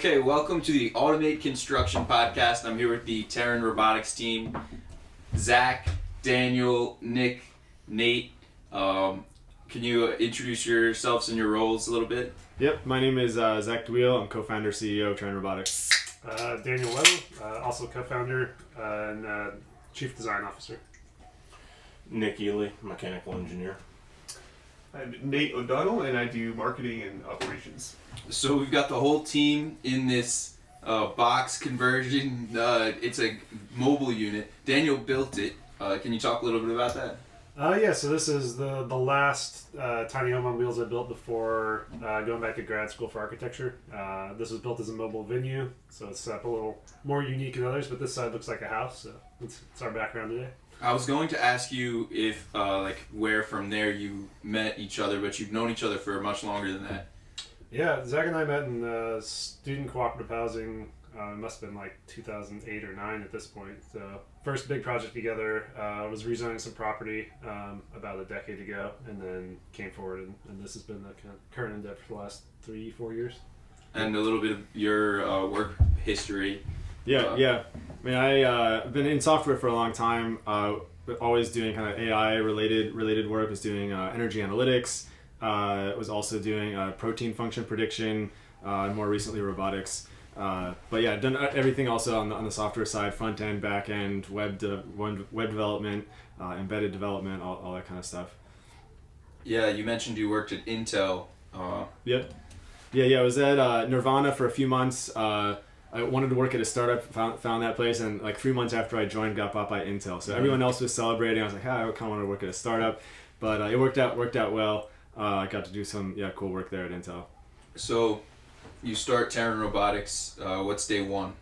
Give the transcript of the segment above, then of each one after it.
Okay, welcome to the Automate Construction Podcast. I'm here with the Terran Robotics team. Zach, Daniel, Nick, Nate. Can you introduce yourselves and your roles a little bit? Yep, my name is Zach Dweel. I'm co-founder, CEO of Terran Robotics. Daniel Weddle, also co-founder and chief design officer. Nick Ely, mechanical engineer. I'm Nate O'Donnell, and I do marketing and operations. So we've got the whole team in this box conversion. It's a mobile unit. Daniel built it. Can you talk a little bit about that? So this is the last tiny home on wheels I built before going back to grad school for architecture. This was built as a mobile venue, so it's set up a little more unique than others, but this side looks like a house, so it's our background today. I was going to ask you if, where from there you met each other, but you've known each other for much longer than that. Yeah, Zach and I met in student cooperative housing. It must have been like 2008 or 9 at this point. So first big project together was rezoning some property about a decade ago, and then came forward, and this has been the kind of current endeavor for the last 3-4 years. And a little bit of your work history. Yeah. I mean, I've been in software for a long time, but always doing kind of AI related work. Was doing energy analytics. Was also doing protein function prediction, and more recently robotics. But yeah, done everything also on the software side: front end, back end, web development, embedded development, all that kind of stuff. Yeah, you mentioned you worked at Intel. Yep. Yeah. I was at Nirvana for a few months. I wanted to work at a startup, found that place, and like 3 months after I joined, got bought by Intel. So everyone else was celebrating. I was like, I kind of want to work at a startup, but it worked out well. I got to do some cool work there at Intel. So you start Terran Robotics. What's day one?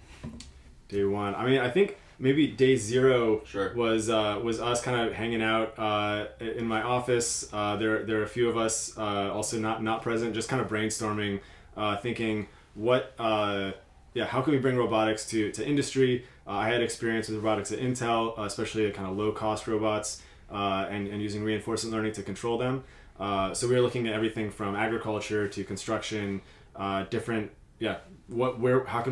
Day one. I mean, I think maybe day zero Sure. was us kind of hanging out in my office. There are a few of us also not present, just kind of brainstorming, thinking what. How can we bring robotics to industry? I had experience with robotics at Intel, especially kind of low-cost robots, and using reinforcement learning to control them. So we were looking at everything from agriculture to construction, how can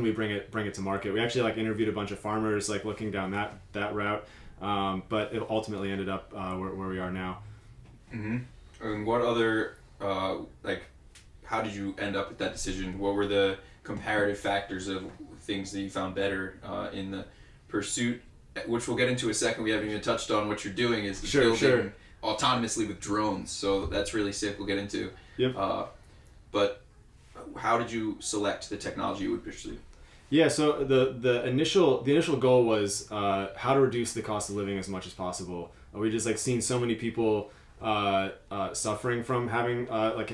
we bring it to market? We actually interviewed a bunch of farmers, looking down that route, but it ultimately ended up where we are now. Mm-hmm. And what other how did you end up with that decision? What were the comparative factors of things that you found better in the pursuit, which we'll get into in a second? We haven't even touched on what you're doing is building autonomously with drones, so that's really sick. We'll get into. Yep. But how did you select the technology you would pursue? Yeah, so the initial goal was how to reduce the cost of living as much as possible. We just seen so many people suffering from having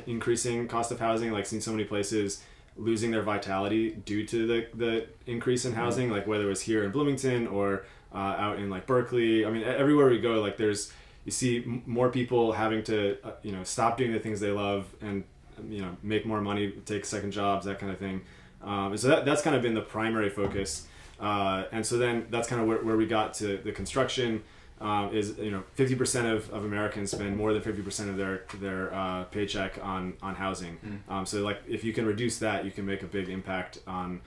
increasing cost of housing, seen so many places losing their vitality due to the increase in housing, whether it was here in Bloomington or out in Berkeley. I mean, everywhere we go, you see more people having to stop doing the things they love and make more money, take second jobs, that kind of thing. So that's kind of been the primary focus, and so then that's kind of where we got to the construction. Is 50% of Americans spend more than 50% of their paycheck on housing. So if you can reduce that, you can make a big impact on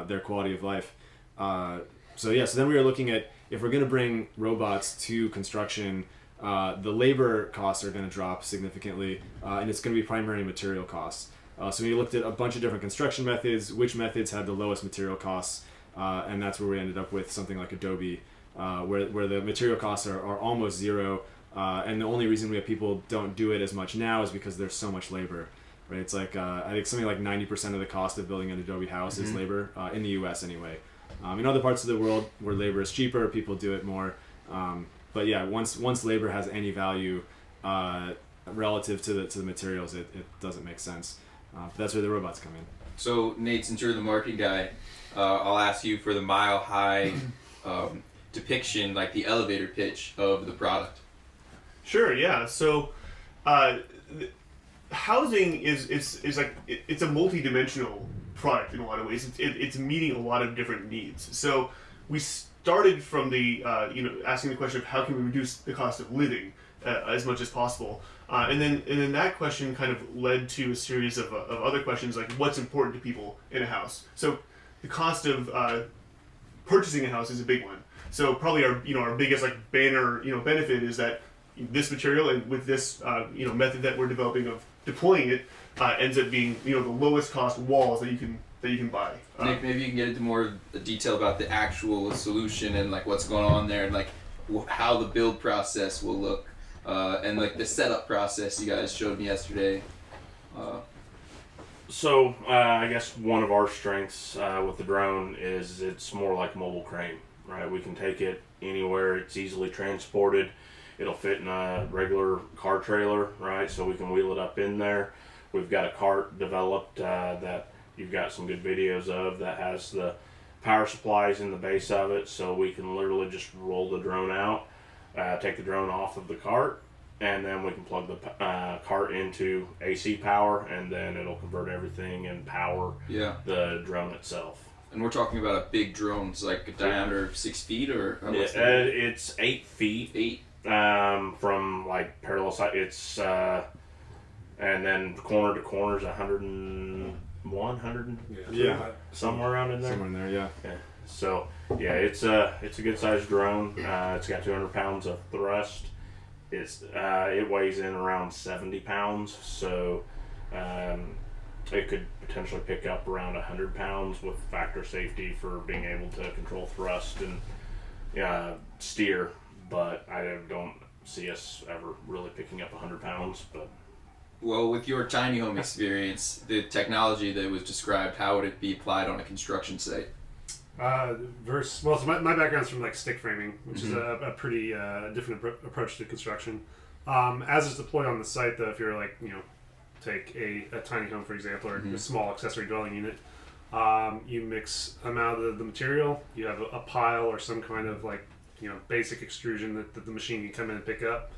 their quality of life. So then we were looking at, if we're going to bring robots to construction, the labor costs are going to drop significantly, and it's going to be primary material costs. So we looked at a bunch of different construction methods, which methods had the lowest material costs, and that's where we ended up with something like Adobe, where the material costs are almost zero, and the only reason people don't do it as much now is because there's so much labor, right? It's I think something like 90% of the cost of building an Adobe house is labor, in the US anyway. In other parts of the world where labor is cheaper, people do it more. But yeah, once labor has any value relative to the materials, it doesn't make sense. That's where the robots come in. So Nate, since you're the marketing guy, I'll ask you for the mile high depiction, the elevator pitch of the product. Sure, yeah. So housing is it's a multi-dimensional product in a lot of ways. It's meeting a lot of different needs. So we started from the asking the question of how can we reduce the cost of living as much as possible, and then that question kind of led to a series of other questions like what's important to people in a house. So the cost of purchasing a house is a big one. So probably our biggest banner benefit is that this material and with this method that we're developing of deploying it ends up being the lowest cost walls that you can buy. Nick, maybe you can get into more detail about the actual solution and what's going on there and how the build process will look and the setup process you guys showed me yesterday. So I guess one of our strengths with the drone is it's more like a mobile crane, right? We can take it anywhere. It's easily transported. It'll fit in a regular car trailer, right? So we can wheel it up in there. We've got a cart developed that you've got some good videos of that has the power supplies in the base of it, so we can literally just roll the drone out, take the drone off of the cart, and then we can plug the cart into AC power, and then it'll convert everything and power the drone itself. And we're talking about a big drone, it's a diameter of 6 feet or it's 8 feet. 8. From parallel side, it's and then corner to corner is 100 somewhere around in there. Somewhere in there, yeah. So it's a good sized drone. It's got 200 pounds of thrust. It weighs in around 70 pounds, so it could potentially pick up around 100 pounds with factor safety for being able to control thrust and steer. But I don't see us ever really picking up 100 pounds. But well, with your tiny home experience, the technology that was described, how would it be applied on a construction site? So my background's from stick framing, which is a pretty different approach to construction. As it's deployed on the site, though, if you're take a tiny home for example, or a small accessory dwelling unit, you mix them out of the material. You have a pile or some kind of basic extrusion that the machine can come in and pick up,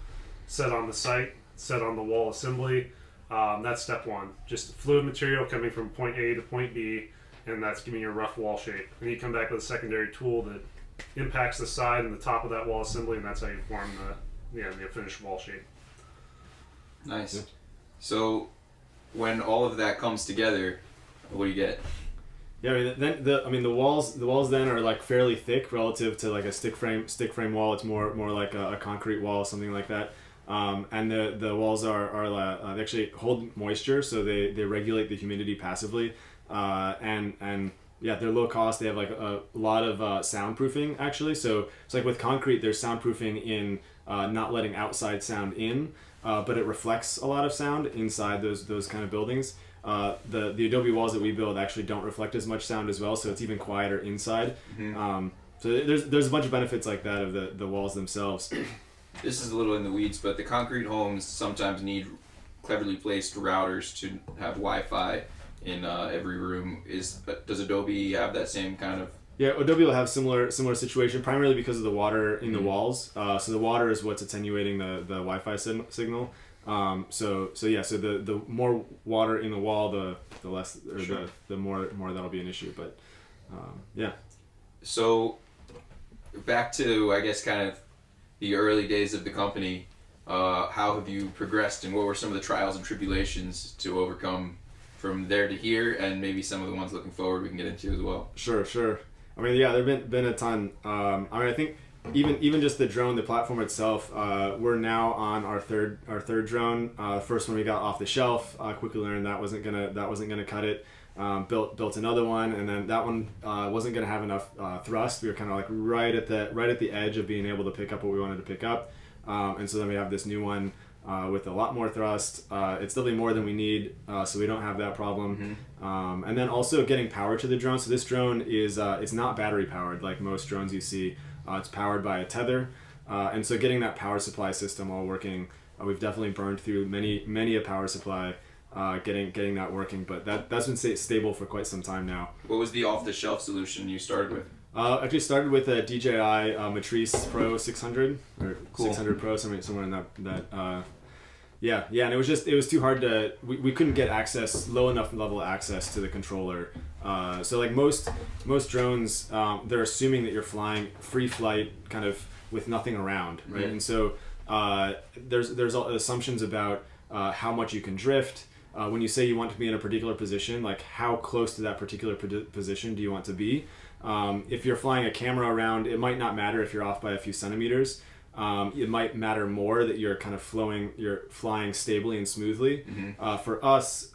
set on the site, set on the wall assembly. That's step one. Just fluid material coming from point A to point B, and that's giving you a rough wall shape. And you come back with a secondary tool that impacts the side and the top of that wall assembly, and that's how you form the finished wall shape. Nice. Yeah. So when all of that comes together, what do you get? Yeah, the walls then are fairly thick relative to a stick frame wall. It's more like a concrete wall, something like that. And the walls are they actually hold moisture, so they regulate the humidity passively. And they're low cost. They have a lot of soundproofing actually. So it's with concrete, there's soundproofing in not letting outside sound in, but it reflects a lot of sound inside those kind of buildings. The Adobe walls that we build actually don't reflect as much sound as well, so it's even quieter inside. So there's a bunch of benefits like that of the walls themselves. This is a little in the weeds, but the concrete homes sometimes need cleverly placed routers to have Wi-Fi in every room. Does Adobe have that same kind of? Yeah, Adobe will have similar situation, primarily because of the water in the walls. So the water is what's attenuating the Wi-Fi signal. So the more water in the wall, the less, or sure, the more that'll be an issue. But yeah. So back to, I guess, kind of the early days of the company. How have you progressed, and what were some of the trials and tribulations to overcome from there to here, and maybe some of the ones looking forward we can get into as well? Sure. I mean, yeah, there've been a ton. I think even just the drone, the platform itself, we're now on our third drone. First one we got off the shelf. Quickly learned that wasn't gonna cut it. Built another one, and then that one wasn't gonna have enough thrust. We were kind of right at the edge of being able to pick up what we wanted to pick up, and so then we have this new one with a lot more thrust. It's definitely more than we need, so we don't have that problem. And then also getting power to the drone. So this drone is it's not battery powered like most drones you see. It's powered by a tether, and so getting that power supply system all working, we've definitely burned through many a power supply getting that working. But that's been stable for quite some time now. What was the off-the-shelf solution you started with? Actually started with a DJI Matrice Pro 600 or cool. 600 Pro, somewhere in Yeah, and it was too hard to, we couldn't get low enough level access to the controller. So like most drones, they're assuming that you're flying free flight kind of with nothing around, right? Mm-hmm. And so there's all assumptions about how much you can drift. When you say you want to be in a particular position, like how close to that particular position do you want to be? If you're flying a camera around, it might not matter if you're off by a few centimeters. It might matter more that you're kind of flying stably and smoothly. Mm-hmm. For us,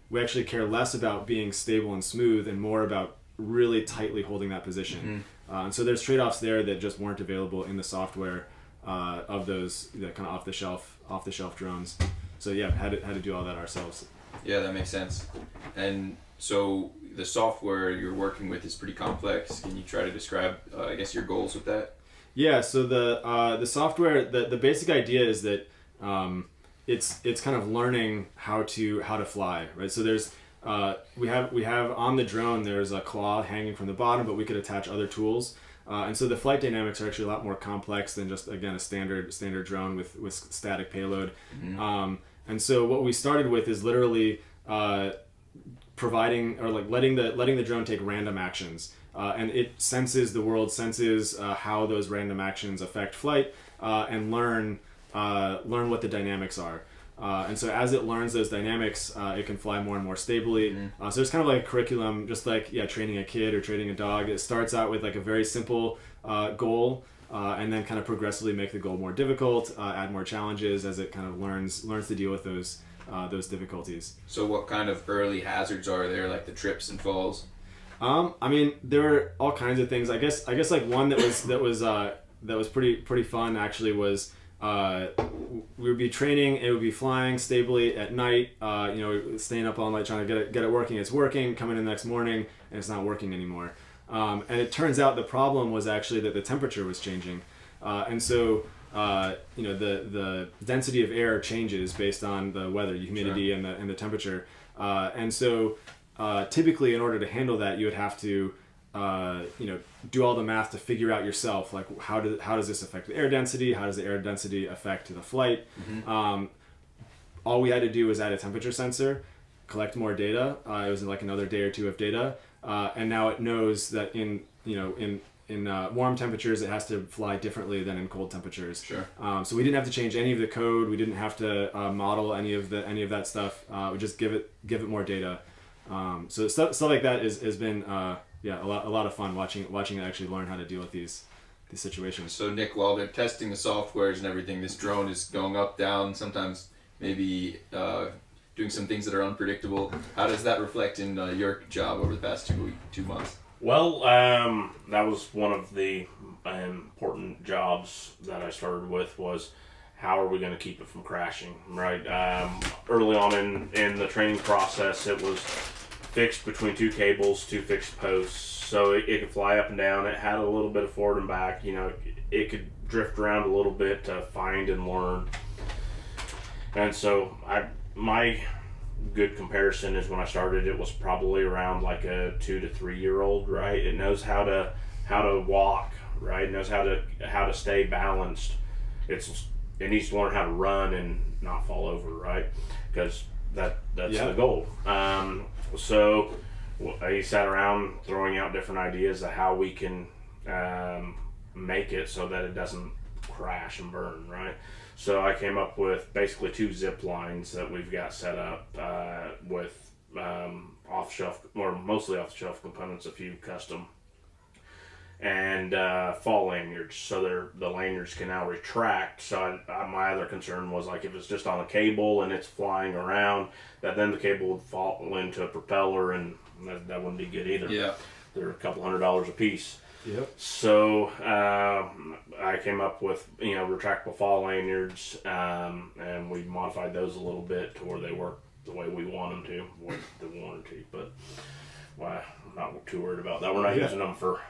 we actually care less about being stable and smooth and more about really tightly holding that position. Mm-hmm. And so there's trade-offs there that just weren't available in the software of those kind of off the shelf drones. So yeah, had to do all that ourselves. Yeah, that makes sense. And so the software you're working with is pretty complex. Can you try to describe, I guess, your goals with that? Yeah, so the software, the basic idea is that it's kind of learning how to fly, right? So there's we have on the drone, there's a claw hanging from the bottom, but we could attach other tools, and so the flight dynamics are actually a lot more complex than just, again, a standard drone with static payload. Mm-hmm. And so what we started with is literally providing, or like letting the drone take random actions. And it senses the world, senses how those random actions affect flight, and learn what the dynamics are. And so as it learns those dynamics, it can fly more and more stably. Mm-hmm. So it's kind of like a curriculum, just like training a kid or training a dog. It starts out with like a very simple goal, and then kind of progressively make the goal more difficult, add more challenges as it kind of learns to deal with those difficulties. So what kind of early hazards are there, like the trips and falls? I mean, there were all kinds of things. I guess like one that was pretty fun actually was we would be training, it would be flying stably at night, staying up all night trying to get it working. It's working, coming in the next morning, and it's not working anymore. And it turns out the problem was actually that the temperature was changing, and so the density of air changes based on the weather, the humidity, sure, and the temperature, and so. Typically, in order to handle that, you would have to, do all the math to figure out yourself, like how does this affect the air density? How does the air density affect the flight? Mm-hmm. All we had to do was add a temperature sensor, collect more data. It was like another day or two of data, and now it knows that in warm temperatures it has to fly differently than in cold temperatures. Sure. So we didn't have to change any of the code. We didn't have to model any of that stuff. We just give it more data. So stuff like that has been a lot of fun watching it actually learn how to deal with these situations. So Nick, while they're testing the softwares and everything, this drone is going up, down, sometimes maybe doing some things that are unpredictable. How does that reflect in your job over the past 2 months? Well, that was one of the important jobs that I started with, was how are we going to keep it from crashing, right? Early on in the training process, it was fixed between two cables, two fixed posts, so it could fly up and down. It had a little bit of forward and back, it could drift around a little bit to find and learn. And so my good comparison is when I started, it was probably around like a 2 to 3 year old, right? It knows how to walk, right? It knows how to stay balanced. It needs to learn how to run and not fall over, right? Because that's the goal. So I sat around throwing out different ideas of how we can make it so that it doesn't crash and burn, right? So I came up with basically 2 zip lines that we've got set up with off-shelf, or mostly off-the-shelf components, a few custom, and fall lanyards, so the lanyards can now retract. So my other concern was, like, if it's just on a cable and it's flying around, that then the cable would fall into a propeller, and that wouldn't be good either. Yeah, they're a couple $100 a piece. Yep. So I came up with retractable fall lanyards, and we modified those a little bit to where they work the way we want them to, but I'm not too worried about that. We're not using them for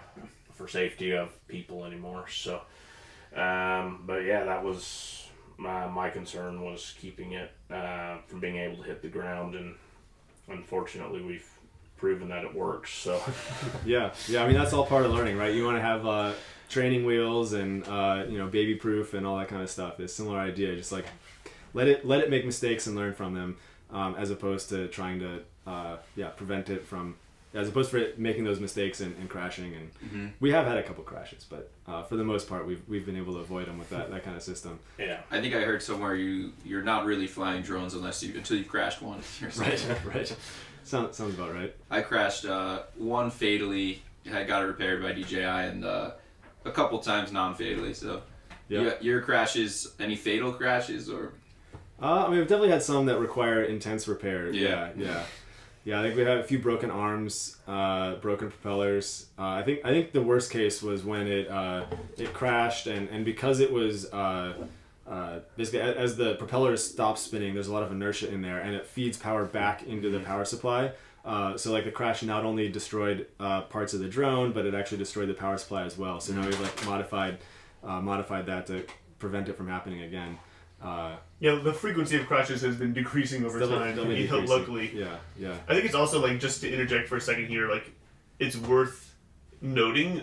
safety of people anymore. So, but yeah, that was my concern, was keeping it from being able to hit the ground, and unfortunately we've proven that it works. So yeah, I mean, that's all part of learning, right? You want to have training wheels and baby proof and all that kind of stuff. It's a similar idea, just like let it make mistakes and learn from them, as opposed to trying to prevent it from. As opposed to it making those mistakes and crashing, and we have had a couple crashes, but for the most part, we've been able to avoid them with that kind of system. Yeah. I think I heard somewhere you're not really flying drones until you've crashed one. Right. Sounds about right. I crashed one fatally. I got it repaired by DJI, and a couple times non-fatally. So, your crashes, any fatal crashes or? I mean, we've definitely had some that require intense repair. Yeah. Yeah, I think we had a few broken arms, broken propellers. I think the worst case was when it crashed, and because it was basically as the propeller stops spinning, there's a lot of inertia in there, and it feeds power back into the power supply. So like the crash not only destroyed parts of the drone, but it actually destroyed the power supply as well. So now we've like modified that to prevent it from happening again. The frequency of crashes has been decreasing over time. Luckily, yeah. I think it's also like, just to interject for a second here, like it's worth noting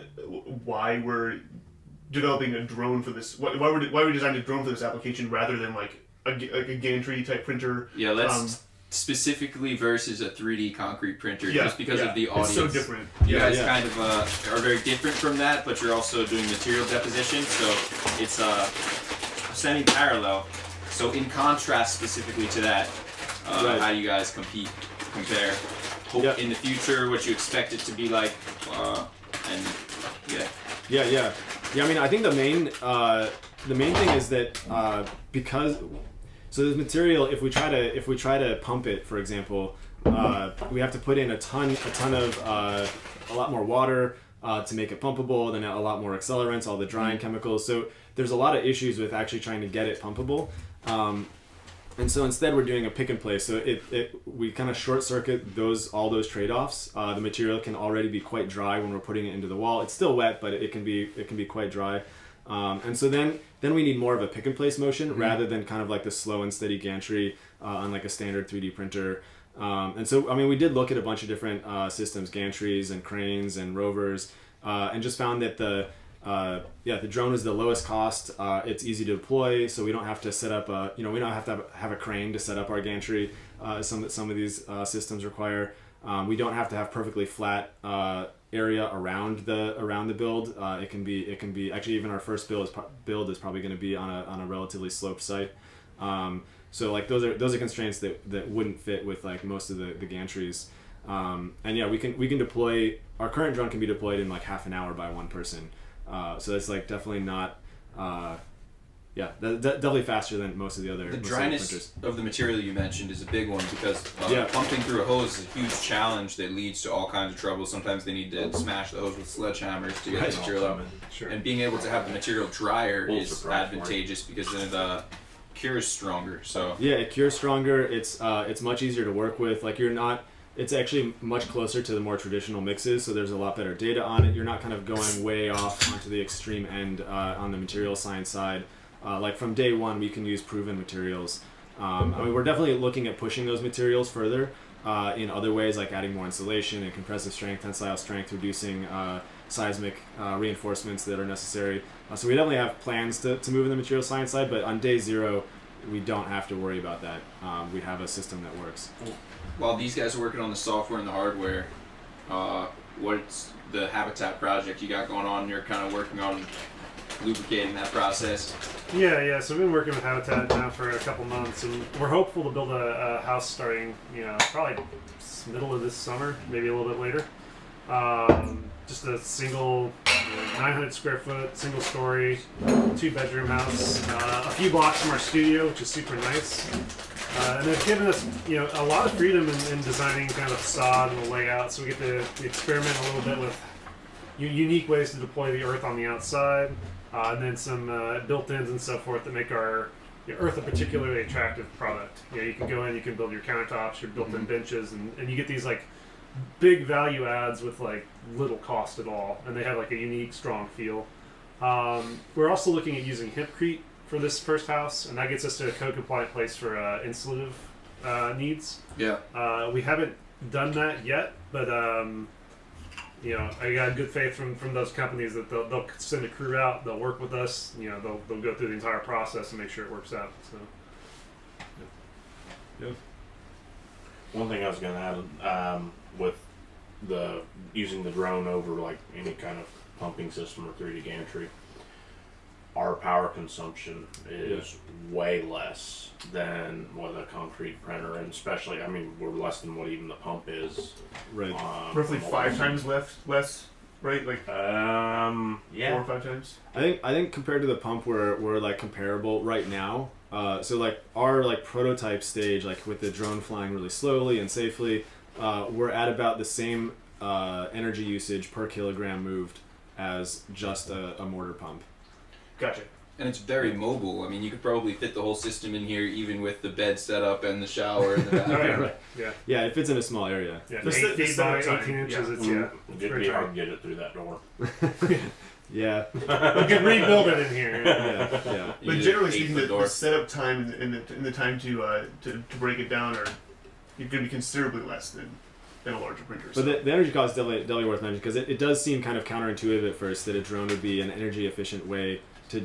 why we're developing a drone for this. Why we designed a drone for this application rather than like a gantry type printer. Yeah, let's specifically versus a 3D concrete printer, just because of the audience. It's so different. You guys kind of are very different from that, but you're also doing material deposition, so it's semi-parallel. So in contrast specifically to that, how do you guys compare? Hope in the future, what you expect it to be like, and Yeah. I mean, I think the main thing is that because this material, if we try to pump it, for example, we have to put in a ton of a lot more water to make it pumpable, then a lot more accelerants, all the drying chemicals. So there's a lot of issues with actually trying to get it pumpable. And so instead we're doing a pick and place. So we kind of short circuit all those trade-offs. The material can already be quite dry when we're putting it into the wall. It's still wet, but it can be quite dry. And so then we need more of a pick and place motion rather than kind of like the slow and steady gantry on like a standard 3D printer. And so I mean, we did look at a bunch of different systems, gantries and cranes and rovers, and just found that the drone is the lowest cost. It's easy to deploy, so we don't have to set up we don't have to have a crane to set up our gantry. Some of these systems require. We don't have to have perfectly flat area around the build. It can be actually, even our first build is probably going to be on a relatively sloped site. So like those are constraints that wouldn't fit with like most of the gantries. And yeah, we can deploy. Our current drone can be deployed in like half an hour by one person. So that's like definitely not. Definitely faster than most of the other. The dryness of the material you mentioned is a big one because pumping through a hose is a huge challenge that leads to all kinds of trouble. Sometimes they need to smash the hose with sledgehammers to get the material out. Sure. And being able to have the material drier is advantageous because then it cures stronger. So it cures stronger. It's much easier to work with. Like it's actually much closer to the more traditional mixes, so there's a lot better data on it. You're not kind of going way off onto the extreme end on the material science side. Like from day one, we can use proven materials. I mean, we're definitely looking at pushing those materials further in other ways, like adding more insulation and compressive strength, tensile strength, reducing seismic reinforcements that are necessary. So we definitely have plans to move in the material science side, but on day zero, we don't have to worry about that. We have a system that works. While these guys are working on the software and the hardware, what's the Habitat project you got going on? You're kind of working on lubricating that process. Yeah. So we've been working with Habitat now for a couple months, and we're hopeful to build a house starting, probably middle of this summer, maybe a little bit later. Just a single 900 square foot, single story, 2-bedroom house, a few blocks from our studio, which is super nice. And they've given us, a lot of freedom in designing kind of the facade and the layout, so we get to experiment a little bit with unique ways to deploy the earth on the outside, and then some built-ins and so forth that make our earth a particularly attractive product. You can go in, you can build your countertops, your built-in benches, and you get these like big value adds with like little cost at all, and they have like a unique, strong feel. We're also looking at using hempcrete for this first house, and that gets us to a code-compliant place for insulative needs. Yeah. We haven't done that yet, but I got good faith from those companies that they'll send a crew out, they'll work with us, they'll go through the entire process and make sure it works out. So Yeah. One thing I was going to add with using the drone over like any kind of pumping system or 3D gantry, our power consumption is way less than what a concrete printer, and especially, I mean, we're less than what even the pump is. Right. Roughly 5 times less, right? Like yeah, 4 or 5 times. I think compared to the pump, we're like comparable right now. So like our like prototype stage, like with the drone flying really slowly and safely, we're at about the same energy usage per kilogram moved as just a mortar pump. Gotcha. And it's very mobile. I mean, you could probably fit the whole system in here, even with the bed setup and the shower and the bathroom. Right. Yeah. Yeah, it fits in a small area. Yeah. The 8 feet by setup 18 time, inches. yeah. It's it'd very be hard tight. to get it through that door. Yeah. We can rebuild it in here. Yeah. But You generally need speaking, 8 foot the door. setup time and the time to break it down are going to be considerably less than a larger printer. But the energy cost is definitely worth mentioning, because it does seem kind of counterintuitive at first that a drone would be an energy efficient way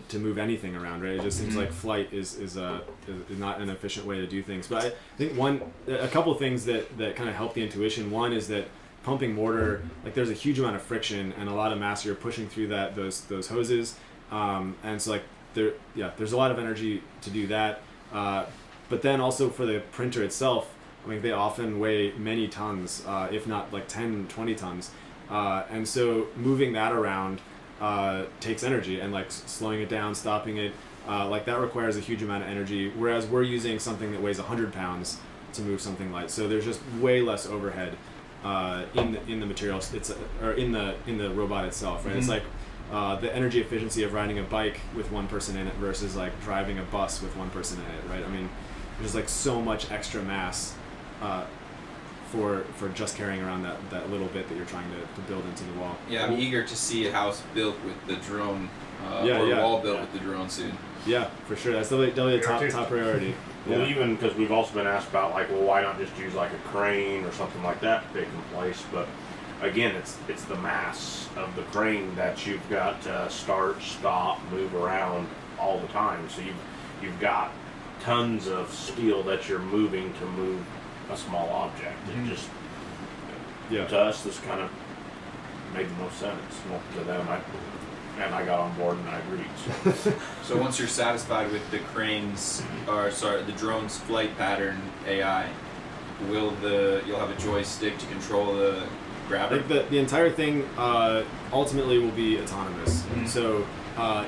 to move anything around, right? It just seems like flight is not an efficient way to do things. But I think a couple of things that kind of help the intuition. One is that pumping mortar, like there's a huge amount of friction and a lot of mass you're pushing through those hoses, and so like there's a lot of energy to do that. But then also for the printer itself, I mean, they often weigh many tons, if not like 10, 20 tons. And so moving that around takes energy, and like slowing it down, stopping it, like that requires a huge amount of energy, whereas we're using something that weighs 100 pounds to move something light. So there's just way less overhead in the materials, or in the robot itself, right? It's like the energy efficiency of riding a bike with one person in it versus like driving a bus with one person in it, right? I mean, there's like so much extra mass for just carrying around that little bit that you're trying to build into the wall. Yeah, I'm eager to see a house built with the drone, or Yeah. a wall built with the drone soon. Yeah, for sure. That's definitely a top priority. Well, Yeah. even because we've also been asked about like, well, why not just use like a crane or something like that to take in place? But again, it's the mass of the crane that you've got to start, stop, move around all the time. So you've got tons of steel that you're moving to move a small object. It just, Yeah. to us, this kind of made the most sense. Well, to them, I got on board and I agreed. So. So once you're satisfied with the the drone's flight pattern AI, you'll have a joystick to control the I grabber? think the entire thing ultimately will be autonomous. So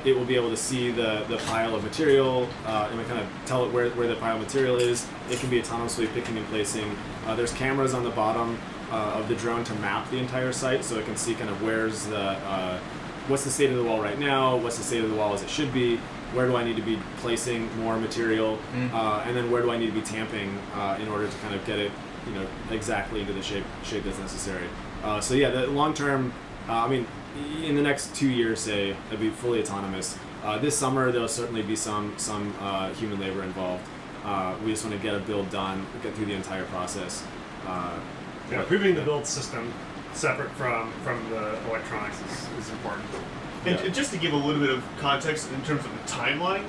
it will be able to see the pile of material and kind of tell it where the pile of material is. It can be autonomously picking and placing. There's cameras on the bottom of the drone to map the entire site, so it can see kind of what's the state of the wall right now, what's the state of the wall as it should be, where do I need to be placing more material, and then where do I need to be tamping in order to kind of get it exactly into the shape that's necessary. So yeah, the long term, I mean, in the next 2 years, say, it'll be fully autonomous. This summer, there'll certainly be some human labor involved. We just want to get a build done, get through the entire process. Yeah, proving the build system separate from the electronics is important. And just to give a little bit of context in terms of the timeline,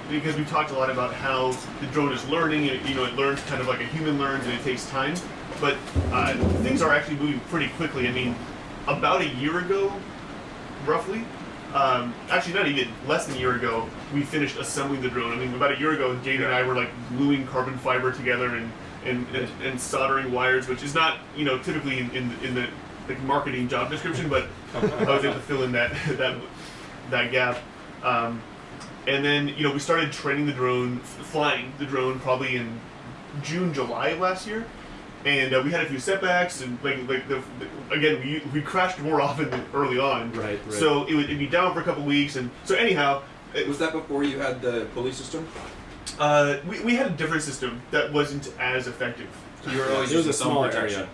because we've talked a lot about how the drone is learning, and it learns kind of like a human learns, and it takes time. But things are actually moving pretty quickly. I mean, about a year ago, roughly, actually not even, less than a year ago, we finished assembling the drone. I mean, about a year ago, Dana and I were like gluing carbon fiber together and soldering wires, which is not typically in the like marketing job description, but I was able to fill in that gap. And then we started training the drone, flying the drone probably in June, July of last year, and we had a few setbacks, and again we crashed more often than early on. Right. So it'd be down for a couple weeks, and so anyhow. Was that before you had the pulley system? We had a different system that wasn't as effective. So you were always It was using a some smaller protection. area.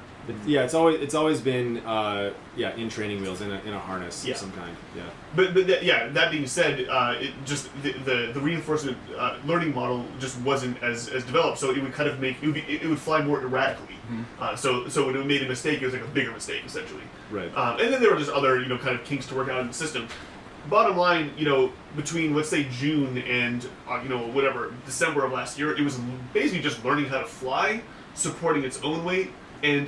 Yeah, it's always been in training wheels in a harness Yeah. of some kind. Yeah. But that being said, it just the reinforcement learning model just wasn't as developed, so it would kind of it would fly more erratically. So when it made a mistake, it was like a bigger mistake essentially. Right. And then there were just other kind of kinks to work out in the system. bottom line, between let's say June and whatever December of last year, it was basically just learning how to fly, supporting its own weight, and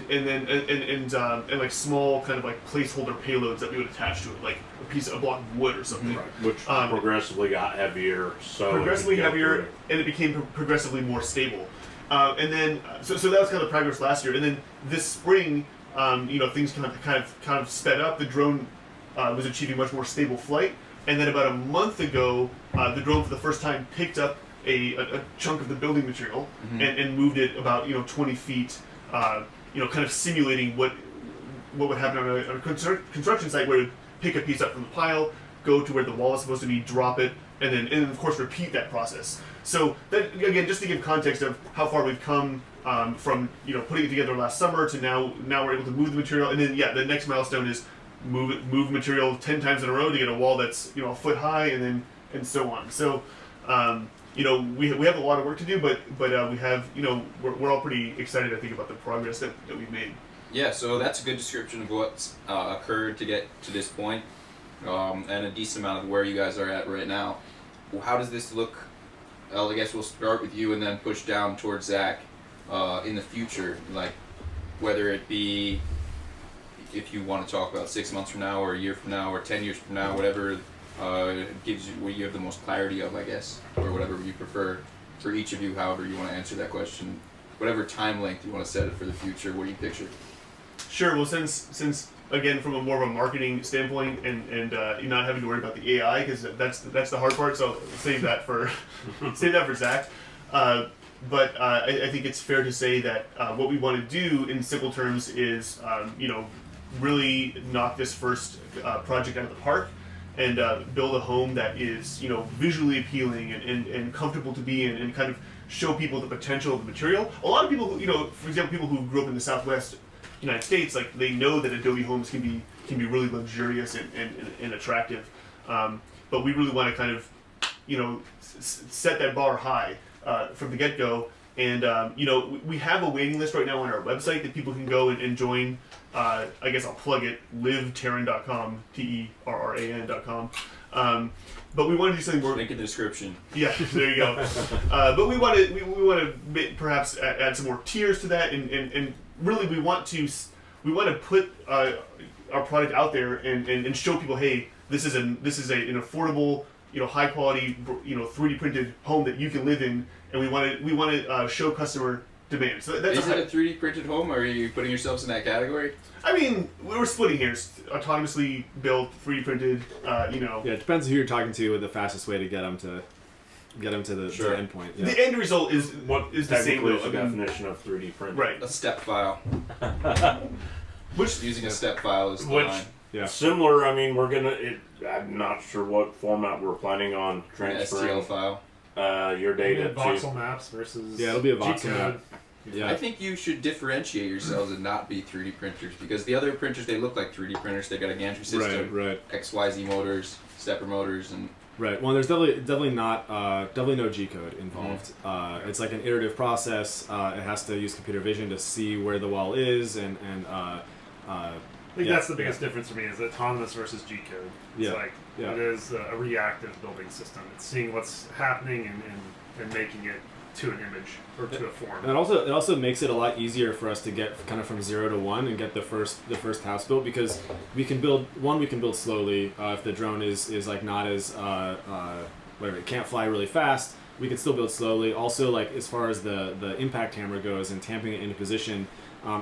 like small kind of like placeholder payloads that we would attach to it, like a block of wood or something. Right. Which progressively got heavier, so progressively it could go heavier, through. and it became progressively more stable. And then so that was kind of the progress last year, and then this spring, things kind of sped up. The drone was achieving much more stable flight, and then about a month ago, the drone for the first time picked up a chunk of the building material and moved it about 20 feet, kind of simulating what would happen on a construction site, where it would pick a piece up from the pile, go to where the wall is supposed to be, drop it, and then of course repeat that process. So that, again, just to give context of how far we've come from putting it together last summer to now we're able to move the material, and then the next milestone is move material 10 times in a row to get a wall that's a foot high, and so on. So we have a lot of work to do, but we have we're all pretty excited, I think, about the progress that we've made. Yeah, so that's a good description of what's occurred to get to this point, and a decent amount of where you guys are at right now. Well, how does this look? I guess we'll start with you and then push down towards Zach in the future, like whether it be if you want to talk about 6 months from now or a year from now or 10 years from now, whatever gives you what you have the most clarity of, I guess, or whatever you prefer for each of you, however you want to answer that question, whatever time length you want to set it for the future. What do you picture? Sure. Well, since again, from a more of a marketing standpoint, and you're not having to worry about the AI, because that's the hard part. So I'll save that for Zach. But I think it's fair to say that what we want to do, in simple terms, is really knock this first project out of the park, and build a home that is visually appealing and comfortable to be in, and kind of show people the potential of the material. A lot of people, for example, people who grew up in the Southwest United States, like, they know that Adobe homes can be really luxurious and attractive, but we really want to kind of set that bar high from the get-go. And we have a waiting list right now on our website that people can go and join. I guess I'll plug it: liveterran.com, TERRAN.com. But we want to do something more. Link in the description. Yeah, there you go. But we want to perhaps add some more tiers to that, and really we want to put our product out there and show people, hey, this is an affordable, high quality, 3D printed home that you can live in, and we want to show customer demand. So that's Is it a 3D printed home, or are you putting yourselves in that category? I mean, we're splitting hairs. Autonomously built, 3D printed. Yeah, it depends who you're talking to with the fastest way to get them to the Sure. end point. Yeah. The end result is the same. Technically is the though. I mean, definition of 3D print. right. A step file. Which Using a step file is the Which- line. Yeah. Similar. I mean, I'm not sure what format we're planning on An transferring STL file. your data to. voxel maps versus Yeah, it'll be a voxel G-code. map. Yeah. I think you should differentiate yourselves and not be 3D printers, because the other printers, they look like 3D printers. They got a gantry system, Right. XYZ motors, stepper motors, and Right. Well, there's definitely no G code involved. It's like an iterative process. It has to use computer vision to see where the wall is, and I think that's the biggest difference for me, is autonomous versus G-code. It's it is a reactive building system. It's seeing what's happening and making it to an image or to a form. And it also makes it a lot easier for us to get kind of from 0 to 1 and get the first house built, because we can build slowly. If the drone is like not as whatever, it can't fly really fast, we can still build slowly. Also, like, as far as the impact hammer goes and tamping it into position,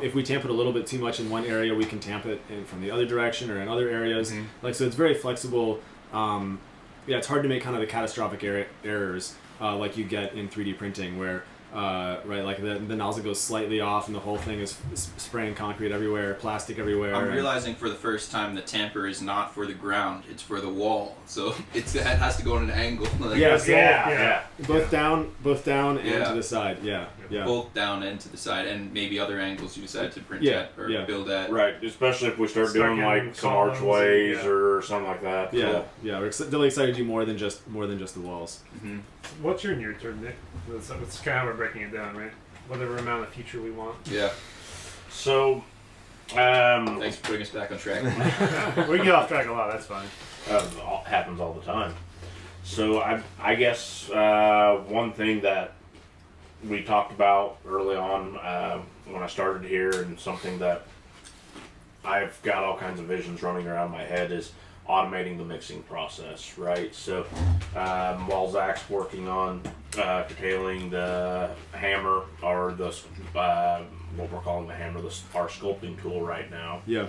if we tamp it a little bit too much in one area, we can tamp it in from the other direction or in other areas. Like, so it's very flexible. It's hard to make kind of the catastrophic errors like you get in 3D printing, where like the nozzle goes slightly off and the whole thing is spraying concrete everywhere, plastic everywhere. I'm realizing for the first time the tamper is not for the ground, it's for the wall. So it has to go in an angle. Like, Yeah. Both down and Yeah. to the side. Yeah. both down and to the side, and maybe other angles you decide to print Yeah, at or yeah. build at. Right, especially if we start Start doing getting like some columns, archways yeah. or something like that. Yeah, So, yeah. We're really excited to do more than just the walls. Mm-hmm. What's your near term, Nick? That's kind of how we're breaking it down, right? Whatever amount of future we want. Yeah. So Thanks for putting us back on track. We can get off track a lot. That's fine. Happens all the time. So I guess one thing that we talked about early on when I started here, and something that I've got all kinds of visions running around my head, is automating the mixing process, right? So while Zach's working on curtailing the hammer, or the what we're calling the hammer, our sculpting tool right now. Yeah.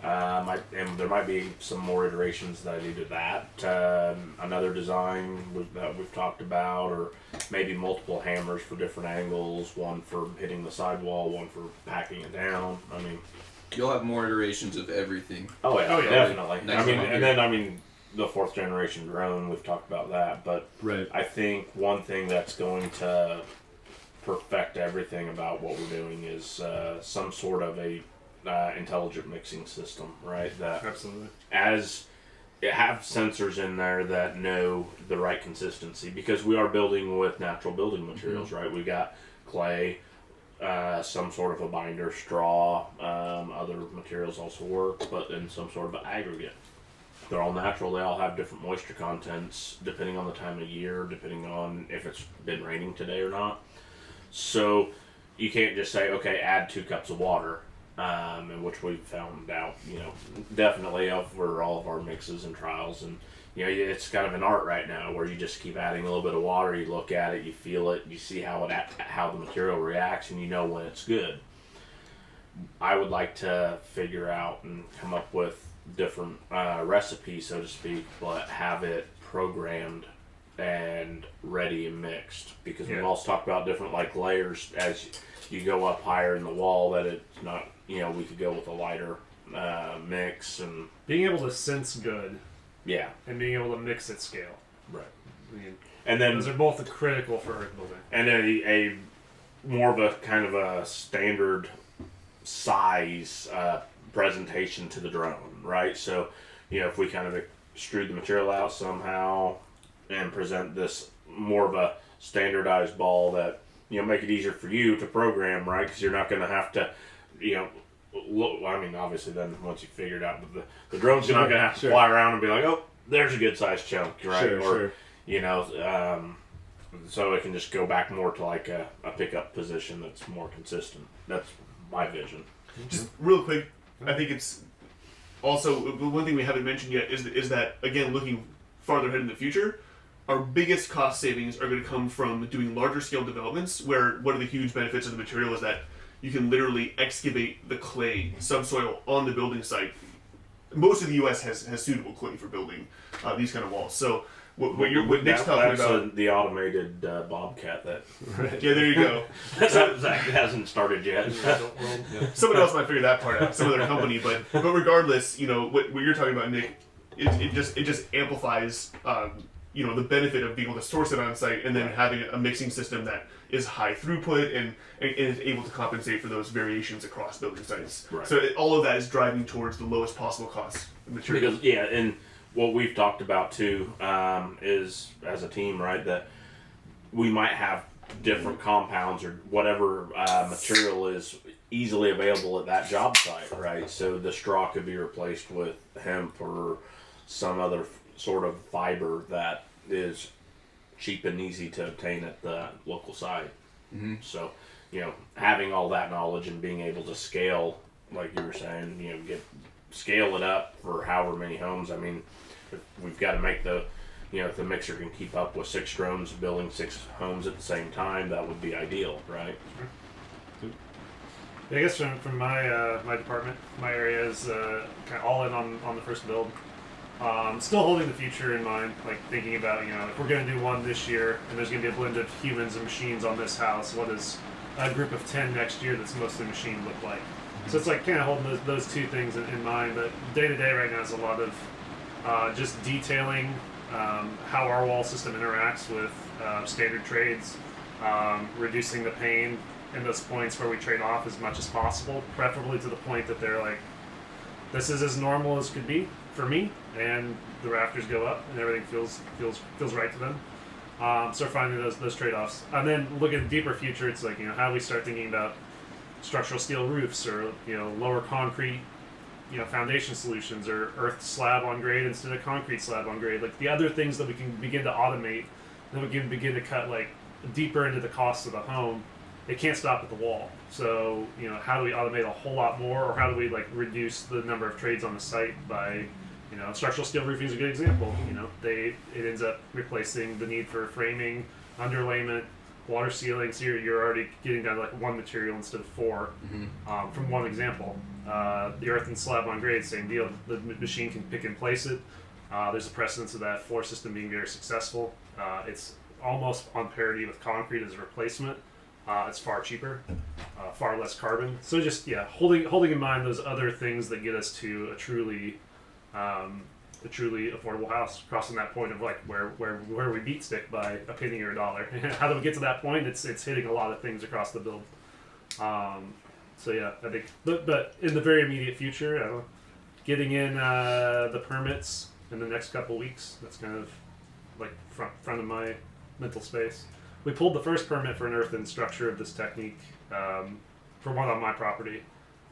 And there might be some more iterations that I do to that. Another design that we've talked about, or maybe multiple hammers for different angles, one for hitting the sidewall, one for packing it down. I mean, You'll have more iterations of everything. oh yeah, definitely. Next I mean, time and then the 4th generation drone, we've talked about that, but Right. I think one thing that's going to perfect everything about what we're doing is some sort of a intelligent mixing system, right? That Absolutely. as it have sensors in there that know the right consistency, because we are building with natural building materials, right? We got clay, some sort of a binder, straw, other materials also work, but in some sort of an aggregate. They're all natural. They all have different moisture contents depending on the time of year, depending on if it's been raining today or not. So you can't just say, okay, add 2 cups of water, and which we've found out, definitely over all of our mixes and trials. And, it's kind of an art right now where you just keep adding a little bit of water, you look at it, you feel it, you see how the material reacts, and you know when it's good. I would like to figure out and come up with different recipes, so to speak, but have it programmed and ready and mixed, because we've also talked about different layers as you go up higher in the wall, that it's not, we could go with a lighter mix, and Being able to sense good yeah, and being able to mix at scale. right. I mean, And then those are both critical for earth building. and a more of a kind of a standard size presentation to the drone, right? So, if we kind of extrude the material out somehow and present this more of a standardized ball that, make it easier for you to program, right? Because you're not going to have to, look. I mean, obviously, then once you figure it out, but the drone's not going to have to fly around and be like, oh, there's a good sized chunk, right? Sure. So it can just go back more to like a pickup position that's more consistent. That's my vision. Just real quick, I think it's also one thing we haven't mentioned yet is that, again, looking farther ahead in the future, our biggest cost savings are going to come from doing larger scale developments, where one of the huge benefits of the material is that you can literally excavate the clay subsoil on the building site. Most of the U.S. has suitable clay for building these kind of walls. So what Nick's talking about, the automated Bobcat that yeah, there you go. Zach hasn't started yet. Someone else might figure that part out, some other company. But regardless, what you're talking about, Nick, it just amplifies the benefit of being able to source it on site, and then having a mixing system that is high throughput and is able to compensate for those variations across building sites. Right. So all of that is driving towards the lowest possible cost material. Because and what we've talked about too is, as a team, right, that we might have different compounds or whatever material is easily available at that job site, right? So the straw could be replaced with hemp or some other sort of fiber that is cheap and easy to obtain at the local site. Mm-hmm. So, having all that knowledge and being able to scale, like you were saying, scale it up for however many homes. I mean, we've got to make if the mixer can keep up with 6 drones building 6 homes at the same time, that would be ideal, right? I guess from my department, my area is kind of all in on the first build. Still holding the future in mind, like thinking about, if we're going to do one this year and there's going to be a blend of humans and machines on this house, what does a group of 10 next year that's mostly machine look like? So it's like kind of holding those two things in mind. But day to day right now is a lot of just detailing how our wall system interacts with standard trades, reducing the pain in those points where we trade off as much as possible, preferably to the point that they're like, this is as normal as could be for me, and the rafters go up and everything feels right to them. So finding those trade-offs, and then looking at the deeper future, it's like, how do we start thinking about structural steel roofs, or lower concrete foundation solutions, or earth slab on grade instead of concrete slab on grade. Like the other things that we can begin to automate, then we can begin to cut like deeper into the costs of the home. It can't stop at the wall. So how do we automate a whole lot more, or how do we like reduce the number of trades on the site by structural steel roofing is a good example. It ends up replacing the need for framing, underlayment, water sealing. So you're already getting down to like one material instead of four. From one example, the earth and slab on grade, same deal. The machine can pick and place it. There's a precedence of that floor system being very successful. It's almost on parity with concrete as a replacement. It's far cheaper, far less carbon. So just holding in mind those other things that get us to a truly affordable house, crossing that point of like where we beat stick by a penny or a dollar. How do we get to that point? It's hitting a lot of things across the build. So yeah, I think, but in the very immediate future, I don't know, getting in the permits in the next couple weeks. That's kind of like front of my mental space. We pulled the first permit for an earthen structure of this technique for one on my property.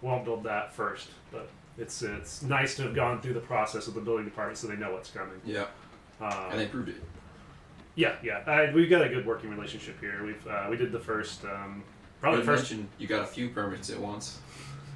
Won't build that first, but it's nice to have gone through the process with the building department so they know what's coming. Yeah. And they proved it. Yeah. We've got a good working relationship here. We did the first. Probably you first. mentioned you got a few permits at once.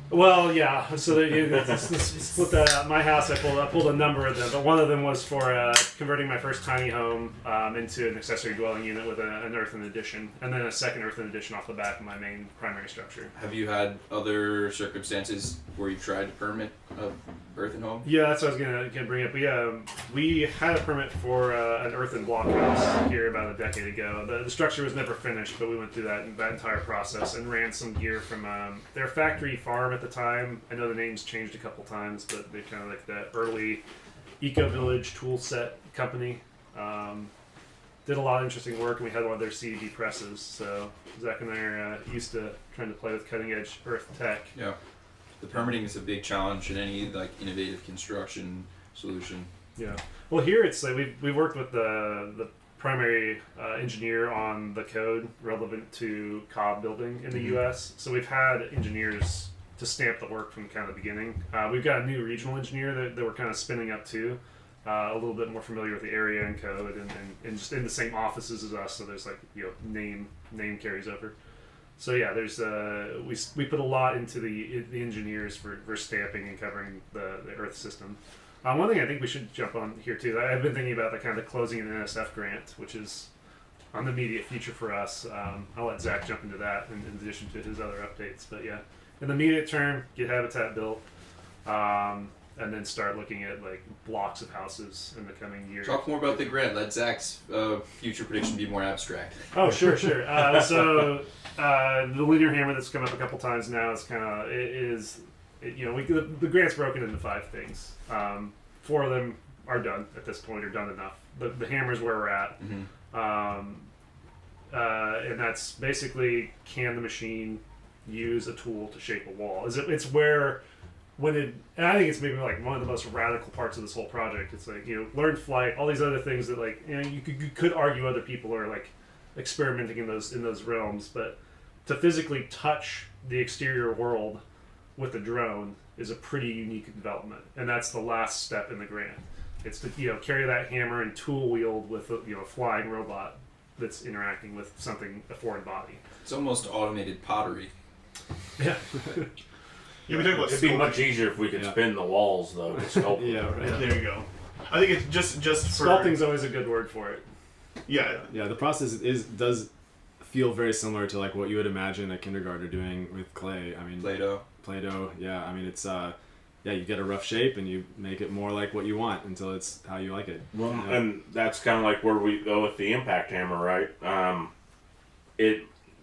Well, yeah. So let's split that out. My house, I pulled a number of them, but one of them was for converting my first tiny home into an accessory dwelling unit with an earthen addition, and then a second earthen addition off the back of my main primary structure. Have you had other circumstances where you've tried to permit a earthen home? Yeah, that's what I was gonna bring up. We had a permit for an earthen block house here about a decade ago. The structure was never finished, but we went through that entire process and ran some gear from their factory farm at the time. I know the name's changed a couple times, but they're kind of like the early Eco Village tool set company. Did a lot of interesting work, and we had one of their CED presses. So Zach and I are used to trying to play with cutting edge earth tech. Yeah. The permitting is a big challenge in any like innovative construction solution. Yeah. Well, here it's like we worked with the primary engineer on the code relevant to cob building in the U.S. So we've had engineers to stamp the work from kind of the beginning. We've got a new regional engineer that we're kind of spinning up to, a little bit more familiar with the area and code, and just in the same offices as us. So there's like name carries over. So yeah, there's we put a lot into the engineers for stamping and covering the earth system. One thing I think we should jump on here too. I've been thinking about the kind of closing an NSF grant, which is on the immediate future for us. I'll let Zach jump into that in addition to his other updates. But yeah, in the immediate term, get habitat built, and then start looking at like blocks of houses in the coming years. Talk more about the grant. Let Zach's future prediction be more abstract. Oh, sure. So the linear hammer that's come up a couple times now is kind of the grant's broken into 5 things. 4 of them are done at this point, or done enough. The hammer's where we're at. And that's basically, can the machine use a tool to shape a wall? It's where and I think it's maybe like one of the most radical parts of this whole project. It's like learned flight, all these other things that like you could argue other people are like experimenting in those realms, but to physically touch the exterior world with a drone is a pretty unique development, and that's the last step in the grant. It's to carry that hammer and tool wield with a flying robot that's interacting with a foreign body. It's almost automated pottery. Yeah. Yeah, we talk about It'd be much easier if we could spin the walls though. To sculpt Yeah, right. Yeah, there you go. I think it's just for Sculpting's always a good word for it. Yeah. Yeah, the process does feel very similar to like what you would imagine a kindergartner doing with clay. I mean, Play-Doh. Yeah, I mean it's you get a rough shape and you make it more like what you want until it's how you like it. Well, and that's kind of like where we go with the impact hammer, right?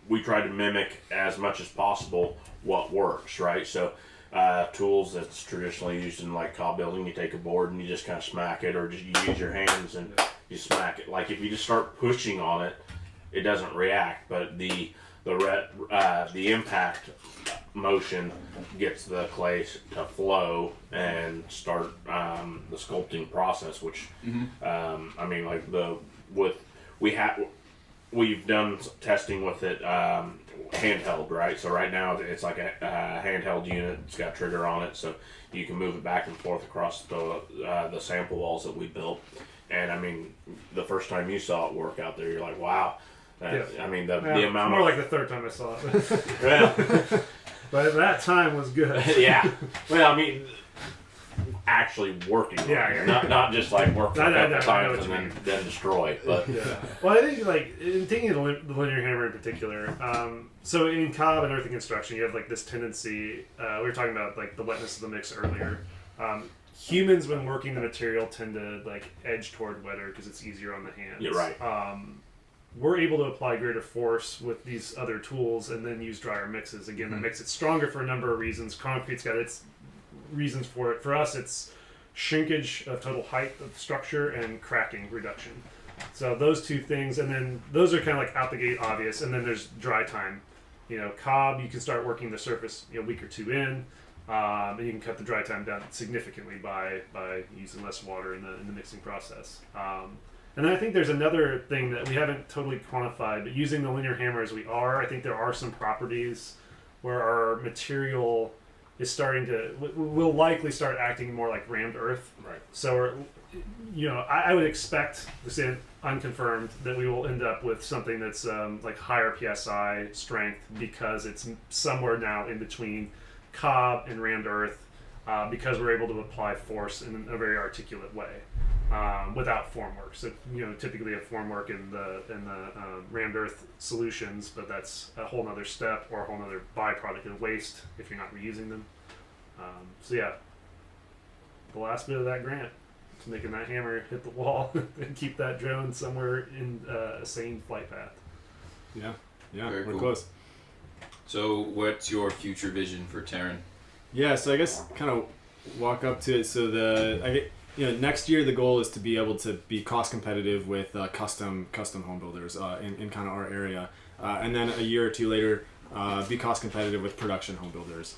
We try to mimic as much as possible what works, right? So tools that's traditionally used in like cob building, you take a board and you just kind of smack it, or just you use your hands and you smack it. Like if you just start pushing on it, it doesn't react, but the impact motion gets the clay to flow and start the sculpting process, which I mean, like we've done testing with it handheld, right? So right now it's like a handheld unit. It's got a trigger on it, so you can move it back and forth across the sample walls that we built. And I mean, the first time you saw it work out there, you're like, wow. I mean, the amount more of... like the third time I saw it. Well, But that time was good. yeah. Well, I mean, actually working. Yeah. Not just like work for a couple I times and then destroy. But yeah. Well, I think like in thinking of the linear hammer in particular. So in cob and earthing construction, you have like this tendency. We were talking about like the wetness of the mix earlier. Humans, when working the material, tend to like edge toward wetter because it's easier on the hands. you're right. We're able to apply greater force with these other tools and then use drier mixes. Again, that makes it stronger for a number of reasons. Concrete's got its reasons for it. For us, it's shrinkage of total height of structure and cracking reduction. So those two things, and then those are kind of like out the gate obvious. And then there's dry time. Cob, you can start working the surface a week or two in, and you can cut the dry time down significantly by using less water in the mixing process. And then I think there's another thing that we haven't totally quantified, but using the linear hammer as we are, I think there are some properties where our material is starting to, will likely start acting more like rammed earth. Right. So, I would expect, this is unconfirmed, that we will end up with something that's like higher PSI strength because it's somewhere now in between cob and rammed earth because we're able to apply force in a very articulate way. Without formwork. So, typically a formwork in the rammed earth solutions, but that's a whole nother step or a whole nother byproduct of waste if you're not reusing them. The last bit of that grant is making that hammer hit the wall and keep that drone somewhere in a sane flight path. Yeah, Very we're cool. close. So, what's your future vision for Taryn? Yeah, so I guess kind of walk up to it. So next year the goal is to be able to be cost competitive with custom home builders in kind of our area, and then a year or two later be cost competitive with production home builders.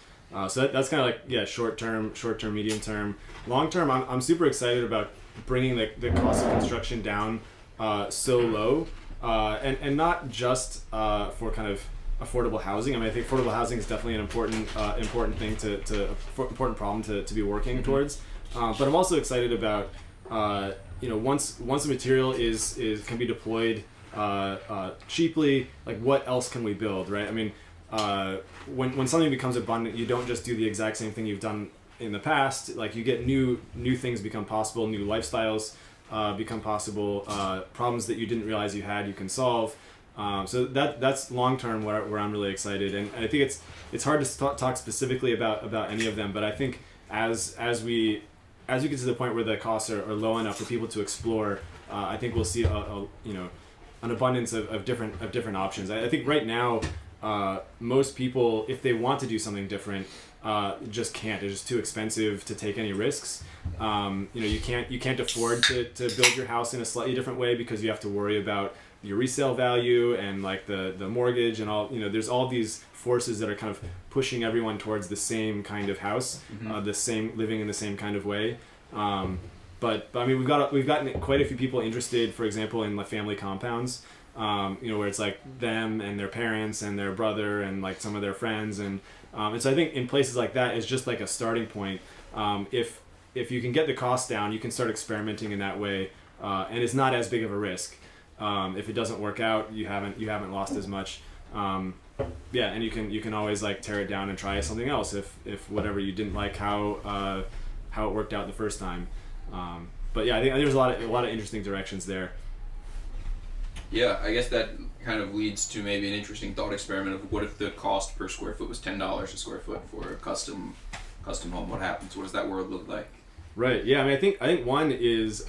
So that's kind of like short term, medium term, long term. I'm super excited about bringing the cost of construction down so low, and not just for kind of affordable housing. I mean, I think affordable housing is definitely an important thing important problem to be working towards. But I'm also excited about once the material can be deployed cheaply, like what else can we build, right? I mean, when something becomes abundant, you don't just do the exact same thing you've done in the past. Like you get new things become possible, new lifestyles become possible, problems that you didn't realize you had, you can solve. So that's long term where I'm really excited, and I think it's hard to talk specifically about any of them, but I think as we get to the point where the costs are low enough for people to explore, I think we'll see an abundance of different options. I think right now most people, if they want to do something different, just can't. It's just too expensive to take any risks. You can't afford to build your house in a slightly different way because you have to worry about your resale value and like the mortgage and all. There's all these forces that are kind of pushing everyone towards the same kind of house, the same living in the same kind of way. But I mean, we've gotten quite a few people interested, for example, in the family compounds. Where it's like them and their parents and their brother and like some of their friends, and so I think in places like that is just like a starting point. If you can get the cost down, you can start experimenting in that way, and it's not as big of a risk. If it doesn't work out, you haven't lost as much. And you can always like tear it down and try something else if whatever you didn't like how it worked out the first time. But yeah, I think there's a lot of interesting directions there. Yeah, I guess that kind of leads to maybe an interesting thought experiment of what if the cost per square foot was $10 a square foot for a custom home? What happens? What does that world look like? Right. Yeah. I mean, I think one is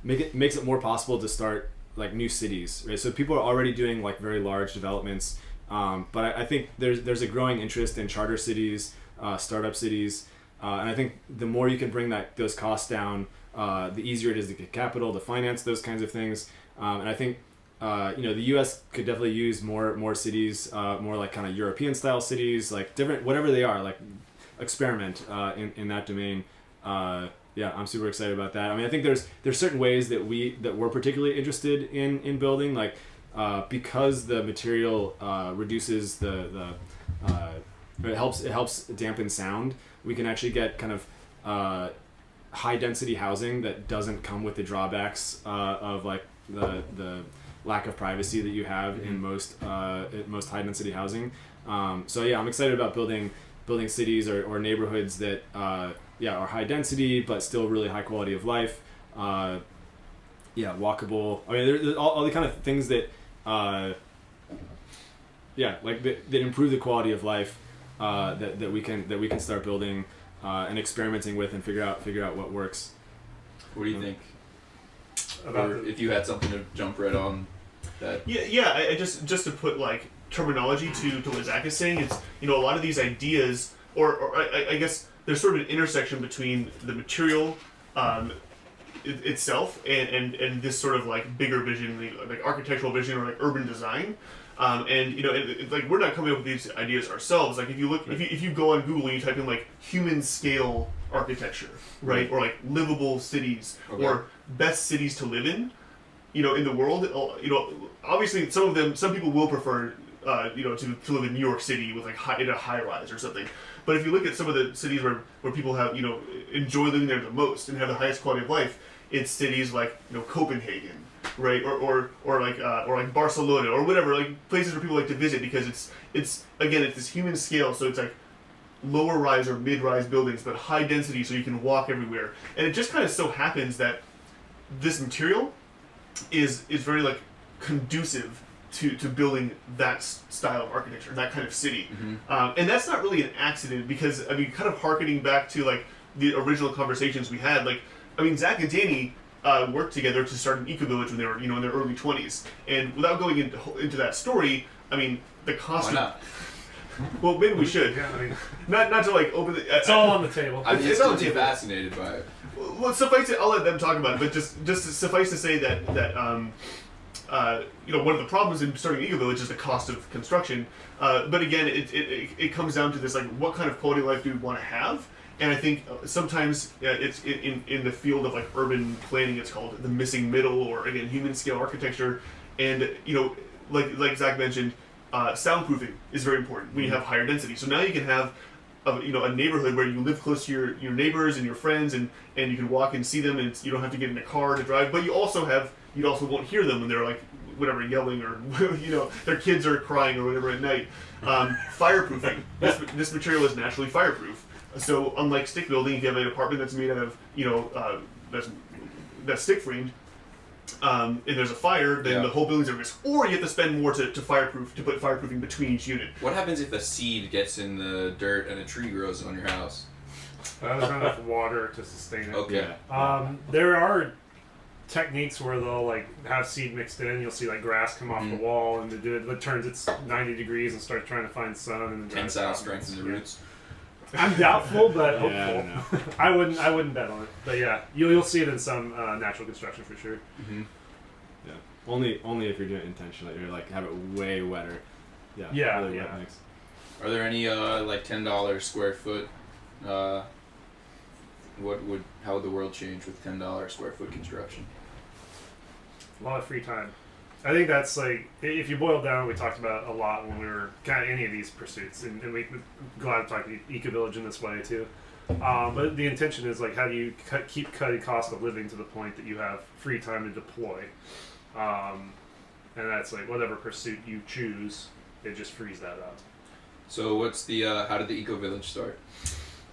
makes it more possible to start like new cities. Right. So people are already doing like very large developments, but I think there's a growing interest in charter cities, startup cities, and I think the more you can bring those costs down, the easier it is to get capital to finance those kinds of things. And I think the U.S. could definitely use more cities, more like kind of European style cities, like different, whatever they are, like experiment in that domain. I'm super excited about that. I mean, I think there's certain ways that we're particularly interested in building. Like because the material reduces it helps dampen sound. We can actually get kind of high density housing that doesn't come with the drawbacks of like the lack of privacy that you have in most high density housing. So yeah, I'm excited about building cities or neighborhoods that are high density but still really high quality of life. Walkable. I mean, there's all the kind of things that that improve the quality of life that we can start building and experimenting with and figure out what works. What do you think? About If you had something to jump right on that. I just to put like terminology to what Zach is saying, it's a lot of these ideas, or I guess there's sort of an intersection between the material itself and this sort of like bigger vision, like architectural vision or like urban design. Like we're not coming up with these ideas ourselves. Like if you look, if you go on Google and you type in like human scale architecture, right, or like livable cities, or best cities to live in, in the world, obviously some people will prefer, to live in New York City with like in a high rise or something. But if you look at some of the cities where people have, enjoy living there the most and have the highest quality of life, it's cities like, Copenhagen, right, or like Barcelona or whatever, like places where people like to visit because it's this human scale, so it's like lower rise or mid rise buildings but high density, so you can walk everywhere. And it just kind of so happens that this material is very like conducive to building that style of architecture, that kind of city. And that's not really an accident, because I mean, kind of harkening back to like the original conversations we had, like I mean, Zach and Danny worked together to start an eco-village when they were, in their early 20s. And without going into that story, I mean, the cost Why not? Well, maybe we should. Yeah, I mean, not to like open the. it's all on the table. I'm It's on the instantly table. fascinated by it. Well, suffice it. I'll let them talk about it. But just suffice to say that one of the problems in starting an eco-village is the cost of construction. But again, it comes down to this, like, what kind of quality of life do we want to have? And I think sometimes it's in the field of like urban planning, it's called the missing middle, or again, human scale architecture. And like Zach mentioned, soundproofing is very important when you have higher density. So now you can have a neighborhood where you live close to your neighbors and your friends, and you can walk and see them, and you don't have to get in a car to drive. But you also won't hear them when they're like whatever yelling, or their kids are crying or whatever at night. Fireproofing. This material is naturally fireproof. So unlike stick building, if you have an apartment that's made out of that's stick framed, and there's a fire, then the whole building's at risk. Or you have to spend more to put fireproofing between each unit. What happens if a seed gets in the dirt and a tree grows on your house? There's not enough water to sustain it. Okay. There are techniques where they'll like have seed mixed in. You'll see like grass come off the wall, and it turns its 90 degrees and starts trying to find sun. And then Tensile strength in the roots. I'm doubtful, but hopeful. Yeah, I don't know. I wouldn't bet on it. But yeah, you'll see it in some natural construction for sure. Mm-hmm. Yeah. Only if you're doing it intentionally. You're like have it way wetter. Yeah. Yeah, Really yeah. wet mix. Are there any like $10 square foot? How would the world change with $10 square foot construction? A lot of free time. I think that's like, if you boil down, we talked about a lot when we were kind of any of these pursuits, and we're glad to talk eco-village in this way too. But the intention is like, how do you keep cutting cost of living to the point that you have free time to deploy? And that's like whatever pursuit you choose, it just frees that up. So what's the how did the eco-village start?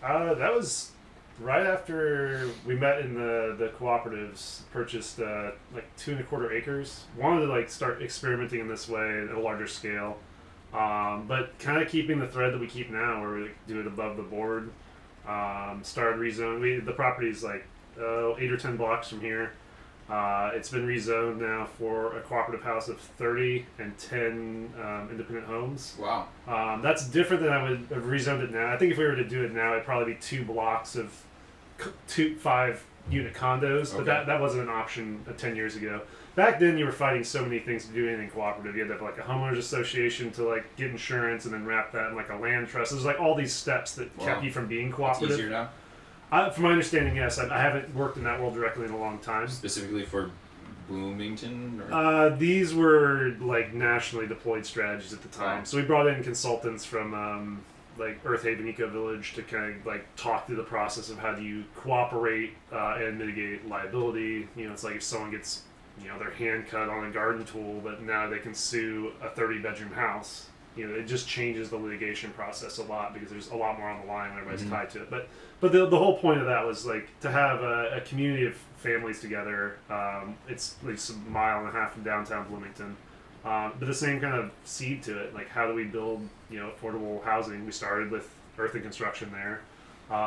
That was right after we met in the cooperatives, purchased like 2.25 acres. Wanted to like start experimenting in this way at a larger scale, but kind of keeping the thread that we keep now, where we like, do it above the board. Started rezone. The property's like 8 or 10 blocks from here. It's been rezoned now for a cooperative house of 30 and 10 independent homes. Wow. That's different than I would have rezoned it now. I think if we were to do it now, it'd probably be 2 blocks of 5-unit condos, but that wasn't an option 10 years ago. Back then, you were fighting so many things to do anything cooperative. You had to have like a homeowners association to like get insurance, and then wrap that in like a land trust. There's like all these steps that kept you from being It's cooperative. easier now, From my understanding, yes. I haven't worked in that world directly in a long time. specifically for Bloomington? Or? These were like nationally deployed strategies at the time. Oh. So we brought in consultants from like Earth Haven Eco Village to kind of like talk through the process of how do you cooperate and mitigate liability. You know, it's like if someone gets their hand cut on a garden tool, but now they can sue a 30-bedroom house. You know, it just changes the litigation process a lot because there's a lot more on the line when everybody's tied to it. But the whole point of that was like to have a community of families together. It's like a mile and a half from downtown Bloomington, but the same kind of seed to it. Like how do we build affordable housing? We started with earth and construction there.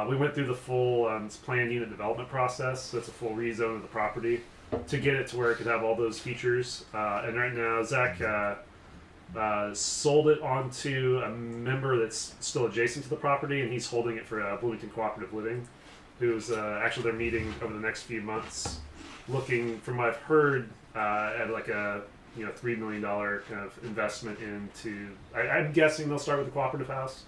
We went through the full planned unit development process. So it's a full rezone of the property to get it to where it could have all those features. And right now, Zach sold it onto a member that's still adjacent to the property, and he's holding it for Bloomington Cooperative Living, who's actually they're meeting over the next few months, looking, from what I've heard, at like a $3 million kind of investment into. I'm guessing they'll start with the cooperative house.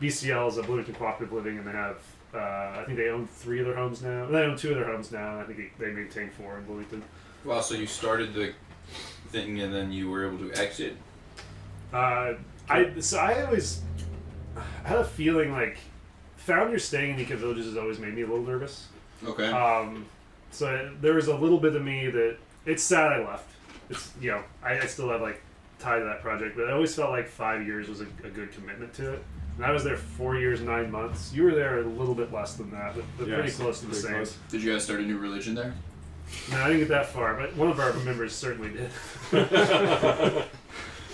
BCL is a Bloomington Cooperative Living, and they have. I think they own 3 of their homes now. They own 2 of their homes now, and I think they maintain 4 in Bloomington. Wow, so you started the thing and then you were able to exit? I always had a feeling like founders staying in eco villages has always made me a little nervous. Okay. So there was a little bit of me that it's sad I left. It's I still have like tied to that project, but I always felt like 5 years was a good commitment to it. And I was there 4 years, 9 months. You were there a little bit less than that, but pretty close to the same. Close. Did you guys start a new religion there? No, I didn't get that far, but one of our members certainly did.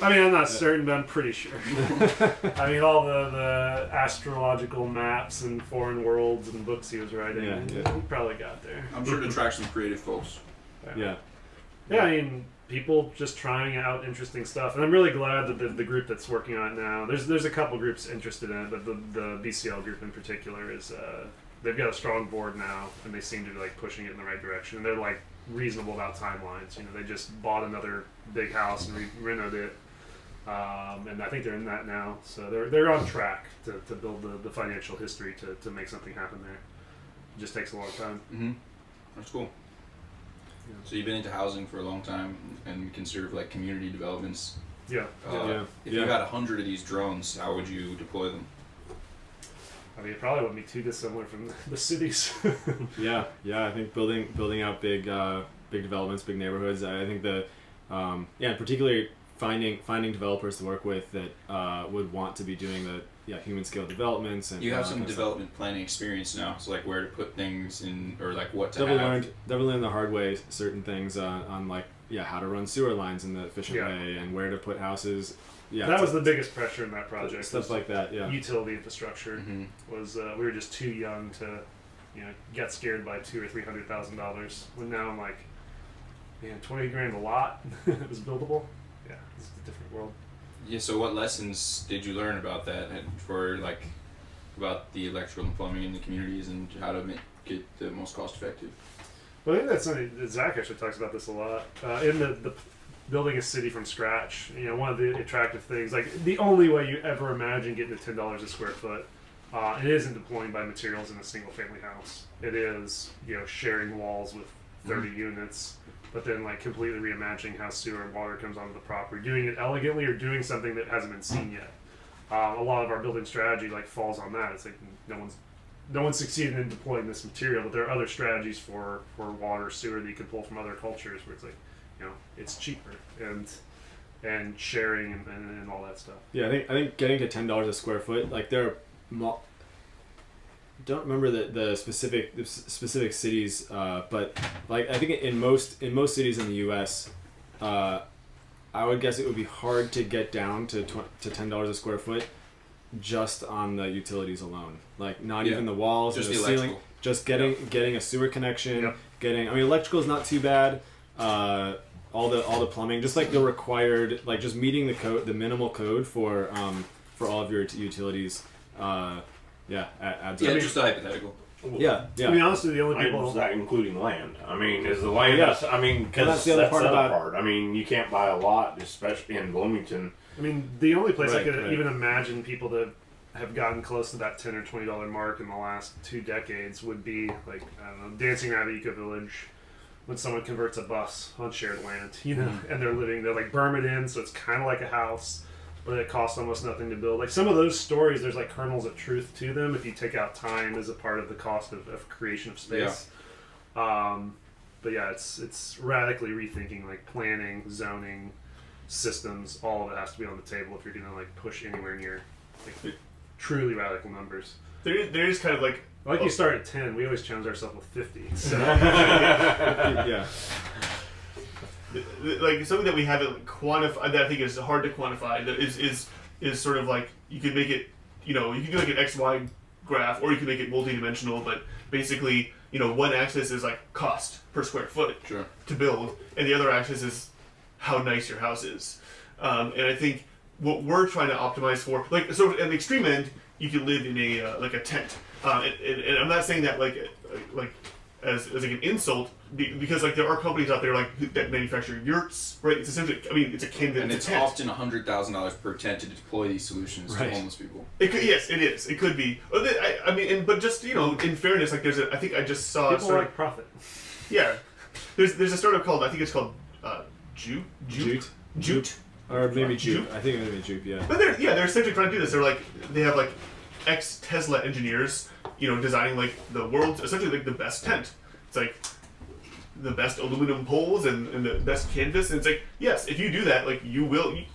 I mean, I'm not certain, but I'm pretty sure. I mean, all the astrological maps and foreign worlds and books he was writing, he probably got there. I'm sure it attracts some creative folks. Yeah. Yeah, I mean, people just trying out interesting stuff, and I'm really glad that the group that's working on it now. There's a couple groups interested in it, but the BCL group in particular is they've got a strong board now, and they seem to be like pushing it in the right direction. They're like reasonable about timelines. They just bought another big house and renovated it, and I think they're in that now. So they're on track to build the financial history to make something happen there. It just takes a long time. Mm-hmm. That's cool. So you've been into housing for a long time and consider like community developments. Yeah. If you had 100 of these drones, how would you deploy them? I mean, it probably wouldn't be too dissimilar from the cities. Yeah. I think building out big developments, big neighborhoods. I think particularly finding developers to work with that would want to be doing the human scale developments. And you have some development planning experience now, so like where to put things in, or like what to definitely learned the hard way certain things on like how to run sewer lines in the efficient way and where to put houses. Yeah, that was the biggest pressure in that project. Stuff like that. Yeah, utility infrastructure was we were just too young to get scared by $200,000 or $300,000. When now I'm like, man, $20,000 a lot. It was buildable. Yeah, it's a different world. Yeah, so what lessons did you learn about that and about the electrical and plumbing in the communities and how to make it the most cost effective? Well, I think that's something that Zach actually talks about this a lot. In the building a city from scratch, one of the attractive things, like the only way you ever imagine getting to $10 a square foot, it isn't deploying by materials in a single family house. It is, sharing walls with 30 units. But then, like, completely reimagining how sewer and water comes onto the property, doing it elegantly or doing something that hasn't been seen yet. A lot of our building strategy falls on that. It's like no one's succeeded in deploying this material, but there are other strategies for water, sewer that you can pull from other cultures where it's like, it's cheaper and sharing and all that stuff. Yeah, I think getting to $10 a square foot, like there are. Don't remember the specific cities, but like I think in most cities in the U.S., I would guess it would be hard to get down to $10 a square foot just on the utilities alone. Like not even the walls, just the the ceiling, just getting a sewer connection. Electrical is not too bad. All the plumbing, just like the required, like just meeting the code, the minimal code for all of your utilities. Adds up. Just a hypothetical. Yeah. To be honest with you, the only people... Is that including land? I mean, is the land... because that's the other part about... I mean, you can't buy a lot, especially in Bloomington. I mean, the only place I could even imagine people that have gotten close to that $10 or $20 mark in the last 2 decades would be, like, I don't know, Dancing Rabbit Eco Village, when someone converts a bus on shared land, you know, and they're like berm it in, so it's kind of like a house, but it costs almost nothing to build. Like some of those stories, there's like kernels of truth to them if you take out time as a part of the cost of creation of space. But yeah, it's radically rethinking like planning, zoning, systems. All of it has to be on the table if you're going to like push anywhere near like truly radical numbers. There is kind of like you start at 10, we always challenge ourselves with 50. So. Yeah. Like something that we haven't quantified, that I think is hard to quantify, that is sort of like, you could make it, you know, you can do like an XY graph, or you can make it multi-dimensional, but basically, you know, one axis is like cost per square foot to build, and the other axis is how nice your house is. And I think what we're trying to optimize for, like, so at the extreme end, you can live in a like a tent. And I'm not saying that like as like an insult, because like there are companies out there like that manufacture yurts, right? It's essentially, I mean, it's akin to and it's tent. often $100,000 per tent to deploy these solutions to homeless people. It could, yes, it is. It could be. I mean, but just, you know, in fairness, like there's I think I just saw people like profit. Yeah, there's a startup called, I think it's called Jute. Or maybe Jupe. I think it may be Jupe, yeah. But they're essentially trying to do this. They're like, they have like ex-Tesla engineers, you know, designing like the world's, essentially like the best tent. It's like the best aluminum poles and the best canvas. And it's like, yes, if you do that, like you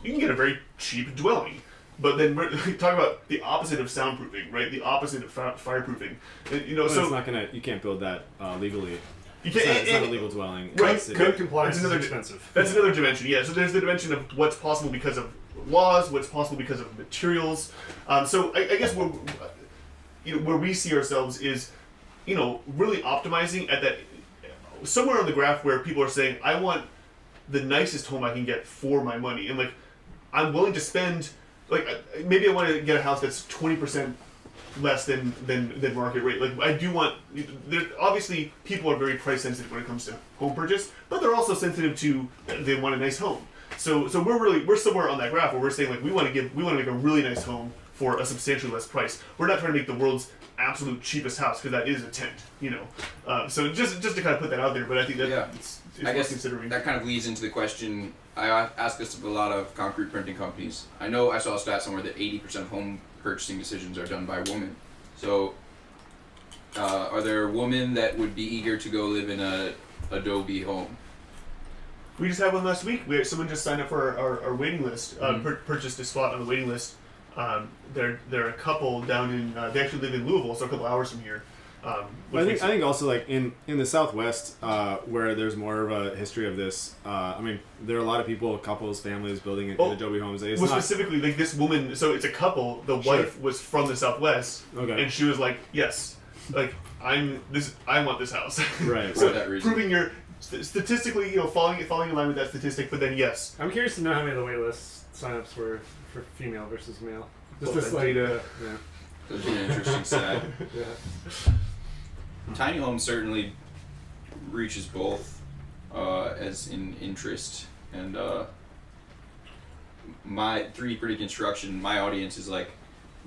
can get a very cheap dwelling. But then we're talking about the opposite of soundproofing, right? The opposite of fireproofing. And, you know, Well, so it's not gonna. You can't build that legally. you can't, It's not a legal dwelling. Right. Code compliance That's is another expensive. That's another dimension. Yeah. So there's the dimension of what's possible because of laws, what's possible because of materials. So I guess where we see ourselves is, you know, really optimizing at that somewhere on the graph where people are saying, I want the nicest home I can get for my money, and like I'm willing to spend, like maybe I want to get a house that's 20% less than market rate. Like I do want, obviously people are very price sensitive when it comes to home purchase, but they're also sensitive to, they want a nice home. So we're somewhere on that graph where we're saying like we want to make a really nice home for a substantially less price. We're not trying to make the world's absolute cheapest house, because that is a tent, you know. So just to kind of put that out there, but I think that it's I guess considering. that kind of leads into the question I ask this of a lot of concrete printing companies. I know I saw a stat somewhere that 80% of home purchasing decisions are done by women. So are there women that would be eager to go live in a Adobe home? We just had one last week. Someone just signed up for our waiting list, purchased a spot on the waiting list. They're a couple down in, they actually live in Louisville, so a couple hours from here. I think also like in the Southwest, where there's more of a history of this. I mean, there are a lot of people, couples, families building in Adobe homes. It's not specifically like this woman. So it's a couple. The wife was from the Southwest, and she was like, "Yes, like I want this house." Right. So for that reason. proving your statistically, you know, falling in line with that statistic. But then yes, I'm curious to know how many of the waitlist signups were for female versus male. Just Well, this that like, data. yeah. That'd be an interesting stat. Yeah. Tiny home certainly reaches both as in interest, and my 3D printing construction, my audience is like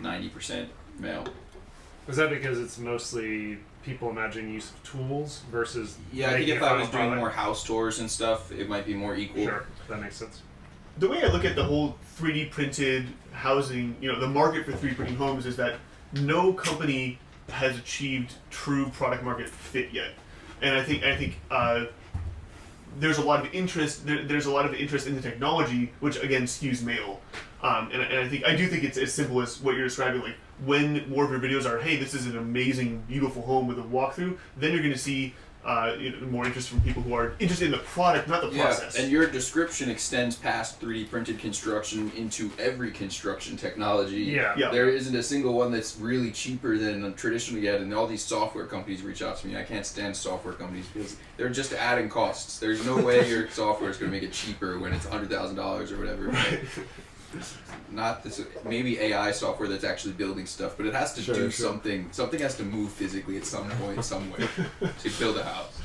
90% male. Is that because it's mostly people imagining use of tools versus? Yeah, I think making if a I final was doing product? more house tours and stuff, it might be more equal. Sure, that makes sense. the way I look at the whole 3D printed housing, you know, the market for 3D printing homes is that no company has achieved true product market fit yet, and I think there's a lot of interest. There's a lot of interest in the technology, which again skews male. And I do think it's as simple as what you're describing. Like when more of your videos are, hey, this is an amazing, beautiful home with a walkthrough, then you're going to see more interest from people who are interested in the product, not the process. And your description extends past 3D printed construction into every construction technology. Yeah. There isn't a single one that's really cheaper than traditional yet, and all these software companies reach out to me. I can't stand software companies because they're just adding costs. There's no way your software is going to make it cheaper when it's $100,000 or whatever. Right. Not this, maybe AI software that's actually building stuff, but it has to do something. Something has to move physically at some point, somewhere, to build a house.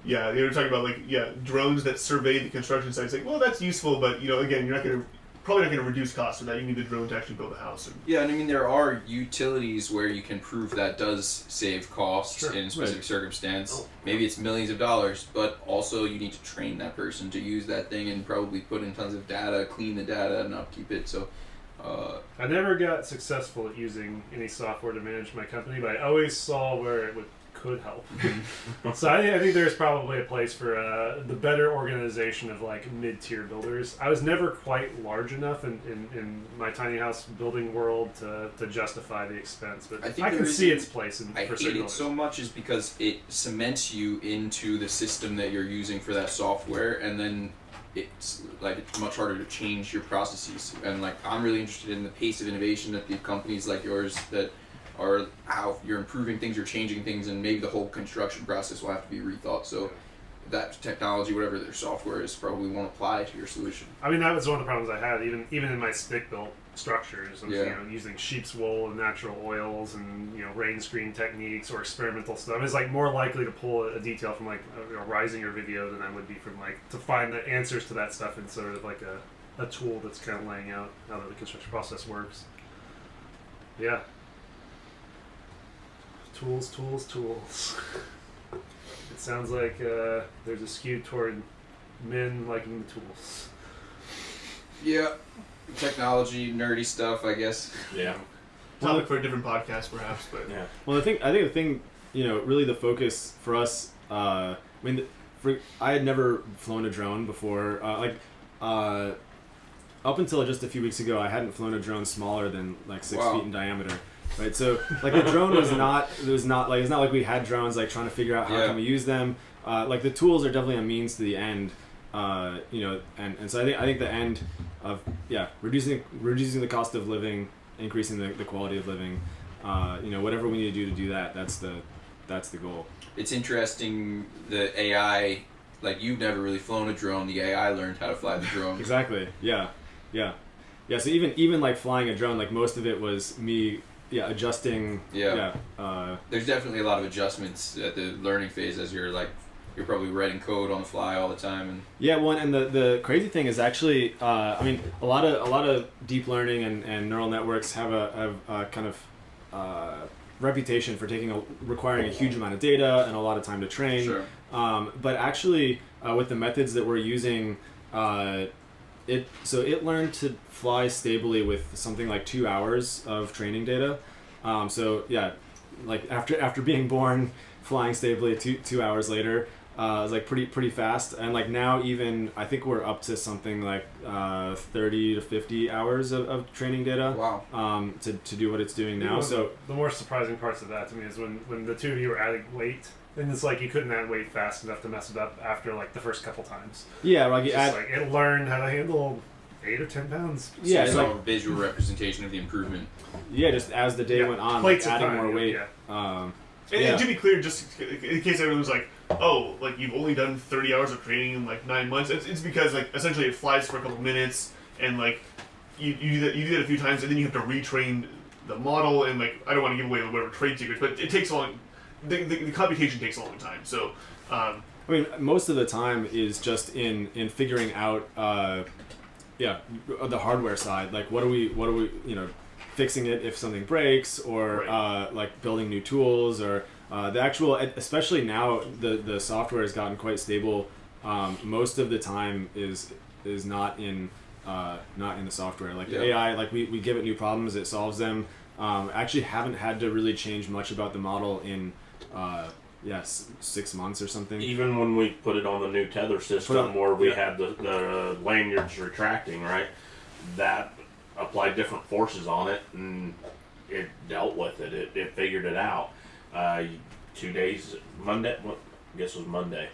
Yeah, they were talking about drones that survey the construction site. It's like, well, that's useful, but again, you're not going to probably not going to reduce costs so that you need the drone to actually build a house. Yeah, and I mean there are utilities where you can prove that does save costs in a specific circumstance. Maybe it's millions of dollars, but also you need to train that person to use that thing and probably put in tons of data, clean the data, and upkeep it. So I never got successful at using any software to manage my company, but I always saw where it could help. So I think there's probably a place for the better organization of like mid-tier builders. I was never quite large enough in my tiny house building world to justify the expense, but I can see its place in I for hate certain it so much is because it cements you into the system that you're using for that software, and then it's much harder to change your processes. And like I'm really interested in the pace of innovation at the companies like yours that are how you're improving things, you're changing things, and maybe the whole construction process will have to be rethought. So that technology, whatever their software is, probably won't apply to your solution. I mean, that was one of the problems I had, even in my stick-built structures. You know, using sheep's wool and natural oils, and rain screen techniques or experimental stuff. I was like more likely to pull a detail from like a Risinger video than I would be from like to find the answers to that stuff in sort of like a tool that's kind of laying out how the construction process works. Yeah. Tools. It sounds like there's a skew toward men liking the tools. Yeah, technology, nerdy stuff, I guess. Yeah. Topic for a different podcast, perhaps, but yeah. Well, I think the thing, really the focus for us. I had never flown a drone before. Up until just a few weeks ago, I hadn't flown a drone smaller than like 6 feet in diameter. Right, so like the drone it's not like we had drones like trying to figure out how can we use them. Like the tools are definitely a means to the end, and so I think the end of reducing the cost of living, increasing the quality of living, whatever we need to do that, that's the goal. It's interesting the AI, like you've never really flown a drone, the AI learned how to fly the drone. Exactly. Yeah. So even like flying a drone, like most of it was me. Yeah, adjusting. There's definitely a lot of adjustments at the learning phase as you're probably writing code on the fly all the time. And the crazy thing is actually, a lot of deep learning and neural networks have a kind of reputation for requiring a huge amount of data and a lot of time to train. Sure. But actually, with the methods that we're using, it learned to fly stably with something like 2 hours of training data. Like after being born, flying stably 2 hours later, is like pretty fast. And like now even I think we're up to something like 30 to 50 hours of training data. Wow. To do what it's doing now. So the more surprising parts of that to me is when the two of you were adding weight. And it's like you couldn't add weight fast enough to mess it up after like the first couple times. Yeah, like it learned how to handle 8 or 10 pounds. Yeah, it's like a visual representation of the improvement. Yeah, just as the day went on, like adding more weight. And to be clear, just in case everyone was like, oh, like you've only done 30 hours of training in like 9 months. It's because like essentially it flies for a couple minutes, and like you do that a few times, and then you have to retrain the model, and like I don't want to give away whatever trade secrets, but it takes a long. The computation takes a long time. So, most of the time is just in figuring out, the hardware side. Like, what are we, fixing it if something breaks, or like building new tools, or the actual. Especially now, the software has gotten quite stable. Most of the time is not in the software. Like the AI, like we give it new problems, it solves them. Actually, haven't had to really change much about the model in. 6 months or something. Even when we put it on the new tether system where we had the lanyards retracting, right? That applied different forces on it, and it dealt with it. It figured it out. 2 days, Monday. I guess it was Monday.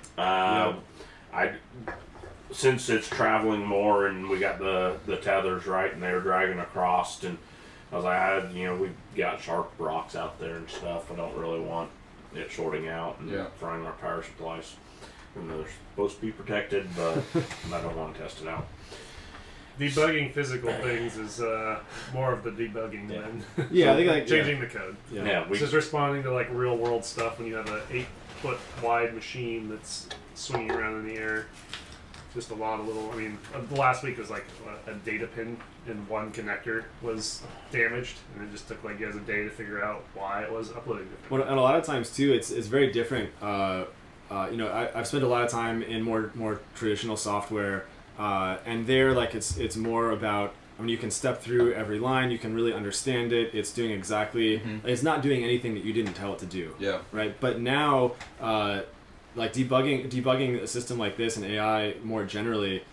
Since it's traveling more, and we got the tethers right, and they were dragging across, and I was like, we got sharp rocks out there and stuff. I don't really want it shorting out and frying our power supplies. And they're supposed to be protected, but I don't want to test it out. Debugging physical things is more of the debugging than I think like changing the code. It's just responding to like real world stuff when you have an 8-foot wide machine that's swinging around in the air. just a lot of little. I mean, the last week was like a data pin in one connector was damaged, and it just took like you guys a day to figure out why it was uploading different. Well, and a lot of times too, it's very different. I've spent a lot of time in more traditional software, and there like it's more about. I mean, you can step through every line. You can really understand it. It's doing exactly. It's not doing anything that you didn't tell it to do. Yeah. Right. But now, like debugging a system like this and AI more generally,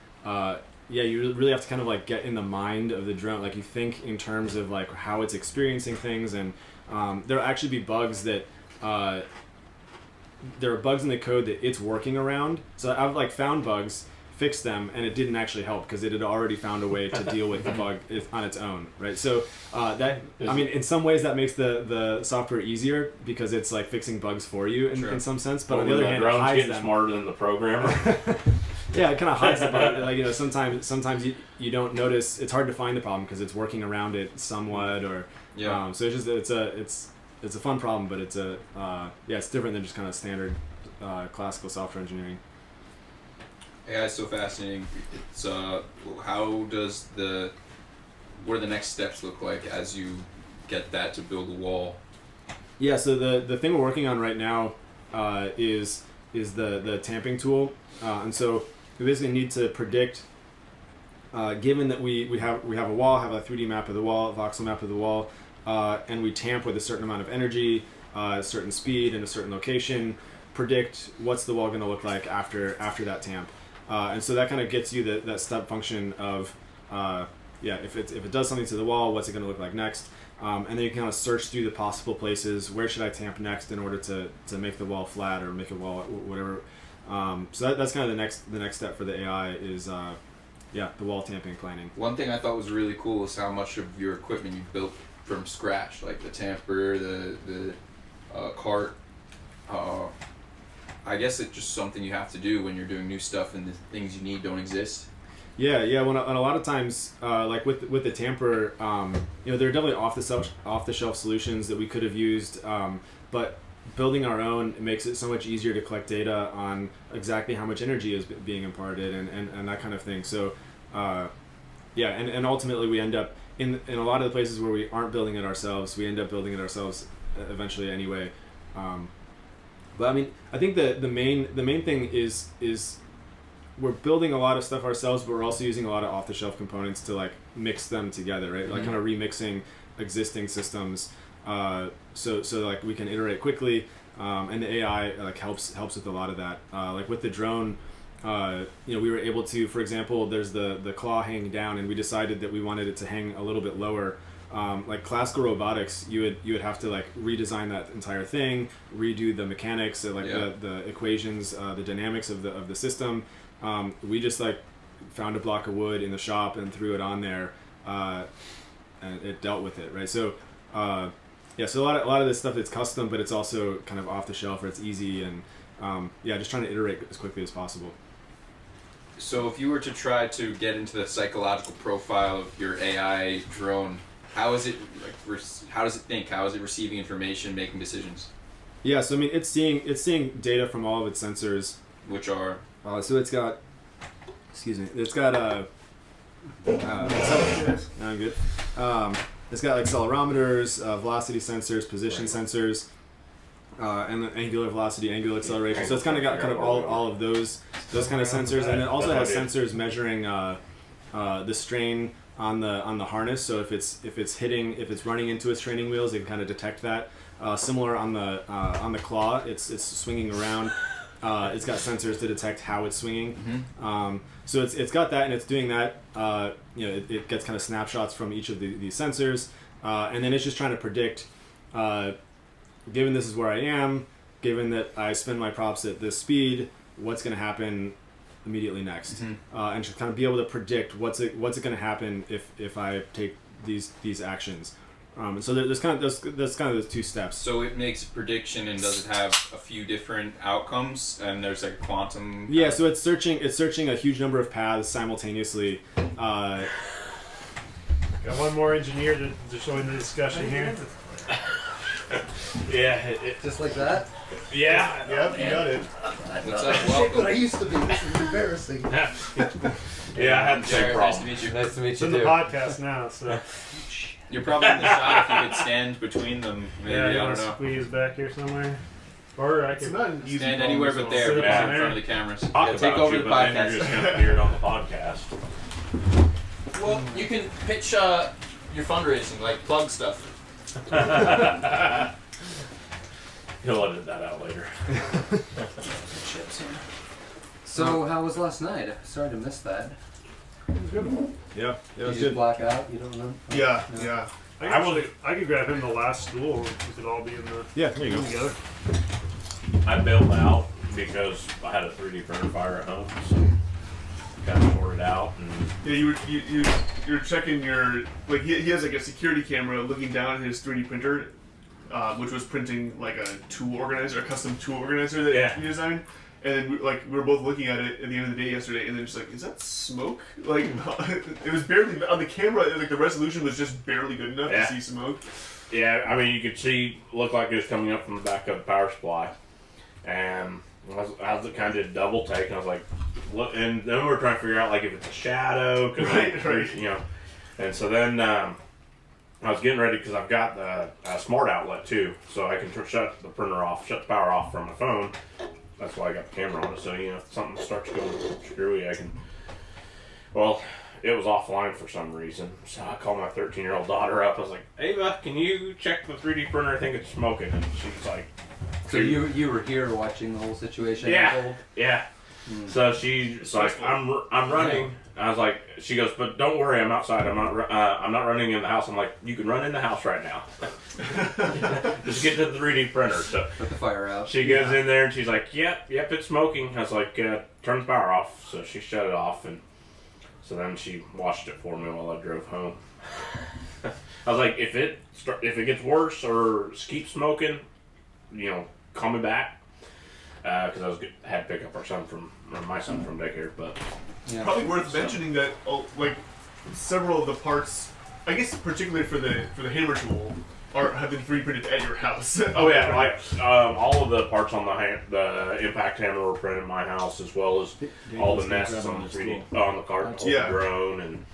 you really have to kind of like get in the mind of the drone. Like you think in terms of like how it's experiencing things, and there'll actually be bugs that. There are bugs in the code that it's working around. So I've like found bugs, fixed them, and it didn't actually help because it had already found a way to deal with the bug on its own, right? So in some ways that makes the software easier because it's like fixing bugs for you in some sense. But on the other hand, it drone's hides getting them. smarter than the programmer. Yeah, it kind of hides the bug. Like sometimes you don't notice. It's hard to find the problem because it's working around it somewhat, or so it's just it's a fun problem, but it's it's different than just kind of standard classical software engineering. AI is so fascinating. It's what are the next steps look like as you get that to build a wall? Yeah, so the thing we're working on right now is the tamping tool, and so we basically need to predict. Given that we have a wall, have a 3D map of the wall, a voxel map of the wall, and we tamp with a certain amount of energy, a certain speed, and a certain location, predict what's the wall going to look like after that tamp. And so that kind of gets you that step function of, if it does something to the wall, what's it going to look like next? And then you can kind of search through the possible places, where should I tamp next in order to make the wall flat or make a wall, whatever. So that's kind of the next step for the AI is, the wall tamping planning. One thing I thought was really cool is how much of your equipment you've built from scratch, like the tamper, the cart. I guess it's just something you have to do when you're doing new stuff and the things you need don't exist. Yeah. Well, and a lot of times, like with the tamper, there are definitely off the shelf solutions that we could have used, but building our own makes it so much easier to collect data on exactly how much energy is being imparted and that kind of thing. So, and ultimately we end up in a lot of the places where we aren't building it ourselves, we end up building it ourselves eventually anyway. But I mean, I think the main thing is we're building a lot of stuff ourselves, but we're also using a lot of off-the-shelf components to like mix them together, right? Like kind of remixing existing systems, so like we can iterate quickly, and the AI like helps with a lot of that. Like with the drone, we were able to, for example, there's the claw hanging down, and we decided that we wanted it to hang a little bit lower. Like classical robotics, you would have to like redesign that entire thing, redo the mechanics, so like the equations, the dynamics of the system. We just like found a block of wood in the shop and threw it on there, and it dealt with it, right? So, so a lot of this stuff it's custom, but it's also kind of off the shelf, or it's easy, and just trying to iterate as quickly as possible. So if you were to try to get into the psychological profile of your AI drone, how is it how does it think? How is it receiving information, making decisions? Yeah, so I mean, it's seeing data from all of its sensors, Which are so it's got, it's got I'm good. It's got accelerometers, velocity sensors, position sensors, and then angular velocity, angular acceleration. So it's kind of got kind of all of those kind of sensors, and it also has sensors measuring the strain on the harness. So if it's running into its training wheels, it can kind of detect that. Similar on the claw, it's swinging around. It's got sensors to detect how it's swinging. So it's got that, and it's doing that. It gets kind of snapshots from each of these sensors, and then it's just trying to predict. Given this is where I am, given that I spin my props at this speed, what's going to happen immediately next, and to kind of be able to predict what's it going to happen if I take these actions. So there's kind of those two steps. So it makes a prediction, and does it have a few different outcomes? And there's like quantum. Yeah, so it's searching a huge number of paths simultaneously. Got one more engineer to join the discussion here. Yeah, Just like that? yeah. Yep, you got it. What's up? Shit, what I Welcome. used to be. This is embarrassing. Yeah, I had the same Jared, nice problem. to meet you. Nice to meet It's you in the too. podcast now, so You're probably in the shot if you could stand between them. Maybe, yeah, you I want don't to know. squeeze back here somewhere, or I It's can. not an easy Stand problem anywhere to but solve. there, Sit but up not on in there. front of the cameras. Talk Yeah, about take over you, the but then you're podcast. just going to appear on the podcast. Well, you can pitch your fundraising, like plug stuff. He'll edit that out later. So, how was last night? Sorry to miss that. Yeah, You it was just good. black out? You don't know? Yeah. I could grab him the last stool. We could all be in the Yeah, there you go. together. I bailed out because I had a 3D printer fire at home, so got it sorted out. And Yeah, you're checking your he has like a security camera looking down at his 3D printer, which was printing like a tool organizer, a custom tool organizer that Yeah. he designed. And then we were both looking at it at the end of the day yesterday, and then just like, is that smoke? Like it was barely on the camera. Like the resolution was just barely good enough Yeah. to see smoke. yeah, I mean, you could see, looked like it was coming up from the back of the power supply. And I was kind of double take, and I was like, look, and then we were trying to figure out like if it's a shadow, cause Right. you know. And so then I was getting ready because I've got the smart outlet too, so I can shut the printer off, shut the power off from my phone. That's why I got the camera on it. So if something starts going screwy, I can. Well, it was offline for some reason, so I called my 13-year-old daughter up. I was like, "Ava, can you check the 3D printer? I think it's smoking." And she's like, So you were here watching the whole situation Yeah. unfold? "Yeah." So she's like, "I'm running." I was like, she goes, "But don't worry, I'm outside. I'm not running in the house." I'm like, "You can run in the house right now. Just get to the 3D printer." So Put the fire out. she goes in there and she's like, "Yep, it's smoking." I was like, "Turn the power off." So she shut it off, and so then she watched it for me while I drove home. I was like, if it gets worse or keeps smoking, call me back, because had to pick up my son from daycare. But Yeah. Probably worth mentioning that like several of the parts, I guess particularly for the hammer tool, have been 3D printed at your house. oh yeah, like all of the parts on the impact hammer were printed in my house, as well as all the nests on the 3D on the cart, the Yeah. drone, and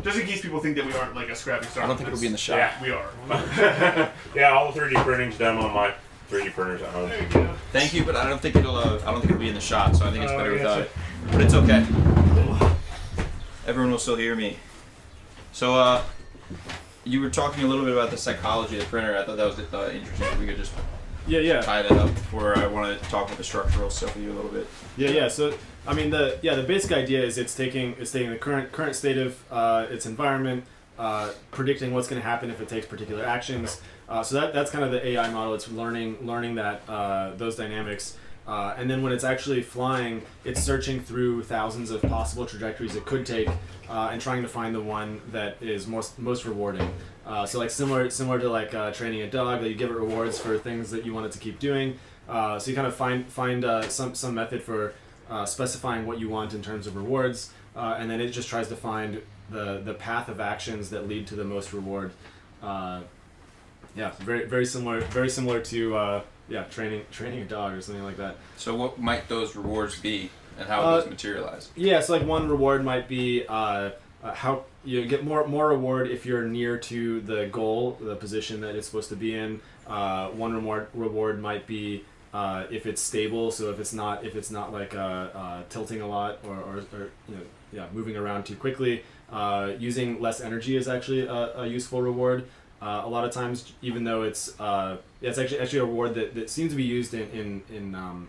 Just in case people think that we aren't like a scrappy start. I don't think it'll be in the shot. yeah, We are. yeah, all the 3D printing's done on my 3D printers at home. There you go. Thank you, but I don't think it'll be in the shot, so I think it's better yes, without sir. it. But it's okay. Everyone will still hear me. So, you were talking a little bit about the psychology of the printer. I thought that was interesting. If we could just Yeah. tie that up before I want to talk about the structural stuff with you a little bit. Yeah. So I mean, the basic idea is it's taking the current state of its environment, predicting what's going to happen if it takes particular actions. So that's kind of the AI model. It's learning that those dynamics, and then when it's actually flying, it's searching through thousands of possible trajectories it could take, and trying to find the one that is most rewarding. So like similar to like training a dog, that you give it rewards for things that you want it to keep doing. So you kind of find some method for specifying what you want in terms of rewards, and then it just tries to find the path of actions that lead to the most reward. Very similar to training a dog or something like that. So, what might those rewards be, and how would those materialize? Yeah, so like one reward might be how you get more reward if you're near to the goal, the position that it's supposed to be in. One reward might be if it's stable, so if it's not like tilting a lot or moving around too quickly. Using less energy is actually a useful reward. A lot of times, even though it's actually a reward that seems to be used in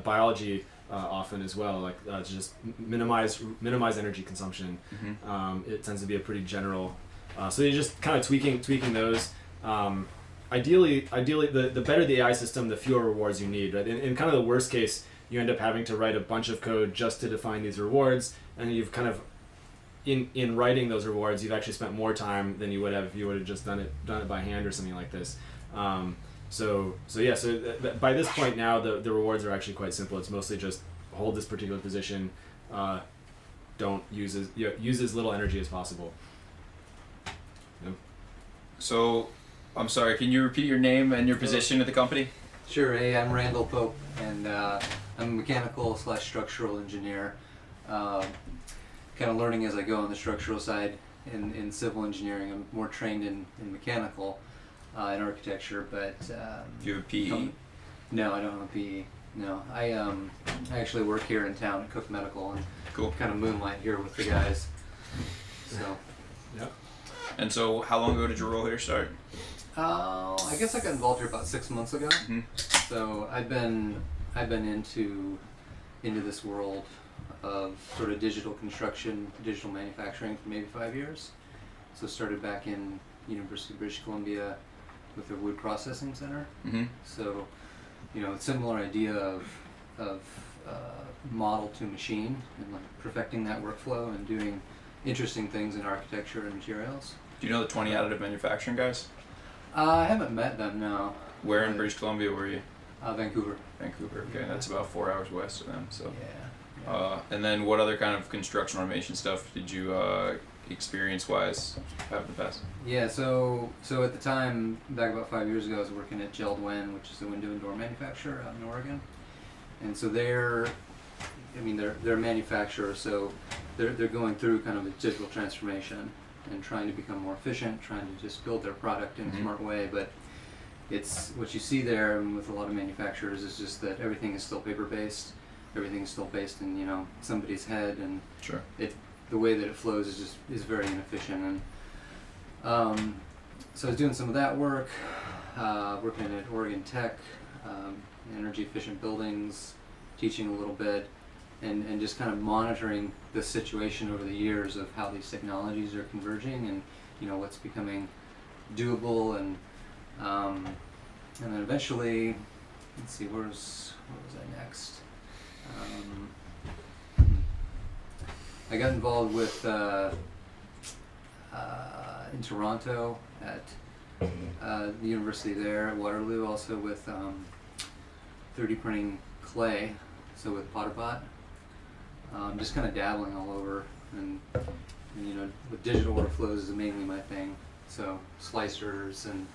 biology often as well, like to just minimize energy consumption. Mm-hmm. It tends to be a pretty general. So you're just kind of tweaking those. Ideally, the better the AI system, the fewer rewards you need. Right? In kind of the worst case, you end up having to write a bunch of code just to define these rewards, and you've kind of in writing those rewards, you've actually spent more time than you would have if you would have just done it by hand or something like this. So by this point now, the rewards are actually quite simple. It's mostly just hold this particular position, don't use as little energy as possible. Yep. So, I'm sorry. Can you repeat your name and your position at the company? Sure. Hey, I'm Randall Pope, and I'm a mechanical / structural engineer. Kind of learning as I go on the structural side. In civil engineering, I'm more trained in mechanical, in architecture, but Do you have a PE? no, I don't have a PE. No, I actually work here in town at Cook Medical and Cool. kind of moonlight here with the guys. So, Yep. And so, how long ago did your role here start? I guess I got involved here about 6 months ago. Mhm. So I've been into this world of sort of digital construction, digital manufacturing for maybe 5 years. So started back in University of British Columbia with their wood processing center. Mm-hmm. So, similar idea of model to machine and like perfecting that workflow and doing interesting things in architecture and materials. Do you know the 20 additive manufacturing guys? I haven't met them, no. Where in British Columbia were you? Vancouver. Vancouver. Okay, that's about 4 hours west of them. So. Yeah. And then what other kind of construction automation stuff did you experience-wise have in the past? Yeah, so at the time, back about 5 years ago, I was working at Geldwen, which is a window and door manufacturer out in Oregon. And so they're a manufacturer, so they're going through kind of a digital transformation and trying to become more efficient, trying to just build their product in a smart way. But it's what you see there with a lot of manufacturers is just that everything is still paper-based. Everything is still based in somebody's head, and Sure. the way that it flows is very inefficient. And so I was doing some of that work, working at Oregon Tech, energy efficient buildings, teaching a little bit, and just kind of monitoring the situation over the years of how these technologies are converging and what's becoming doable, and then eventually, let's see, where was I next? I got involved with in Toronto at the university there at Waterloo, also with 3D printing clay, so with PotterBot. Just kind of dabbling all over, and with digital workflows is mainly my thing. So slicers and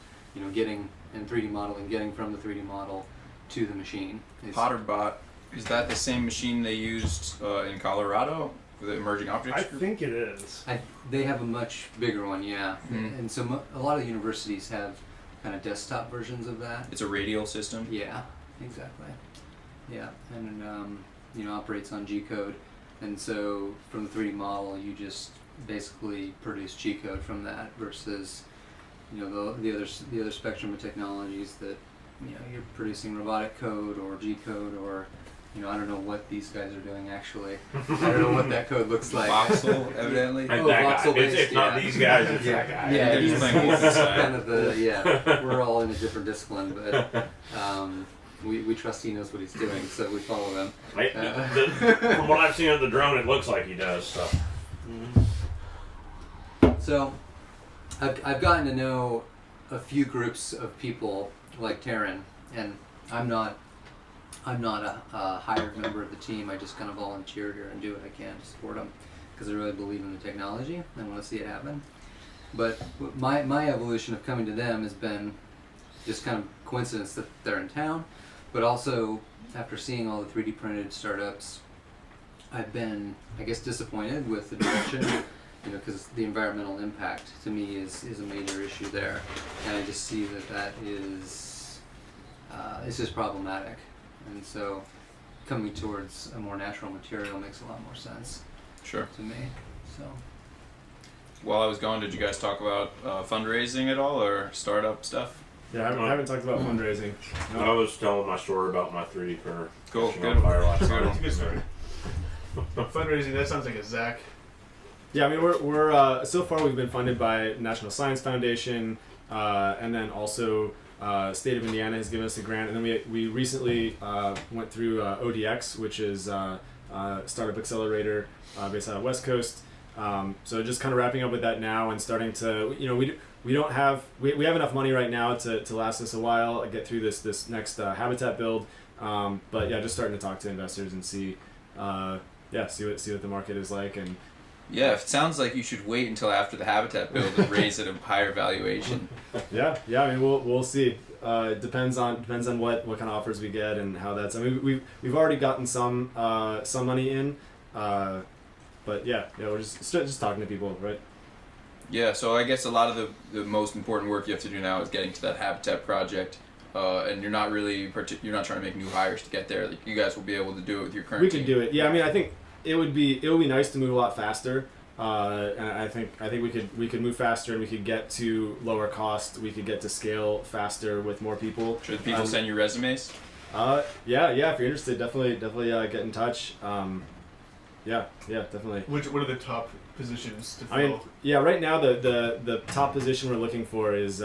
getting and 3D modeling, getting from the 3D model to the machine. PotterBot, is that the same machine they used in Colorado for the emerging objects I group? think it is. They have a much bigger one, yeah. Mhm. And so a lot of universities have kind of desktop versions of that. It's a radial system? Yeah, exactly. Yeah, and operates on G-code. And so from the 3D model, you just basically produce G-code from that versus the other spectrum of technologies that you're producing robotic code or G-code or I don't know what these guys are doing actually. I don't know what that code looks like. Voxel, evidently. Like Oh, that guy. voxel based, It's not yeah. these guys, it's Yeah, that guy. yeah, They're he's, just playing Wolfenstein. kind of we're all in a different discipline, but we trust he knows what he's doing, so we follow him. From what I've seen of the drone, it looks like he does. So. So I've gotten to know a few groups of people like Taryn, and I'm not a hired member of the team. I just kind of volunteer here and do what I can to support them because I really believe in the technology and want to see it happen. But my evolution of coming to them has been just kind of coincidence that they're in town, but also after seeing all the 3D printed startups, I've been, I guess, disappointed with the direction, because the environmental impact to me is a major issue there, and I just see that is it's just problematic. And so coming towards a more natural material makes a lot more sense Sure. to me. So While I was gone, did you guys talk about fundraising at all or startup stuff? Yeah, I haven't talked about fundraising. I was telling my story about my 3D printer. Cool, catching good. on fire last Good. night. That's a good story. Fundraising, that sounds like a Zach. Yeah, I mean we're so far we've been funded by National Science Foundation, and then also State of Indiana has given us a grant, and then we recently went through ODX, which is startup accelerator based out of West Coast. So just kind of wrapping up with that now and starting to we have enough money right now to last us a while, get through this next habitat build. But yeah, just starting to talk to investors and see what the market is like, and Yeah, it sounds like you should wait until after the habitat build and raise it a higher valuation. Yeah. I mean, we'll see. It depends on what kind of offers we get and how that's. I mean, we've already gotten some money in, but yeah, we're just talking to people, right? Yeah, so I guess a lot of the most important work you have to do now is getting to that habitat project, and you're not really you're not trying to make new hires to get there. Like, you guys will be able to do it with your current. We team. can do it. Yeah, I mean, I think it would be nice to move a lot faster. And I think we could move faster, and we could get to lower cost. We could get to scale faster with more people. Should people send you resumes? Yeah. If you're interested, definitely get in touch. Yeah, definitely. What are the top positions to fill? I mean, yeah. Right now, the top position we're looking for is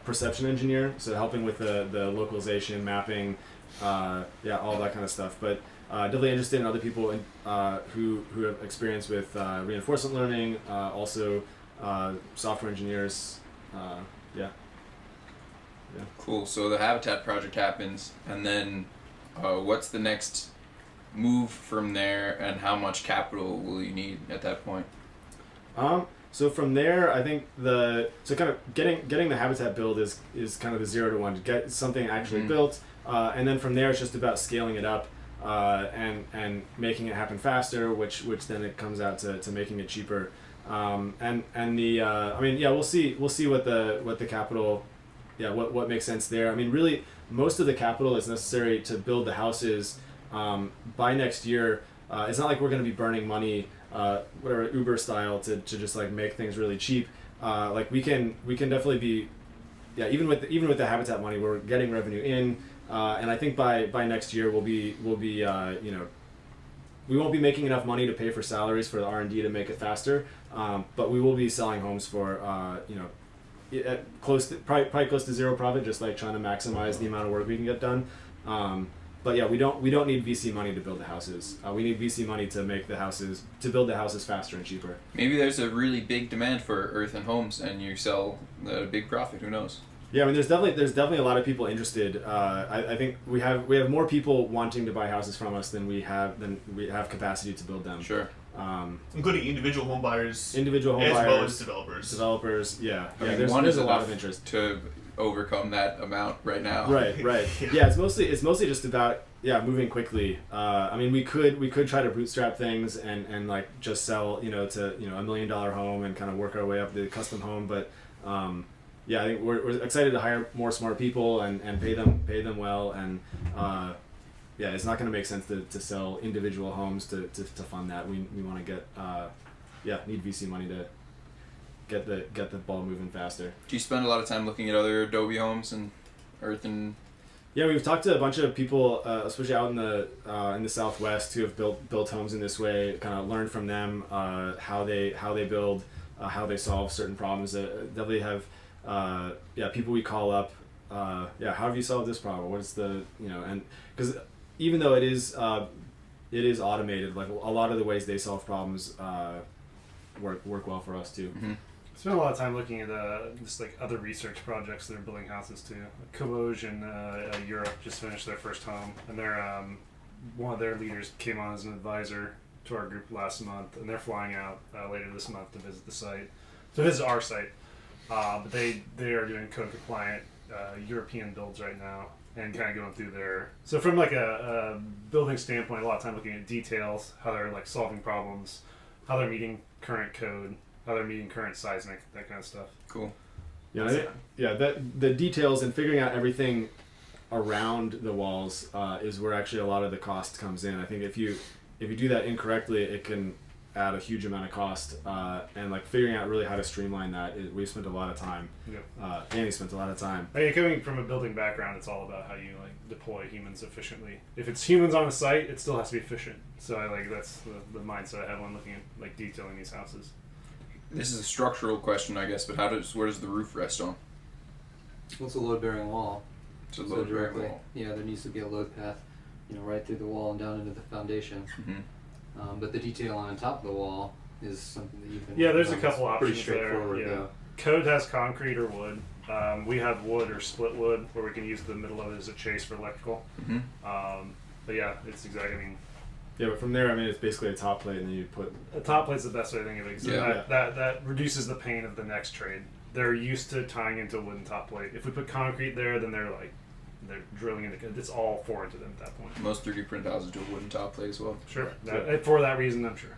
perception engineer. So helping with the localization, mapping, all that kind of stuff. But definitely interested in other people who have experience with reinforcement learning. Also, software engineers. Yeah. Cool. So the habitat project happens, and then what's the next move from there, and how much capital will you need at that point? So from there, I think kind of getting the habitat build is kind of the 0 to 1 to get something actually built, and then from there it's just about scaling it up and making it happen faster, which then it comes out to making it cheaper. We'll see what the capital, what makes sense there. I mean, really, most of the capital is necessary to build the houses. By next year, it's not like we're going to be burning money, whatever Uber style, to just like make things really cheap. Like we can definitely be, even with the habitat money, we're getting revenue in, and I think by next year we'll be we won't be making enough money to pay for salaries for the R&D to make it faster, but we will be selling homes for probably close to zero profit, just like trying to maximize the amount of work we can get done. But yeah, we don't need VC money to build the houses. We need VC money to build the houses faster and cheaper. Maybe there's a really big demand for earth and homes, and you sell at a big profit. Who knows? Yeah, I mean, there's definitely a lot of people interested. I think we have more people wanting to buy houses from us than we have capacity to build them. Sure. Including individual home buyers, as well as developers. Yeah. I mean, there's a lot of interest to overcome that amount right now. Right. Yeah, it's mostly just about moving quickly. I mean, we could try to bootstrap things and like just sell to $1 million home and kind of work our way up the custom home. But I think we're excited to hire more smart people and pay them well, and it's not going to make sense to sell individual homes to fund that. We want to get need VC money to get the ball moving faster. Do you spend a lot of time looking at other Adobe homes and earth and? Yeah, we've talked to a bunch of people, especially out in the Southwest, who have built homes in this way. Kind of learned from them how they build, how they solve certain problems. Definitely have people we call up. How have you solved this problem? What's the and because even though it is automated, like a lot of the ways they solve problems work well for us too. Mm-hmm. Spent a lot of time looking at just like other research projects that are building houses too. Coboj in Europe just finished their first home, and one of their leaders came on as an advisor to our group last month, and they're flying out later this month to visit the site. So this is our site, but they are doing code compliant European builds right now, and kind of going through their. So from like a building standpoint, a lot of time looking at details, how they're like solving problems, how they're meeting current code, how they're meeting current seismic, that kind of stuff. Cool. The details and figuring out everything around the walls is where actually a lot of the cost comes in. I think if you do that incorrectly, it can add a huge amount of cost, and like figuring out really how to streamline that. We've spent a lot of time. Yeah. Annie spent a lot of time. Coming from a building background, it's all about how you like deploy humans efficiently. If it's humans on a site, it still has to be efficient. So that's the mindset I have when looking at like detailing these houses. This is a structural question, I guess, but where does the roof rest on? Well, it's a load-bearing wall. It's a load-bearing wall. Yeah, there needs to be a load path, right through the wall and down into the foundation. Mm-hmm. But the detail on top of the wall is something that you can. Yeah, there's a couple options pretty straightforward, there. Yeah. though. Code has concrete or wood. We have wood or split wood, where we can use the middle of it as a chase for electrical. Mm-hmm. But yeah, it's exactly. I mean, Yeah, but from there, I mean, it's basically a top plate, and then you put. A top plate's the best way to think of it. 'Cause Yeah. that reduces the pain of the next trade. They're used to tying into a wooden top plate. If we put concrete there, then they're drilling into it's all foreign to them at that point. Most 3D print houses do a wooden top plate as well. Sure. Yeah. For that reason, I'm sure.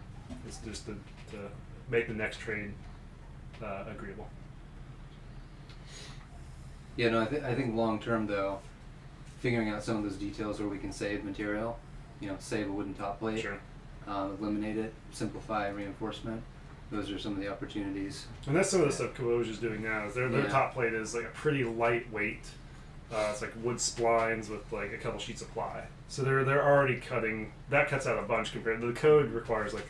It's just to make the next trade agreeable. Yeah, no, I think long term though, figuring out some of those details where we can save material, save a wooden top plate, Sure. eliminate it, simplify reinforcement. Those are some of the opportunities. And that's some of the stuff Kuoj is doing now. Is their Yeah. top plate is like a pretty lightweight. It's like wood splines with like a couple sheets of ply. So they're already cutting. That cuts out a bunch compared to the code requires like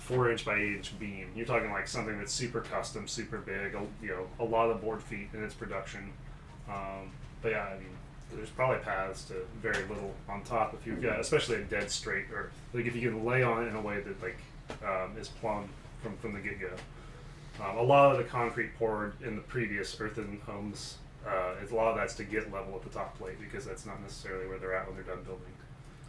4-inch by 8-inch beam. You're talking like something that's super custom, super big. A lot of board feet in its production. But yeah, I mean, there's probably paths to very little on top if you've got, especially a dead straight earth. Like if you can lay on it in a way that like is plumb from the get go. A lot of the concrete poured in the previous earthen homes, a lot of that's to get level at the top plate because that's not necessarily where they're at when they're done building.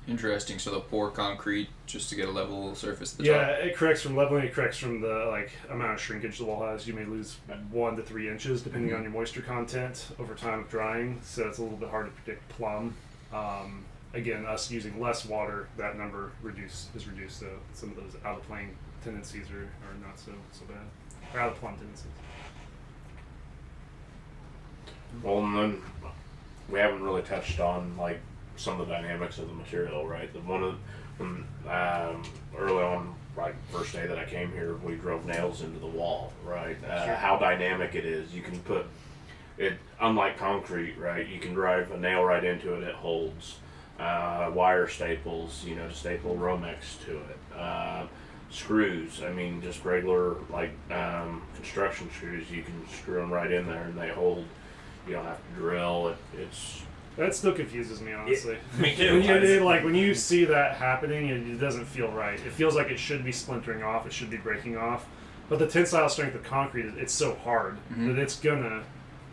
Interesting. So they'll pour concrete just to get a level surface at the Yeah, top. it corrects from leveling. It corrects from the amount of shrinkage the wall has. You may lose 1 to 3 inches depending on your moisture content over time of drying. So it's a little bit hard to predict plumb. Again, us using less water, that number is reduced. So some of those out of plane tendencies are not so bad. Or out of plumb tendencies. Well, and then we haven't really touched on like some of the dynamics of the material, right? Early on, like first day that I came here, we drove nails into the wall, right? Sure. How dynamic it is. You can put it, unlike concrete, right? You can drive a nail right into it. It holds. Wire staples, to staple Romex to it. Screws, I mean, just regular construction screws. You can screw them right in there and they hold. You don't have to drill. That still confuses me, honestly. Me too. When you see that happening, it doesn't feel right. It feels like it should be splintering off. It should be breaking off. But the tensile strength of concrete, it's so hard that it's gonna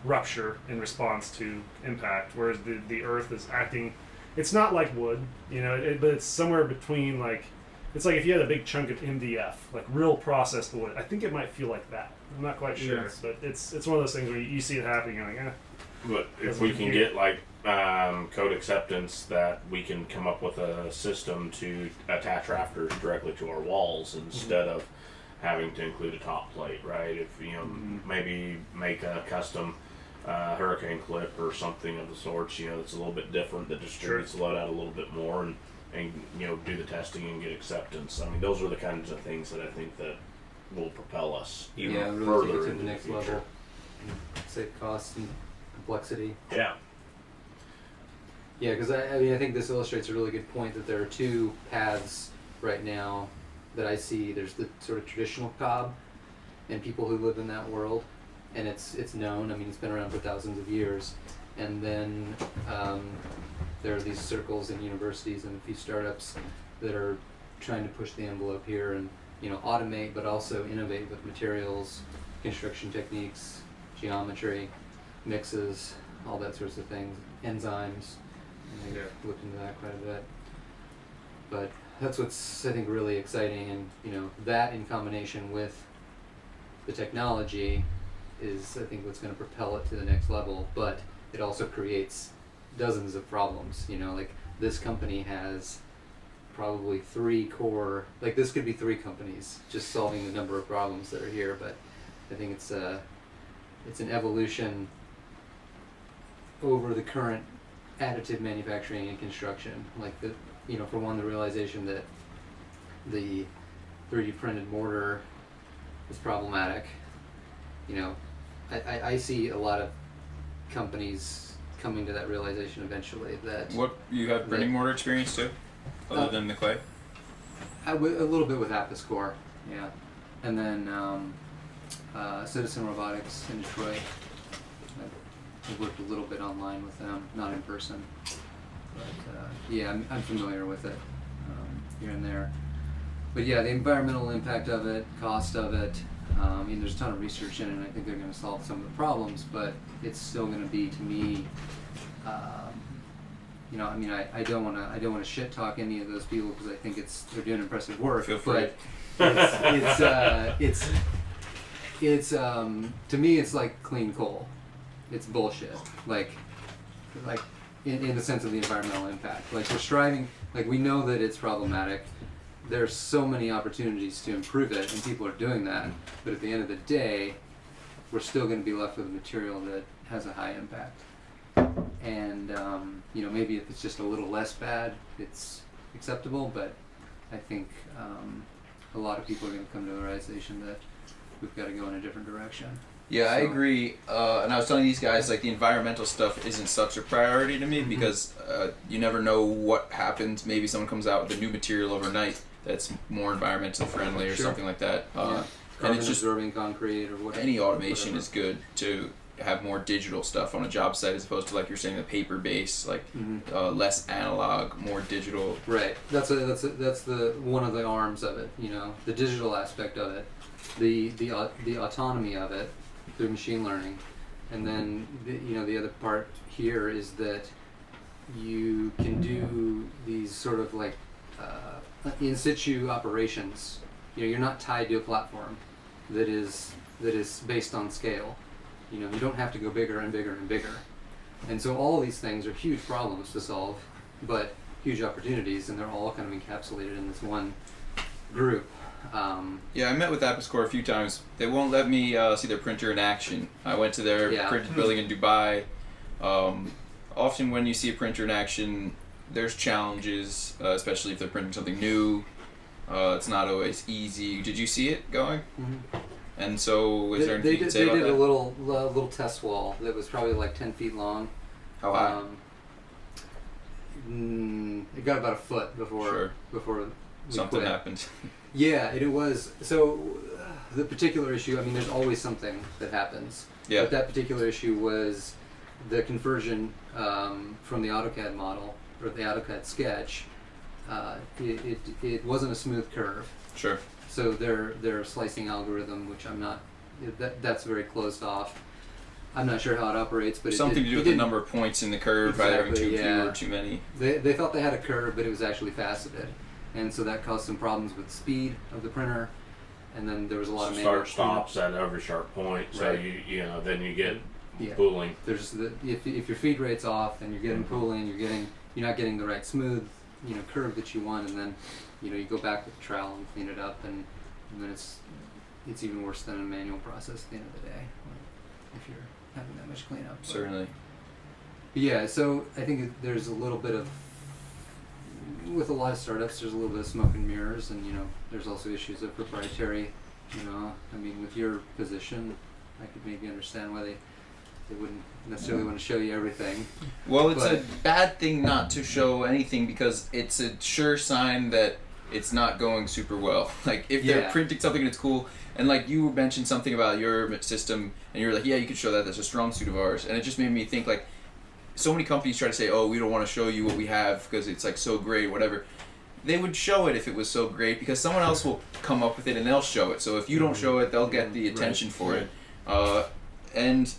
rupture in response to impact. Whereas the earth is acting. It's not like wood, but it's somewhere between it's like if you had a big chunk of MDF, like real processed wood. I think it might feel like that. I'm not quite sure, Yes. but it's one of those things where you see it happening, you're like, eh. But if we can get code acceptance that we can come up with a system to attach rafters directly to our walls instead of having to include a top plate, right? If maybe make a custom hurricane clip or something of the sorts, that's a little bit different that distributes the load out a little bit more and do the testing and get acceptance. I mean, those are the kinds of things that I think that will propel us even Really further take it to into the next future. level. Save costs and complexity. Yeah. Yeah, because I think this illustrates a really good point that there are two paths right now that I see. There's the sort of traditional cob and people who live in that world, and it's known. I mean, it's been around for thousands of years. And then there are these circles in universities and a few startups that are trying to push the envelope here and automate, but also innovate with materials, construction techniques, geometry, mixes, all that sorts of things, enzymes. And Yeah. I've looked into that quite a bit. But that's what's, I think, really exciting, and that in combination with the technology is, I think, what's going to propel it to the next level. But it also creates dozens of problems. Like this company has probably 3 core. Like this could be 3 companies just solving the number of problems that are here. But I think it's an evolution over the current additive manufacturing and construction. Like for one, the realization that the 3D printed mortar is problematic. I see a lot of companies coming to that realization eventually. That What, you have printing mortar experience too, other than the clay? a little bit with Appiscore, yeah, and then Citizen Robotics in Detroit. I've worked a little bit online with them, not in person, but yeah, I'm familiar with it here and there. But yeah, the environmental impact of it, cost of it. I mean, there's a ton of research in it, and I think they're going to solve some of the problems, but it's still going to be, to me, you know, I mean, I don't want to shit talk any of those people because I think they're doing impressive work. Feel free. But it's to me it's like clean coal. It's bullshit. Like in the sense of the environmental impact. Like we're striving. Like we know that it's problematic. There's so many opportunities to improve it, and people are doing that. But at the end of the day, we're still going to be left with a material that has a high impact. And you know, maybe if it's just a little less bad, it's acceptable. But I think a lot of people are going to come to the realization that we've got to go in a different direction. Yeah, I agree. And I was telling these guys, like, the environmental stuff isn't such a priority to me because you never know what happens. Maybe someone comes out with a new material overnight that's more environmentally friendly or something like that. And it's just absorbing concrete or whatever. Any automation is good to have more digital stuff on a job site as opposed to, like you're saying, the paper base, like less analog, more digital. Right. That's the one of the arms of it. You know, the digital aspect of it, the autonomy of it through machine learning, and then the other part here is that you can do these sort of like in situ operations. You know, you're not tied to a platform that is based on scale. You know, you don't have to go bigger and bigger and bigger. And so all of these things are huge problems to solve, but huge opportunities, and they're all kind of encapsulated in this one group. Yeah, I met with Apiscore a few times. They won't let me see their printer in action. I went to their printed building in Dubai. Often when you see a printer in action, there's challenges, especially if they're printing something new. It's not always easy. Did you see it going? Mm-hmm. And so, is there anything you can say about that? They did a little test wall that was probably like 10 feet long. How high? It got about a foot before something happened. Yeah, it was. So the particular issue, I mean, there's always something that happens. Yeah. But that particular issue was the conversion from the AutoCAD model, or the AutoCAD sketch. It wasn't a smooth curve. Sure. So their slicing algorithm, which I'm not, that's very closed off. I'm not sure how it operates, but something to do with the number of points in the curve, exactly, either having too few or too many. They thought they had a curve, but it was actually faceted, and so that caused some problems with speed of the printer, and then there was a lot of manual stops at every sharp point, so right. you know then you get pooling. There's if your feed rate's off, then you're getting pooling, you're not getting the right smooth curve that you want, and then you go back with the trowel and clean it up, and then it's even worse than a manual process at the end of the day if you're having that much cleanup. Certainly. But yeah, so I think there's a little bit of, with a lot of startups, there's a little bit of smoke and mirrors, and there's also issues of proprietary. I mean, with your position, I could maybe understand why they wouldn't necessarily want to show you everything. Well, it's a bad thing not to show anything because it's a sure sign that it's not going super well. Like, if they're printing something and it's cool, and like you mentioned something about your system, and you're like, yeah, you could show that, that's a strong suit of ours. And it just made me think, like, so many companies try to say, oh, we don't want to show you what we have because it's like so great, whatever. They would show it if it was so great because someone else will come up with it and they'll show it. So if you don't show it, they'll get the attention for it. And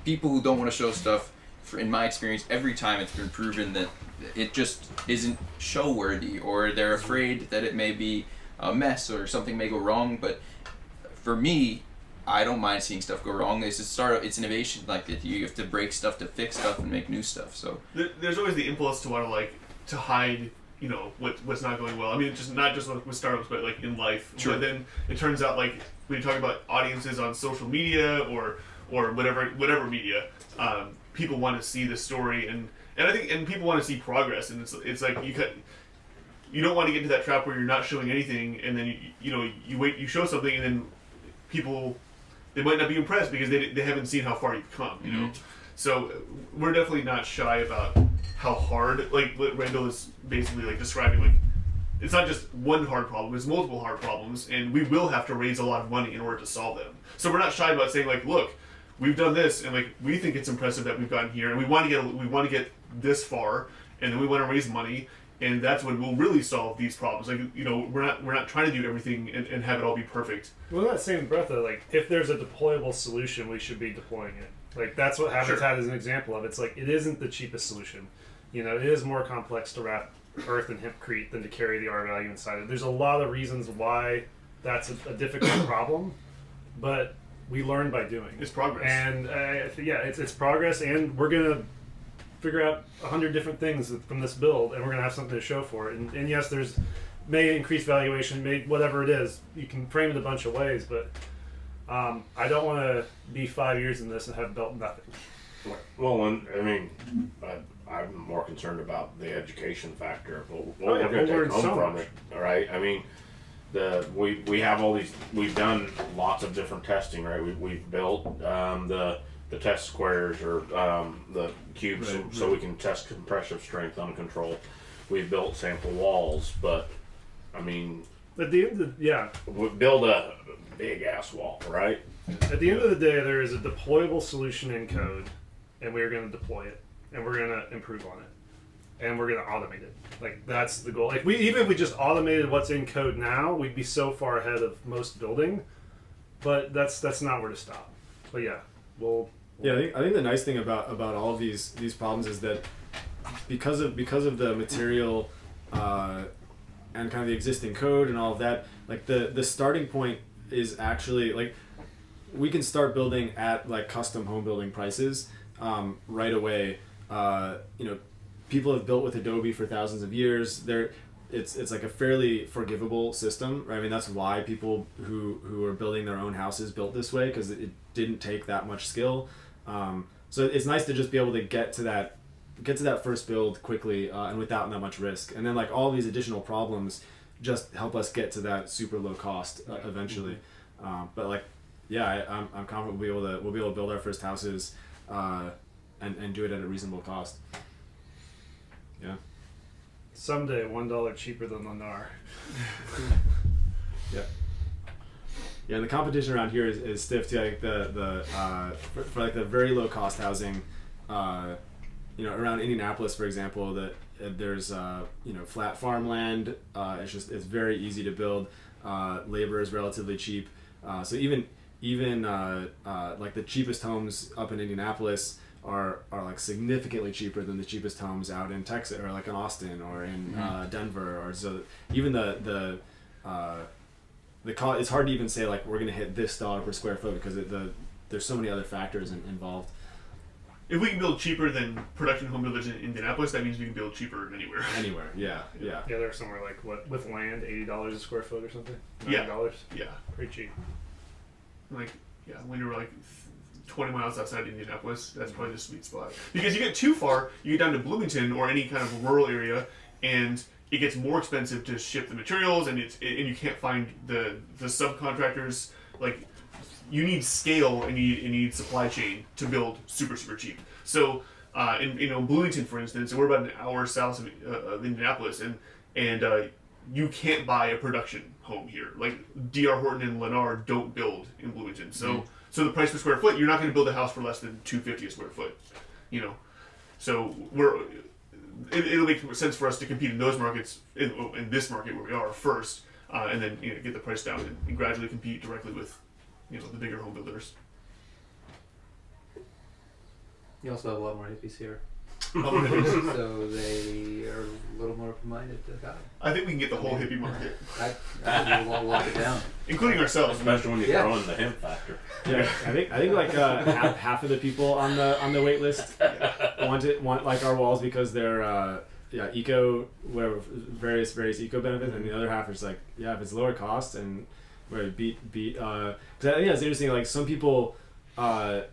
people who don't want to show stuff, in my experience, every time it's been proven that it just isn't show worthy, or they're afraid that it may be a mess or something may go wrong. But for me, I don't mind seeing stuff go wrong. It's a startup. It's innovation. Like, you have to break stuff to fix stuff and make new stuff. So there's always the impulse to want to hide, what's not going well. I mean, not just with startups, but like in life. Sure. But then it turns out, like, when you talk about audiences on social media or whatever media, people want to see the story, and I think people want to see progress, and it's like you don't want to get into that trap where you're not showing anything, and then you show something, and then people, they might not be impressed because they haven't seen how far you've come. Mm-hmm. So we're definitely not shy about how hard, like what Randall is basically like describing, like it's not just one hard problem, it's multiple hard problems, and we will have to raise a lot of money in order to solve them. So we're not shy about saying, like, look, we've done this, and like we think it's impressive that we've gotten here, and we want to get this far, and then we want to raise money, and that's when we'll really solve these problems. Like, we're not trying to do everything and have it all be perfect. Well, in that same breath, though, like, if there's a deployable solution, we should be deploying it. Like, that's what Habitat is an example of. It's like, it isn't the cheapest solution. You know, it is more complex to wrap earth and hempcrete than to carry the R value inside it. There's a lot of reasons why that's a difficult problem, but we learn by doing. It's progress. And yeah, it's progress, and we're gonna figure out 100 different things from this build, and we're gonna have something to show for it. And yes, there's may increase valuation, may whatever it is. You can frame it a bunch of ways, but I don't want to be 5 years in this and have built nothing. Well, and I mean, I'm more concerned about the education factor. What Oh, yeah, we're going to we'll take learn home so from much. it, all right? I mean, we have all these. We've done lots of different testing, right? We've built the test squares or the cubes, so we can test compressive strength uncontrolled. We've built sample walls, but I mean, At the end of we build a big ass wall, right? At the end of the day, there is a deployable solution in code, and we are going to deploy it, and we're going to improve on it, and we're going to automate it. Like, that's the goal. Like, even if we just automated what's in code now, we'd be so far ahead of most building. But that's not where to stop. But yeah, we'll Yeah, I think the nice thing about all of these problems is that because of the material and kind of the existing code and all of that, like the starting point is actually like we can start building at like custom home building prices right away. You know, people have built with Adobe for thousands of years. It's like a fairly forgivable system, right? I mean, that's why people who are building their own houses built this way, because it didn't take that much skill. So it's nice to just be able to get to that first build quickly and without that much risk. And then like all these additional problems just help us get to that super low cost eventually. But like, yeah, I'm confident we'll be able to build our first houses and do it at a reasonable cost. Yeah. someday $1 cheaper than Lennar. Yeah. Yeah, and the competition around here is stiff too. Like for like the very low cost housing, you know, around Indianapolis, for example, that there's you know, flat farmland. It's very easy to build. Labor is relatively cheap. So even like the cheapest homes up in Indianapolis are like significantly cheaper than the cheapest homes out in Texas or like in Austin or in Denver. Or so even the cost, it's hard to even say like we're gonna hit this dollar per square foot because there's so many other factors involved. If we can build cheaper than production home builders in Indianapolis, that means we can build cheaper anywhere. Anywhere, yeah. Yeah, they're somewhere like what with land, $80 a square foot or something. Yeah. $90. Yeah. Pretty cheap. Like, yeah, when you're like 20 miles outside Indianapolis, that's probably the sweet spot. Because you get too far, you get down to Bloomington or any kind of rural area, and it gets more expensive to ship the materials, and you can't find the subcontractors. Like, you need scale and you need supply chain to build super cheap. So, in Bloomington, for instance, we're about an hour south of Indianapolis, and you can't buy a production home here. Like D.R. Horton and Lanyards don't build in Bloomington, so the price per square foot, you're not going to build a house for less than $250 a square foot, you know. So it'll make sense for us to compete in those markets, in this market where we are first, and then get the price down and gradually compete directly with the bigger home builders. You also have a lot more hippies here, I so they are a little more open-minded to God. think we can get the whole hippie market, I think we'll lock it down. including ourselves. Especially when you Yeah. throw in the hemp factor. Yeah, I think like half of the people on the wait list want like our walls because they're various eco benefits, and the other half is like, yeah, if it's lower cost and where it beat because I think that's interesting. Like some people, like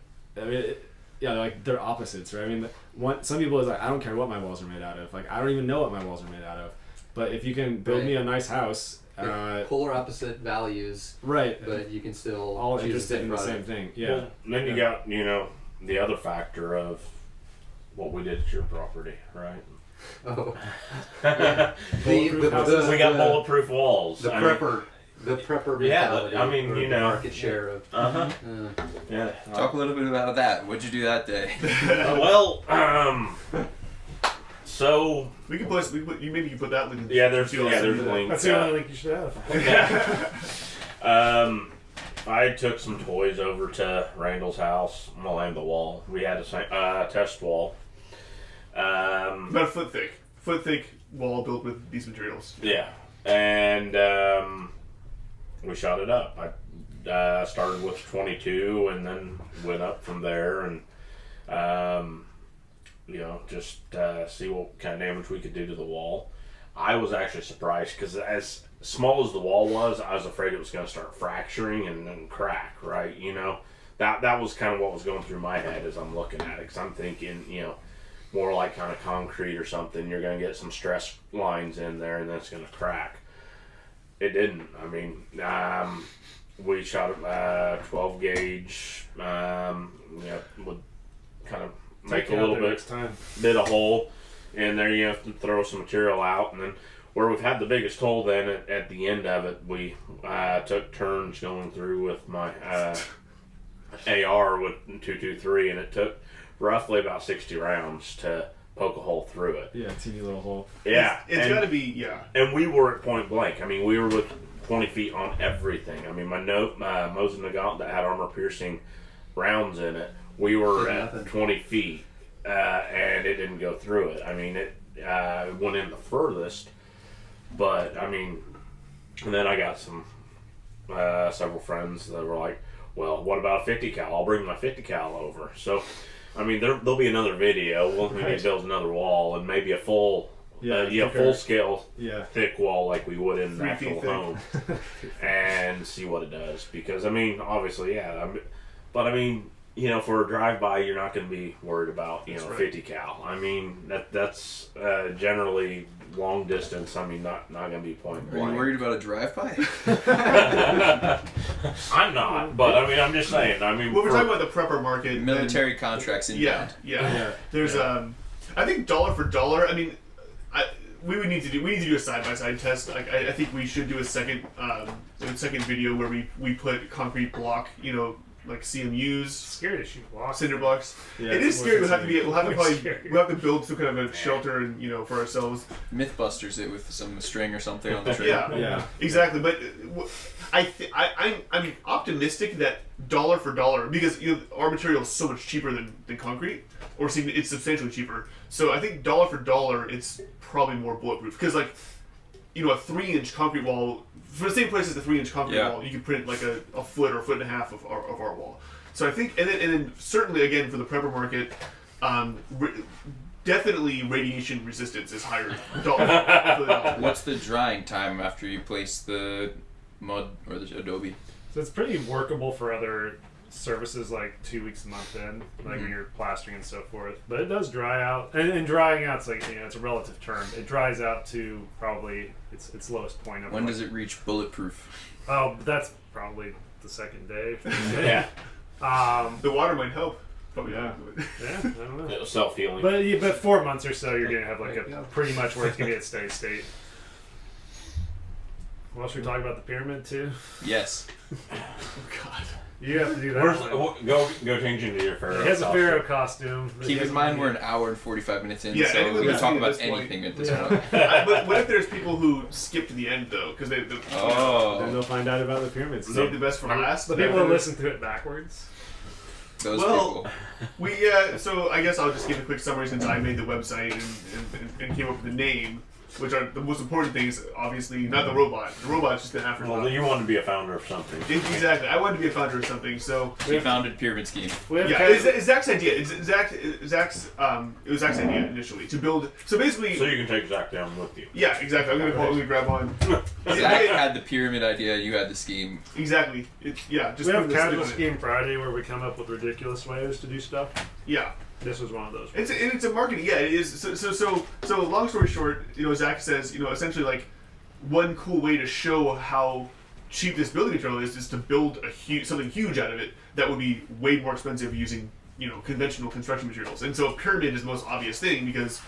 they're opposites, right? I mean, some people is like, I don't care what my walls are made out of. Like I don't even know what my walls are made out of. But if you can build me a nice house, Polar opposite values, right? but you can still All choose interested in the product. same thing. Yeah. Well, and then you got the other factor of what we did to your property, right? Oh, Bulletproof houses. We got bulletproof walls. the I mean, prepper Yeah, mentality. I mean, or market share of. Yeah. Talk a little bit about that. What'd you do that day? So We can post. Maybe you can put that link. there's links. That's the only link you should have. I took some toys over to Randall's house and the wall. We had a test wall. About a foot thick wall built with these materials. Yeah, and we shot it up. I started with 22 and then went up from there, and just see what kind of damage we could do to the wall. I was actually surprised because as small as the wall was, I was afraid it was going to start fracturing and then crack. Right, that was kind of what was going through my head as I'm looking at it, because I'm thinking, more like kind of concrete or something. You're going to get some stress lines in there, and then it's going to crack. It didn't. I mean, we shot a 12 gauge. Would kind of make a little bit of hole in there. You have to throw some material out, and then where we've had the biggest hole, then at the end of it, we took turns going through with my AR with 223, and it took roughly about 60 rounds to poke a hole through it. Yeah, teeny little hole. Yeah. It's got to be, yeah. And we were at point blank. I mean, we were with 20 feet on everything. I mean, my Mosin Nagant that had armor piercing rounds in it, we were at 20 feet, and it didn't go through it. I mean, it went in the furthest, but I mean, and then I got some several friends that were like, well, what about a 50 cal? I'll bring my 50 cal over. So, I mean, there'll be another video. We'll maybe build another wall and maybe a full, full scale, thick wall like we would in an actual home, and see what it does. Because I mean, obviously, but I mean, for a drive by, you're not going to be worried about 50 cal. I mean, that's generally long distance. I mean, not going to be point blank. Are you worried about a drive-by? I'm not, but I mean, I'm just saying. I mean, we're talking about the prepper market. Military contracts inbound. Yeah. There's I think dollar for dollar. I mean, we need to do a side-by-side test. I think we should do a second video where we put concrete block, like CMUs. Scary to shoot blocks. Cinder blocks. Yeah, it is scary. We'll have to build some kind of a shelter and for ourselves. Mythbusters it with some string or something on the trail. Yeah, exactly. But I'm optimistic that dollar for dollar, because our material is so much cheaper than concrete, or it's substantially cheaper. So I think dollar for dollar, it's probably more bulletproof. Because a 3-inch concrete wall, for the same price as the 3-inch concrete wall, you can print like a foot or a foot and a half of our wall. So I think, and then certainly again for the prepper market, definitely radiation resistance is higher. What's the drying time after you place the mud or the Adobe? So it's pretty workable for other services, like 2 weeks a month in, like when you're plastering and so forth. But it does dry out, and drying out's like it's a relative term. It dries out to probably its lowest point. When does it reach bulletproof? Oh, that's probably the second day. Yeah. The water might help. Probably yeah, I don't know. Self-healing. But 4 months or so, you're gonna have like a pretty much where it's gonna be at steady state. Well, should we talk about the pyramid too? Yes. Oh God. You have to do that. Go change into your pharaoh. He has a pharaoh costume. Keep in mind we're an hour and 45 minutes in, Yeah, so we can talk about this point. anything at this point. But what if there's people who skip to the end though? Because Then they'll find out about the pyramids. save the best for last. The people who listen to it backwards. Those Well, people. so I guess I'll just give a quick summary since I made the website and came up with the name, which are the most important things. Obviously, not the robot. The robot's just an afterthought. Well, you want to be a founder of something. Exactly. I wanted to be a founder of something, so We founded Pyramid Scheme. it's Zach's idea. It was Zach's idea initially to build. So basically, So you can take Zach down with you. yeah, exactly. I'm gonna grab on. Zach had the pyramid idea, you had the scheme. Exactly. Just We have put this Casual on it. Scheme Friday where we come up with ridiculous ways to do stuff. Yeah. This was one of those. It's a marketing. Yeah, it is. So long story short, Zach says, essentially like one cool way to show how cheap this building material is to build something huge out of it that would be way more expensive using conventional construction materials. And so a pyramid is the most obvious thing because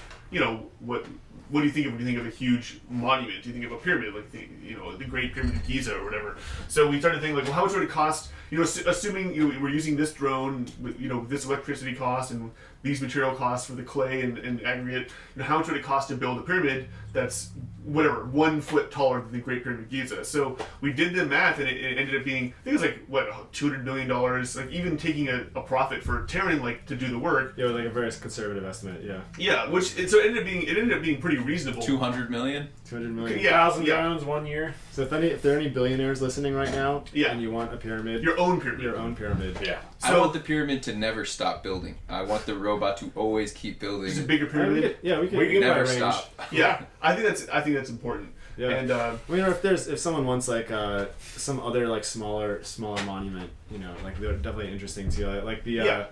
what do you think of when you think of a huge monument? Do you think of a pyramid, like the Great Pyramid of Giza or whatever? So we started thinking like, well, how much would it cost assuming we're using this drone with this electricity cost and these material costs for the clay and aggregate, how much would it cost to build a pyramid that's whatever 1 foot taller than the Great Pyramid of Giza? So we did the math, and it ended up being, I think it was like what, $200 million, like even taking a profit for Terran to do the work. Yeah, like a very conservative estimate. Yeah. Yeah, so it ended up being pretty reasonable. 200 million. 200 million. Yeah, 1,000 drones 1 year. So if there are any billionaires listening right now, and you want a pyramid, your own pyramid. Yeah. I want the pyramid to never stop building. I want the robot to always keep building. It's a bigger pyramid. We can never stop. Yeah, I think that's important. Yeah. And if someone wants like some other like smaller monument, like they're definitely interesting too. Like the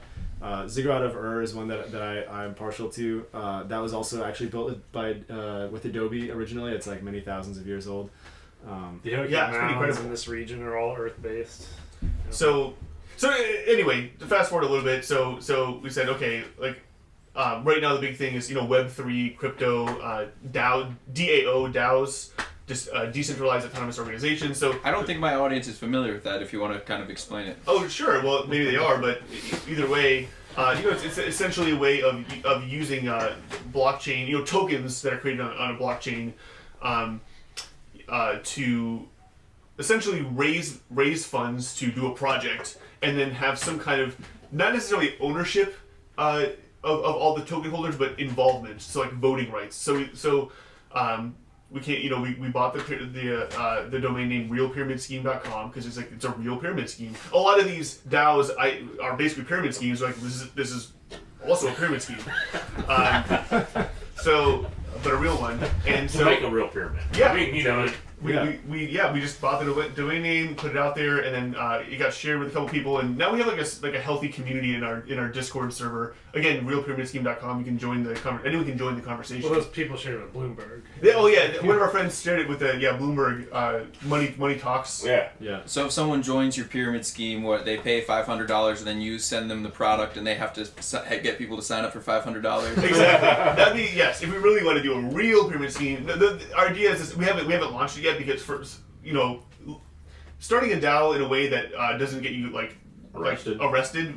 Ziggurat of Ur is one that I'm partial to. That was also actually built with Adobe originally. It's like many thousands of years old. The Hoki mounds in this region are all Earth-based. So anyway, to fast forward a little bit, so we said, okay, like right now the big thing is Web3, crypto, DAOs, just decentralized autonomous organizations. So I don't think my audience is familiar with that. If you want to kind of explain it. Oh, sure. Well, maybe they are, but either way, it's essentially a way of using blockchain, tokens that are created on a blockchain, to essentially raise funds to do a project, and then have some kind of not necessarily ownership of all the token holders, but involvement. So like voting rights. So we can't, we bought the domain name realpyramidscheme.com because it's a real pyramid scheme. A lot of these DAOs are basically pyramid schemes. Like this is also a pyramid scheme. But a real one. And so make a real pyramid. Yeah. I mean, we just bought the domain name, put it out there, and then it got shared with a couple people, and now we have like a healthy community in our Discord server. Again, realpyramidscheme.com. You can join anyone can join the conversation. Well, those people shared it with Bloomberg. One of our friends shared it with Bloomberg. Money talks. Yeah. So if someone joins your pyramid scheme, they pay $500, and then you send them the product, and they have to get people to sign up for $500. Exactly. That'd be yes. If we really want to do a real pyramid scheme, our idea is we haven't launched it yet because starting a DAO in a way that doesn't get you arrested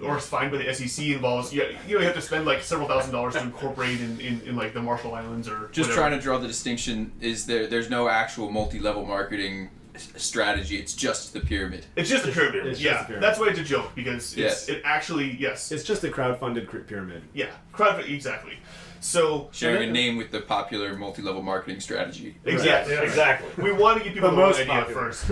or fined by the SEC involves you have to spend like several $1,000s to incorporate in like the Marshall Islands or just whatever. trying to draw the distinction is there's no actual multi-level marketing strategy. It's just the pyramid. It's just a pyramid. It's just a pyramid. That's why it's a joke because it actually it's just a crowdfunded pyramid. Yeah, exactly. So sharing a name with the popular multi-level marketing strategy. Exactly. Right. Exactly. We want to give people The the most idea popular. first.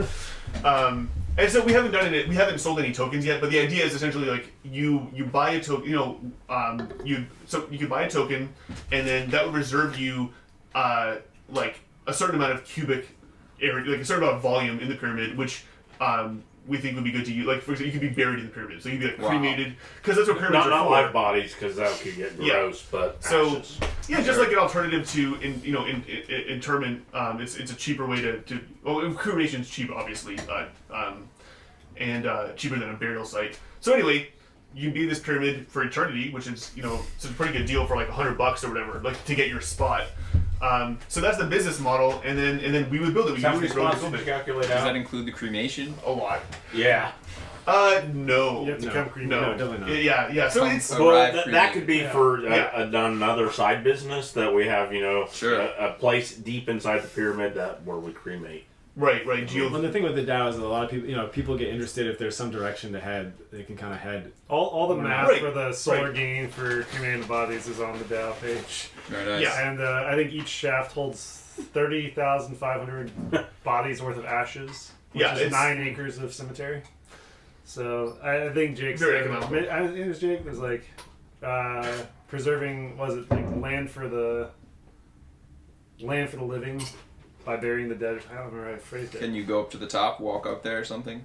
And so we haven't done it. We haven't sold any tokens yet. But the idea is essentially like you buy a token. You could buy a token, and then that would reserve you like a certain amount of cubic area, like a certain amount of volume in the pyramid, which we think would be good to use. Like for example, you could be buried in the pyramid, so you'd be like cremated because that's what pyramids are not for. live bodies because that could get gross, but ashes. Just like an alternative to interment. It's a cheaper way to cremation is cheap, obviously, and cheaper than a burial site. So anyway, you can be in this pyramid for eternity, which is it's a pretty good deal for like $100 or whatever, like to get your spot. So that's the business model, and then we would build it. How many spots did you calculate Does out? that include the cremation? A lot. Yeah. No. You have to come cream. No, definitely not. Yeah. So it's Arrive that could be for Yeah. another side business that we have, Sure. a place deep inside the pyramid where we cremate. right. Well, the thing with the DAO is that a lot of people, people get interested if there's some direction to head. They can kind of head. All the math Right. for the solar gain for cremated bodies is on the DAO page. Very nice. Yeah. And I think each shaft holds 30,500 bodies worth of ashes, which Yeah, is it's 9 acres of cemetery. So I think Jake Very said, economical. I think it was Jake, was like preserving, land for the living by burying the dead. I don't remember how I phrased it. Can you go up to the top, walk up there or something?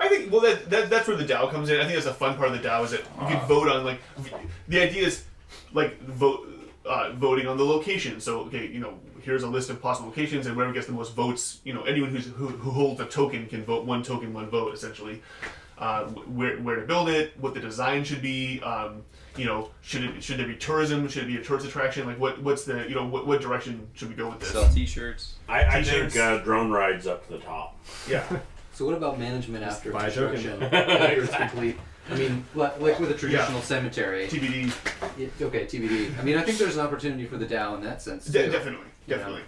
I think that's where the DAO comes in. I think that's a fun part of the DAO is that you can vote on the idea is voting on the location. So okay, here's a list of possible locations, and whoever gets the most votes, anyone who holds a token can vote one token, one vote essentially. Where to build it, what the design should be. Should there be tourism? Should it be a tourist attraction? Like what's the what direction should we go with this? Sell T-shirts. I think T-shirts. drone rides up to the top. Yeah. So what about management Just after buy a token. construction? After it's complete. I mean, like with a traditional cemetery. TBD. Okay, TBD. I mean, I think there's an opportunity for the DAO in that sense too. Definitely. You know?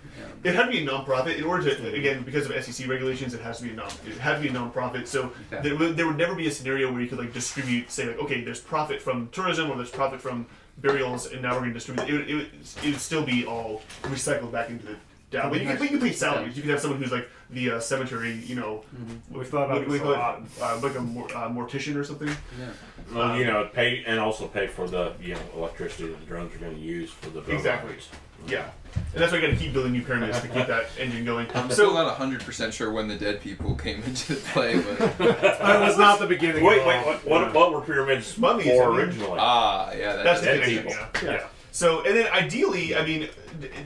Yeah. It had to be a nonprofit in order to, again, because of SEC regulations. It had to be a nonprofit. So Okay. there would never be a scenario where you could like distribute, say like, okay, there's profit from tourism or there's profit from burials, and now we're going to distribute. It would still be all recycled back into the DAO. But you could pay salaries. You could have someone who's like the cemetery, you know, We've thought about this a lot. like a mortician or something. Yeah. Well, you know, pay and also pay for the electricity that the drones are going to use for the drone Exactly. rockets. Yeah, and that's why you got to keep building new pyramids to keep that engine going. I'm still not 100% sure when the dead people came into play, but It was not the beginning. Wait, at all. what were pyramids Mummies, for I mean. originally? yeah, That's the dead connection. people. Yeah. So, and then ideally, I mean,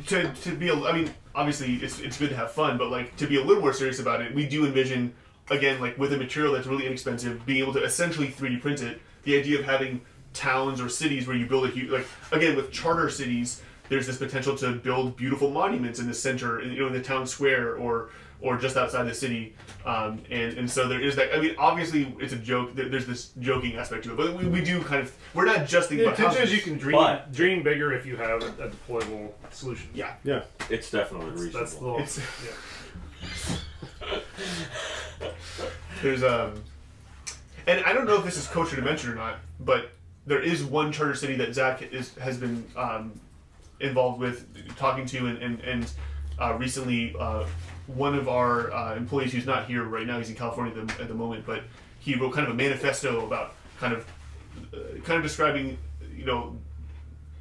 to be, I mean, obviously it's good to have fun, but like to be a little more serious about it, we do envision, again, like with a material that's really inexpensive, being able to essentially 3D print it. The idea of having towns or cities where you build a huge, like again with charter cities, there's this potential to build beautiful monuments in the center, you know, in the town square or just outside the city, and so there is that. I mean, obviously it's a joke. There's this joking aspect to it, but we do kind of, we're not just thinking The about intention is houses. you can But- dream bigger if you have a deployable solution. Yeah, Yeah. It's definitely reasonable. That's the It's- yeah. there's and I don't know if this is kosher to mention or not, but there is one charter city that Zach has been involved with, talking to, and recently one of our employees who's not here right now, he's in California at the moment, but he wrote kind of a manifesto about kind of describing, you know,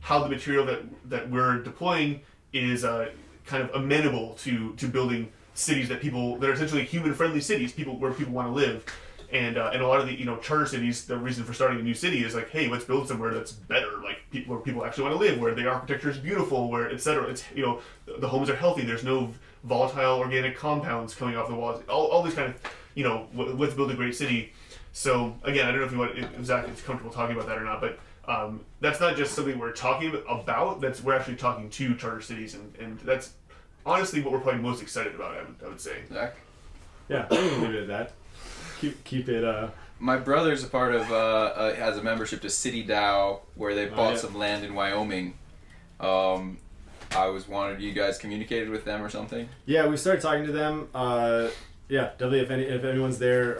how the material that we're deploying is kind of amenable to building cities that are essentially human-friendly cities, where people want to live. And a lot of the, you know, charter cities, the reason for starting a new city is like, hey, let's build somewhere that's better, like where people actually want to live, where the architecture is beautiful, where etc. It's, you know, the homes are healthy. There's no volatile organic compounds coming off the walls. All these kind of, you know, let's build a great city. So again, I don't know if Zach is comfortable talking about that or not, but that's not just something we're talking about. We're actually talking to charter cities, and that's honestly what we're probably most excited about. I would say. Zach? Yeah, I can leave it at that. Keep it. My brother's a part of has a membership to City DAO, where they bought some land in Wyoming. I was wondering, you guys communicated with them or something? Yeah, we started talking to them. Yeah, definitely. If anyone's there,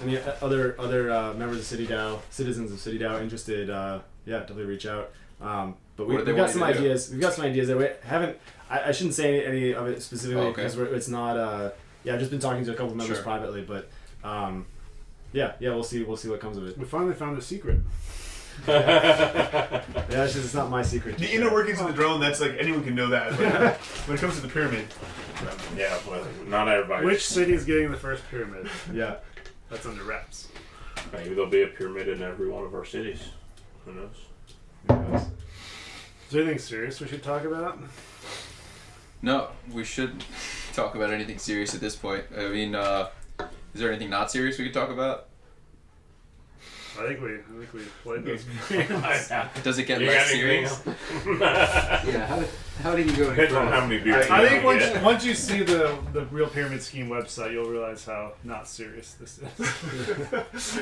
any other members of City DAO, citizens of City DAO interested, yeah, definitely reach out. But we've got some ideas. We've got some ideas that we haven't. I shouldn't say any of it specifically because it's not. Yeah, I've just been talking to a couple members privately, but yeah, we'll see what comes of it. We finally found a secret. Yeah, it's not my secret. The inner workings of the drone, that's like anyone can know that. But when it comes to the pyramid, Yeah, well, not everybody. Which city is getting the first pyramid? Yeah. That's under wraps. Maybe there'll be a pyramid in every one of our cities. Who knows? Is there anything serious we should talk about? No, we shouldn't talk about anything serious at this point. I mean, is there anything not serious we could talk about? I think we played those games. Does it get You less got anything serious? Yeah, how did you go? Depends on how many beers. I think you once you see the Real Pyramid Scheme website, you'll realize how not serious this is.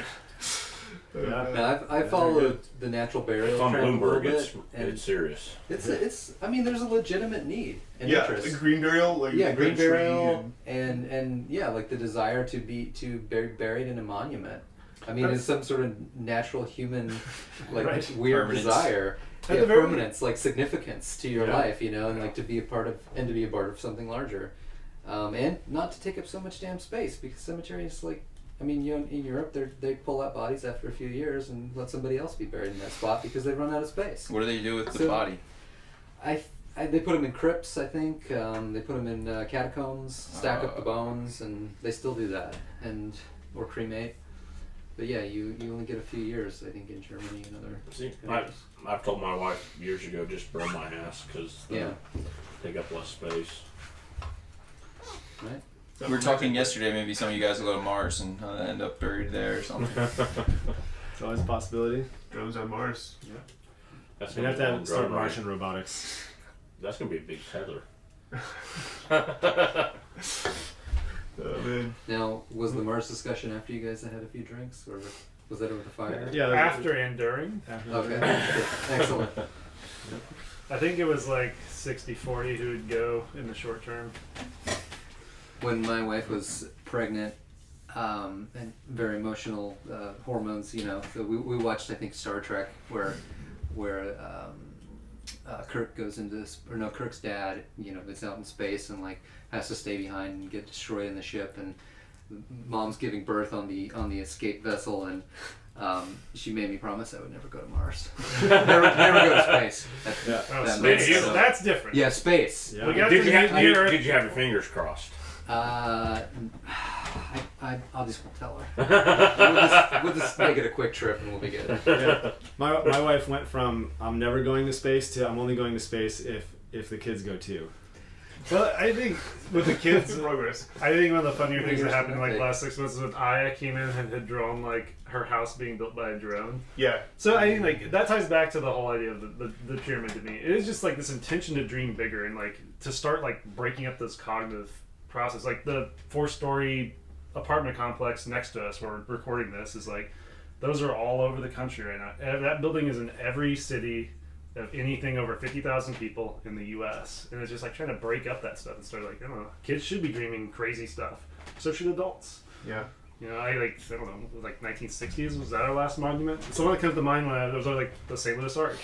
Yeah, I followed the natural burial It's on trend a little Bloomberg. bit, It's serious. it's. I mean, there's a legitimate need and yeah, interest. like green burial, like Yeah, a green tree burial and yeah, like the desire to be buried in a monument. I mean, it's some sort of natural human, like Right. weird Permanence. desire. At Yeah, the very- permanence, like significance to your life, you know, and like to be a part of something larger, and not to take up so much damn space because cemeteries, like, I mean, you know, in Europe, they pull out bodies after a few years and let somebody else be buried in that spot because they've run out of space. What do they do with the So- body? They put them in crypts, I think. They put them in catacombs, stack up the bones, and they still do that, or cremate. But yeah, you only get a few years, I think, in Germany and other See, countries. I've told my wife years ago, just burn my ass because take up less space. Right? We were talking yesterday, maybe some of you guys will go to Mars and end up buried there or something. It's always a possibility. Drones on Mars. That's We'd gonna have to be a long have start drive, right? Martian robotics. That's gonna be a big tether. Oh man. Now, was the Mars discussion after you guys had a few drinks, or was that over the fire? Yeah. After and during. Okay. Excellent. I think it was like 60-40 who would go in the short term. When my wife was pregnant, and very emotional, hormones, you know, so we watched, I think, Star Trek, where Kirk goes into this, or no, Kirk's dad, you know, is out in space and like has to stay behind and get destroyed in the ship, and mom's giving birth on the escape vessel, and she made me promise I would never go to Mars. never go to space. Oh, that space. makes sense. That's different. Yeah, space. Yeah. We got Did to you have near Earth. did you have your fingers crossed? I'll just won't tell her. We'll just make it a quick trip and we'll be good. Yeah. My wife went from I'm never going to space to I'm only going to space if the kids go too. Well, I think with the kids, Progress. I think one of the funnier things that happened in like Okay. the last 6 months is when Aya came in and had drawn like her house being built by a drone. Yeah. So I think like that ties back to the whole idea of the pyramid to me. It is just like this intention to dream bigger and like to start like breaking up this cognitive process. Like the 4-story apartment complex next to us where we're recording this is like those are all over the country right now. That building is in every city of anything over 50,000 people in the U.S. And it's just like trying to break up that stuff and start like, I don't know, kids should be dreaming crazy stuff. So should adults. Yeah. You know, I don't know, like 1960s, was that our last monument? It's the one that comes to mind when there was like the St. Louis Arch.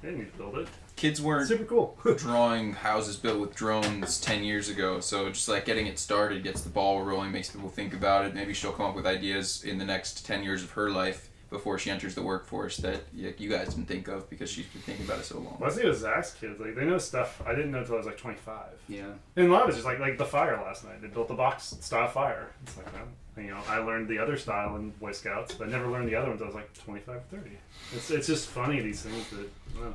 They didn't need to build it. Kids weren't Super cool. drawing houses built with drones 10 years ago, so just like getting it started gets the ball rolling, makes people think about it. Maybe she'll come up with ideas in the next 10 years of her life before she enters the workforce that you guys didn't think of because she's been thinking about it so long. Well, I see with Zach's kids, like they know stuff I didn't know until I was like 25. Yeah. And a lot of it's just like the fire last night. They built the box style fire. It's like, you know, I learned the other style in Boy Scouts, but I never learned the other ones. I was like 25, 30. It's just funny, these things that, I don't know.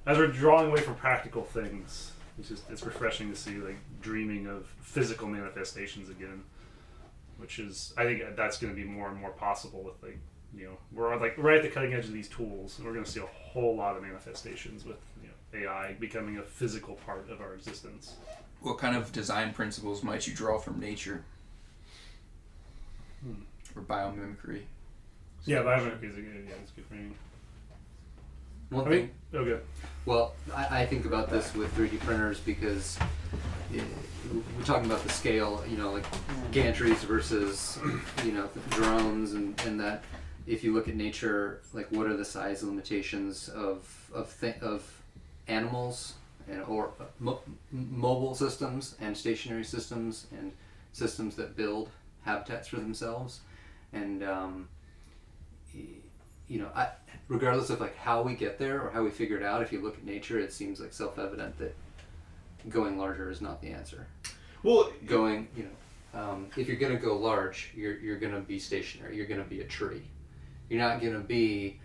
As we're drawing away from practical things, it's refreshing to see like dreaming of physical manifestations again, which is, I think that's going to be more and more possible with like, you know, we're like right at the cutting edge of these tools, and we're going to see a whole lot of manifestations with, you know, AI becoming a physical part of our existence. What kind of design principles might you draw from nature? Or biomimicry? Yeah, biomimicry is a good, yeah, it's good for me. One I thing. mean, oh, good. Well, I think about this with 3D printers because we're talking about the scale, you know, like gantries versus, you know, drones, and that if you look at nature, like what are the size limitations of animals and or mobile systems and stationary systems and systems that build habitats for themselves, and you know, regardless of like how we get there or how we figure it out, if you look at nature, it seems like self-evident that going larger is not the answer. Well, Going, you know, if you're going to go large, you're going to be stationary. You're going to be a tree. You're not going to be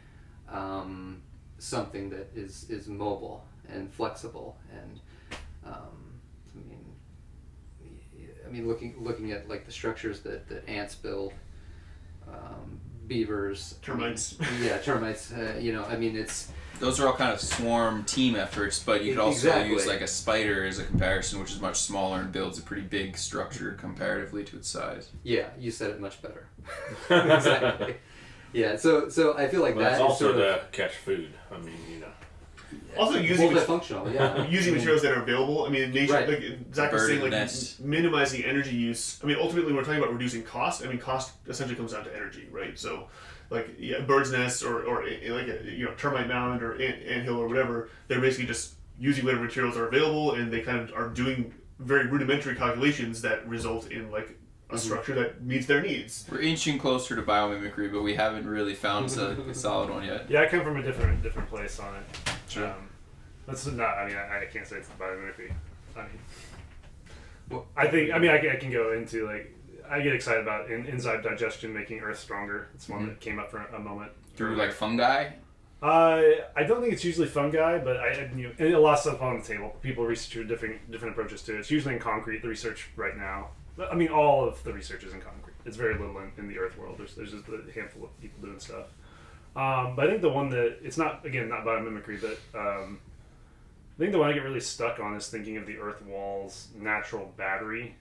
something that is mobile and flexible. And I mean, looking at like the structures that ants build. Beavers, termites. Yeah, termites. You know, I mean, it's Those are all kind of swarm team efforts, but you could also Exactly. use like a spider as a comparison, which is much smaller and builds a pretty big structure comparatively to its size. yeah. You said it much better. Exactly. Yeah. So I feel like But that it's is also sort of to catch food. I mean, you know. Also using multifunctional. Yeah. using materials that are available. I mean, nature, Right. like Zach was Bird saying, like nest. minimizing energy use. I mean, ultimately, when we're talking about reducing cost, I mean, cost essentially comes down to energy, right? So, like, yeah, bird's nest or like a, you know, termite mound or anthill or whatever, they're basically just using whatever materials are available, and they kind of are doing very rudimentary calculations that result in like a structure that meets their needs. We're inching closer to biomimicry, but we haven't really found a solid one yet. Yeah, I come from a different place on it. Sure. That's not. I mean, I can't say it's biomimicry. I mean, Well, I think. I mean, I can go into like. I get excited about enzyme digestion making Earth stronger. It's one that came up for a moment. Through like fungi? I don't think it's usually fungi, but and a lot of stuff on the table. People research different approaches to it. It's usually in concrete. The research right now. I mean, all of the research is in concrete. It's very little in the Earth world. There's just a handful of people doing stuff. But I think the one that it's not biomimicry, but I think the one I get really stuck on is thinking of the Earth wall's natural battery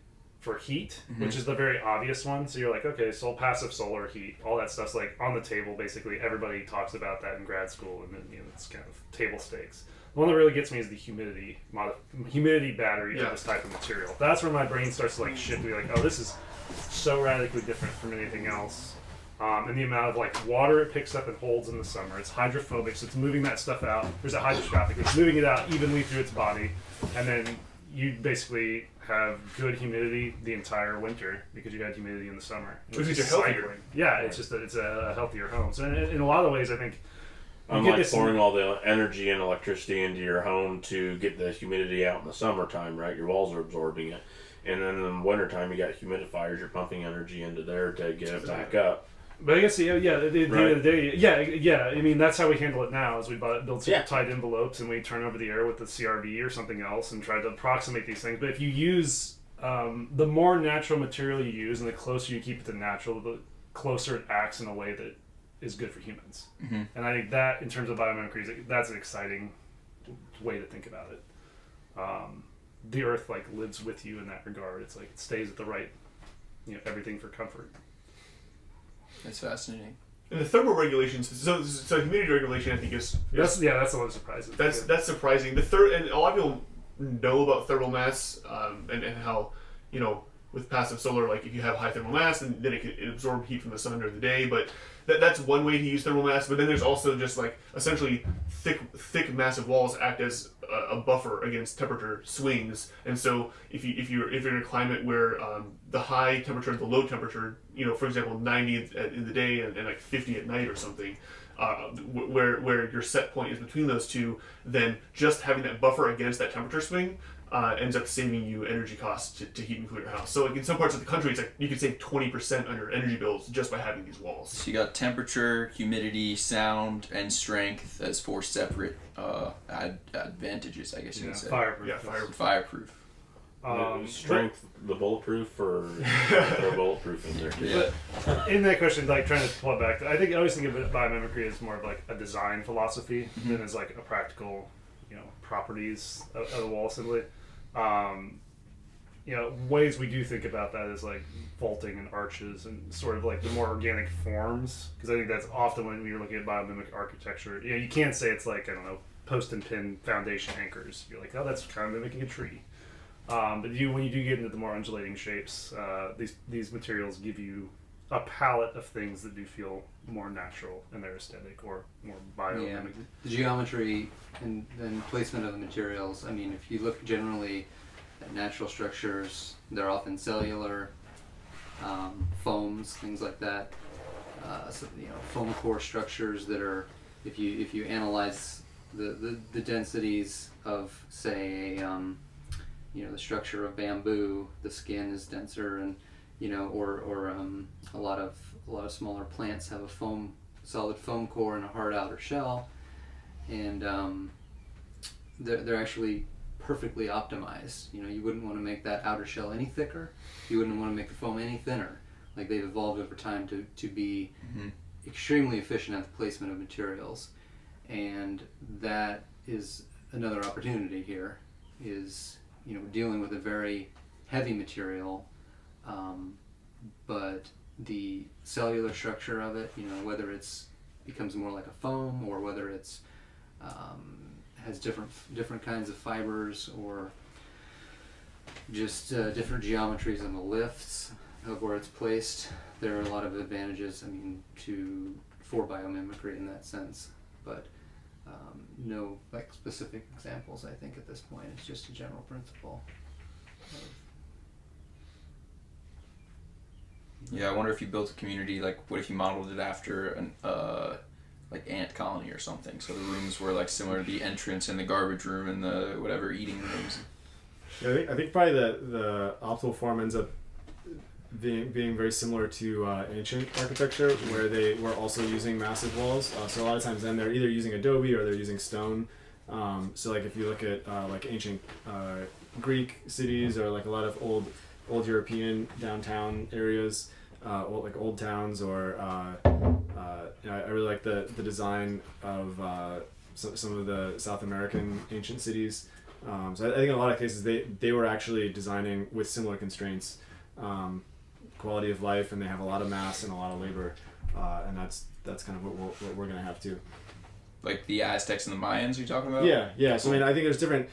for heat, which is the very obvious one. So you're like, okay, so passive solar heat, all that stuff's like on the table. Basically, everybody talks about that in grad school, and then it's kind of table stakes. The one that really gets me is the humidity battery of this type of material. That's where my brain starts to like shift. Be like, oh, this is so radically different from anything else. And the amount of like water it picks up and holds in the summer. It's hydrophobic, so it's moving that stuff out. There's a hydrostrophic, it's moving it out evenly through its body, and then you basically have good humidity the entire winter because you had humidity in the summer. Which is healthier. Yeah, it's just that it's a healthier home. So in a lot of ways, I think. Unlike pouring all the energy and electricity into your home to get the humidity out in the summertime, right? Your walls are absorbing it. And then in the wintertime, you got humidifiers, you're pumping energy into there to get it back up. But I guess, at the end of the day, yeah. I mean, that's how we handle it now. Is we build some tight envelopes and we turn over the air with the CRV or something else and try to approximate these things. But if you use the more natural material you use and the closer you keep it to natural, the closer it acts in a way that is good for humans. Mm-hmm. And I think that, in terms of biomimicry, that's an exciting way to think about it. The Earth like lives with you in that regard. It's like it stays at the right, everything for comfort. That's fascinating. And the thermal regulations, so humidity regulation, I think is that's the one that surprises me. That's surprising. And a lot of people know about thermal mass, and how, with passive solar, like if you have high thermal mass, then it can absorb heat from the sun during the day. But that's one way to use thermal mass. But then there's also just like essentially thick massive walls act as a buffer against temperature swings. And so if you're in a climate where the high temperature and the low temperature, for example, 90 in the day and like 50 at night or something, where your set point is between those two, then just having that buffer against that temperature swing ends up saving you energy costs to heat and cool your house. So like in some parts of the country, it's like you could save 20% on your energy bills just by having these walls. So you got temperature, humidity, sound, and strength as 4 separate advantages, I guess you could say. Fireproof. Yeah, Fireproof. Strength, the bulletproof, or throw bulletproof in there too? Yeah. But in that question, like trying to pull it back, I always think of biomimicry as more of like a design philosophy than as like a practical, properties of the wall assembly. Ways we do think about that is like vaulting and arches and sort of like the more organic forms, because I think that's often when you're looking at biomimic architecture. You can't say it's like, I don't know, post and pin foundation anchors. You're like, oh, that's kind of mimicking a tree. But when you do get into the more undulating shapes, these materials give you a palette of things that do feel more natural in their aesthetic or more biomimic. Yeah, the geometry and placement of the materials. I mean, if you look generally at natural structures, they're often cellular, foams, things like that. Foam core structures that are, if you analyze the densities of, say, the structure of bamboo, the skin is denser, and or a lot of smaller plants have a solid foam core and a hard outer shell, and they're actually perfectly optimized. You wouldn't want to make that outer shell any thicker. You wouldn't want to make the foam any thinner. Like, they've evolved over time to be extremely efficient at the placement of materials, and that is another opportunity here. Is dealing with a very heavy material, but the cellular structure of it, whether it's becomes more like a foam or whether it's has different kinds of fibers, or just different geometries in the lifts of where it's placed. There are a lot of advantages, for biomimicry in that sense, but no specific examples, I think, at this point. It's just a general principle. Yeah, I wonder if you built a community, like, what if you modeled it after an ant colony or something? So the rooms were like similar to the entrance and the garbage room and the whatever eating rooms. Yeah, I think probably the optimal form ends up being very similar to ancient architecture, where they were also using massive walls. So a lot of times then they're either using Adobe or they're using stone. So like if you look at like ancient Greek cities, or like a lot of old European downtown areas, like old towns, or I really like the design of some of the South American ancient cities. So I think in a lot of cases they were actually designing with similar constraints quality of life, and they have a lot of mass and a lot of labor, and that's kind of what we're gonna have too. Like the Aztecs and the Mayans you're talking about? Yeah. So I mean, I think there's different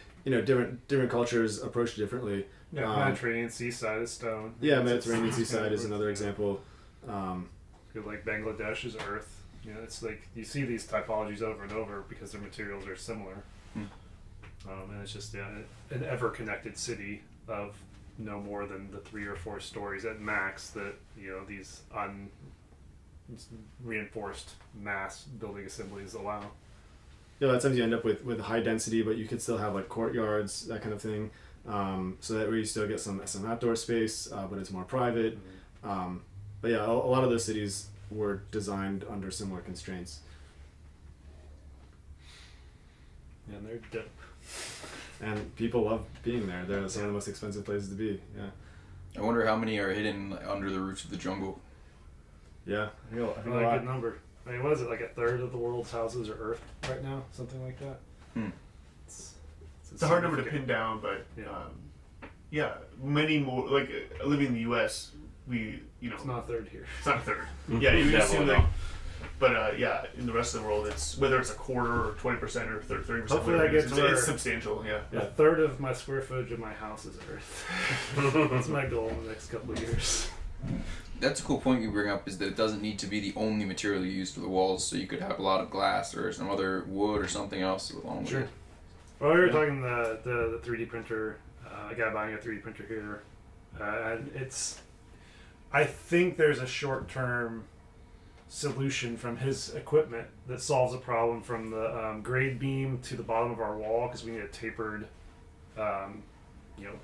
cultures approach it differently. Yeah, Mediterranean seaside is stone. Yeah, Mediterranean seaside is another example. Feel like Bangladesh is earth. You know, it's like you see these typologies over and over because their materials are similar. And it's just an ever-connected city of no more than the 3 or 4 stories at max that, you know, these reinforced mass building assemblies allow. Yeah, a lot of times you end up with high density, but you could still have like courtyards, that kind of thing. So that way you still get some outdoor space, but it's more private. But yeah, a lot of those cities were designed under similar constraints. And they're dope. And people love being there. They're some of the most expensive places to be. Yeah. I wonder how many are hidden under the roots of the jungle. Yeah, I think a Really lot. good number. I mean, what is it, like a third of the world's houses are earth right now? Something like that? It's It's a hard number to pin down, but many more. Like living in the U.S., It's not a third here. it's not a third. Yeah, you would assume Definitely like, but in the rest of the world, it's whether it's a quarter or 20% or 30%. Hopefully I get to where- it's substantial. Yeah. A third of my square footage of my house is earth. That's my goal in the next couple of years. That's a cool point you bring up, is that it doesn't need to be the only material you use for the walls, so you could have a lot of glass or some other wood or something else along with it. Well, we were talking the 3D printer, a guy buying a 3D printer here, and I think there's a short-term solution from his equipment that solves a problem from the grade beam to the bottom of our wall, because we need a tapered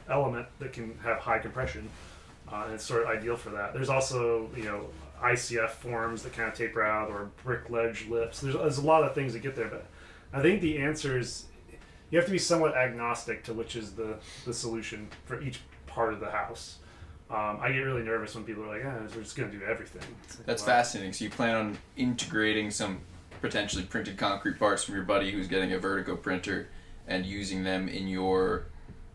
element that can have high compression, and it's sort of ideal for that. There's also ICF forms that kind of taper out, or brick ledge lips. There's a lot of things that get there, but I think the answer is you have to be somewhat agnostic to which is the solution for each part of the house. I get really nervous when people are like, we're just going to do everything. Like, That's fascinating. So you plan on integrating some potentially printed concrete parts from your buddy who's getting a vertigo printer and using them in your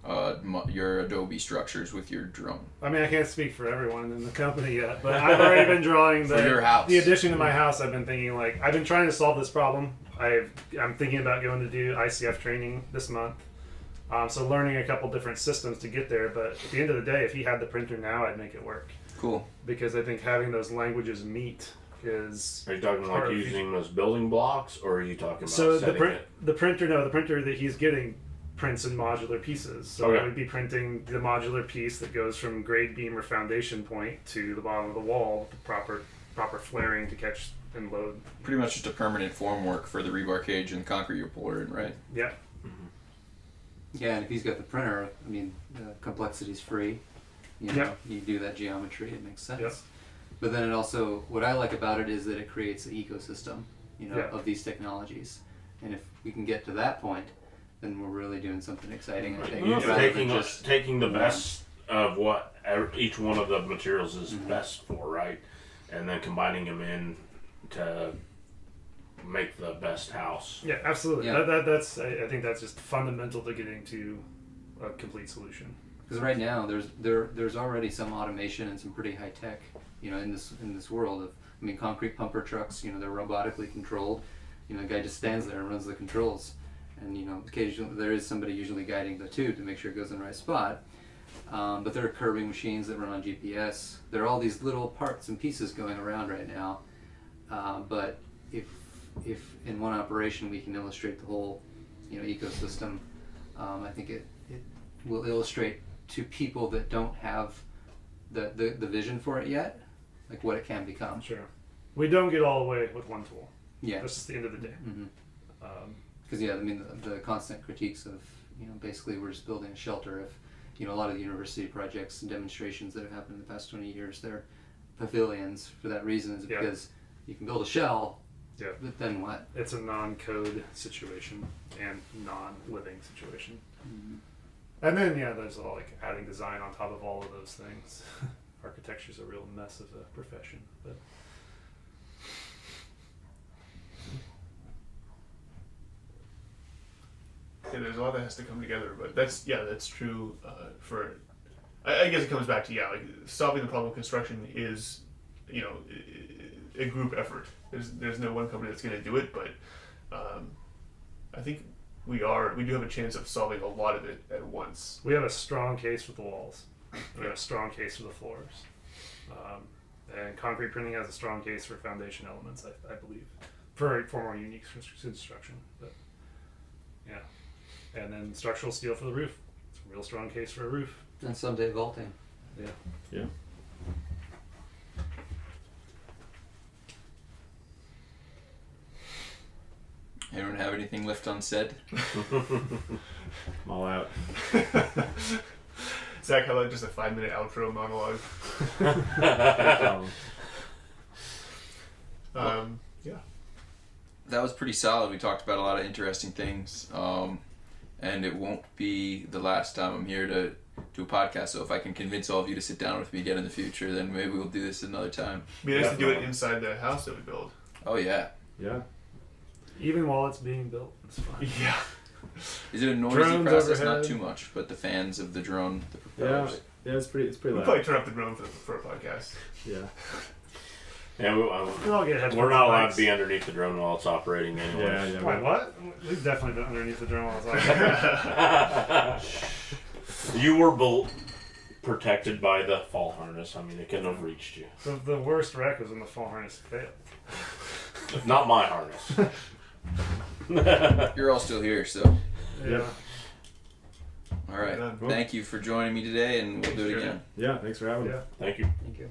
Adobe structures with your drone. I mean, I can't speak for everyone in the company yet, but I've already been drawing For your house. the addition to my house. I've been thinking, I've been trying to solve this problem. I'm thinking about going to do ICF training this month. So learning a couple different systems to get there, but at the end of the day, if he had the printer now, I'd make it work. Cool. Because I think having those languages meet is... Are you talking like using those building blocks, or are you talking about So setting it? the printer that he's getting prints in modular pieces. So Okay. I would be printing the modular piece that goes from grade beam or foundation point to the bottom of the wall, with the proper flaring to catch and load. Pretty much just a permanent formwork for the rebar cage and concrete you'll pour in, right? Yeah. Yeah, and if he's got the printer, I mean, the complexity's free. You do that geometry, it makes sense. Yep. But then it also, what I like about it is that it creates an ecosystem, Yeah. of these technologies. And if we can get to that point, then we're really doing something exciting, I think. You're rather than just taking the best of what each one of the materials is best for, right? And then combining them in to make the best house. Yeah, absolutely. Yeah. That's I think that's just fundamental to getting to a complete solution. Because right now there's already some automation and some pretty high tech, in this world of, concrete pumper trucks, they're robotically controlled. The guy just stands there and runs the controls, and occasionally there is somebody usually guiding the tube to make sure it goes in the right spot. But there are curbing machines that run on GPS. There are all these little parts and pieces going around right now. But if in one operation we can illustrate the whole ecosystem, I think it will illustrate to people that don't have the vision for it yet, like what it can become. Sure. We don't get all the way with one tool. Yeah. That's just the end of the day. Because the constant critiques of basically we're just building a shelter. If a lot of the university projects and demonstrations that have happened in the past 20 years, they're pavilions for that reason, is because you can build a shell. Yeah. But then what? It's a non-code situation and non-living situation. And then there's all adding design on top of all of those things. Architecture's a real mess of a profession, but Yeah, there's a lot that has to come together, but that's true for I guess it comes back to like solving the problem of construction is, a group effort. There's no one company that's going to do it, but I think we do have a chance of solving a lot of it at once. We have a strong case for the walls. We have a strong case for the floors. And concrete printing has a strong case for foundation elements, I believe, for more unique construction. But yeah, and then structural steel for the roof. It's a real strong case for a roof. And someday vaulting. Yeah. Yeah. Anyone have anything left unsaid? I'm all out. Zach, how about just a 5-minute outro monologue? Yeah. That was pretty solid. We talked about a lot of interesting things, and it won't be the last time I'm here to do a podcast. So if I can convince all of you to sit down with me again in the future, then maybe we'll do this another time. It'd be nice to do it inside the house that we build. Oh yeah. Yeah. Even while it's being built, it's fine. Yeah. Is it a noisy Drones process? overhead. Not too much, but the fans of the drone, the Yeah. propellers. Yeah. It's pretty We'll loud. probably turn up the drone for a podcast. Yeah. Yeah, We'll all get headphones. we're not allowed mics. to be underneath the drone while it's operating anyway. Yeah. Yeah. Wait, what? We've definitely been underneath the drone while it's on. You were protected by the fall harness. I mean, it couldn't have reached you. The worst wreck was when the fall harness failed. Not my harness. You're all still here, so Yeah. all right. Yeah, cool. Thank you for joining me today, and we'll do it Sure. again. Yeah. Thanks for having me. Yeah. Thank you. Thank you.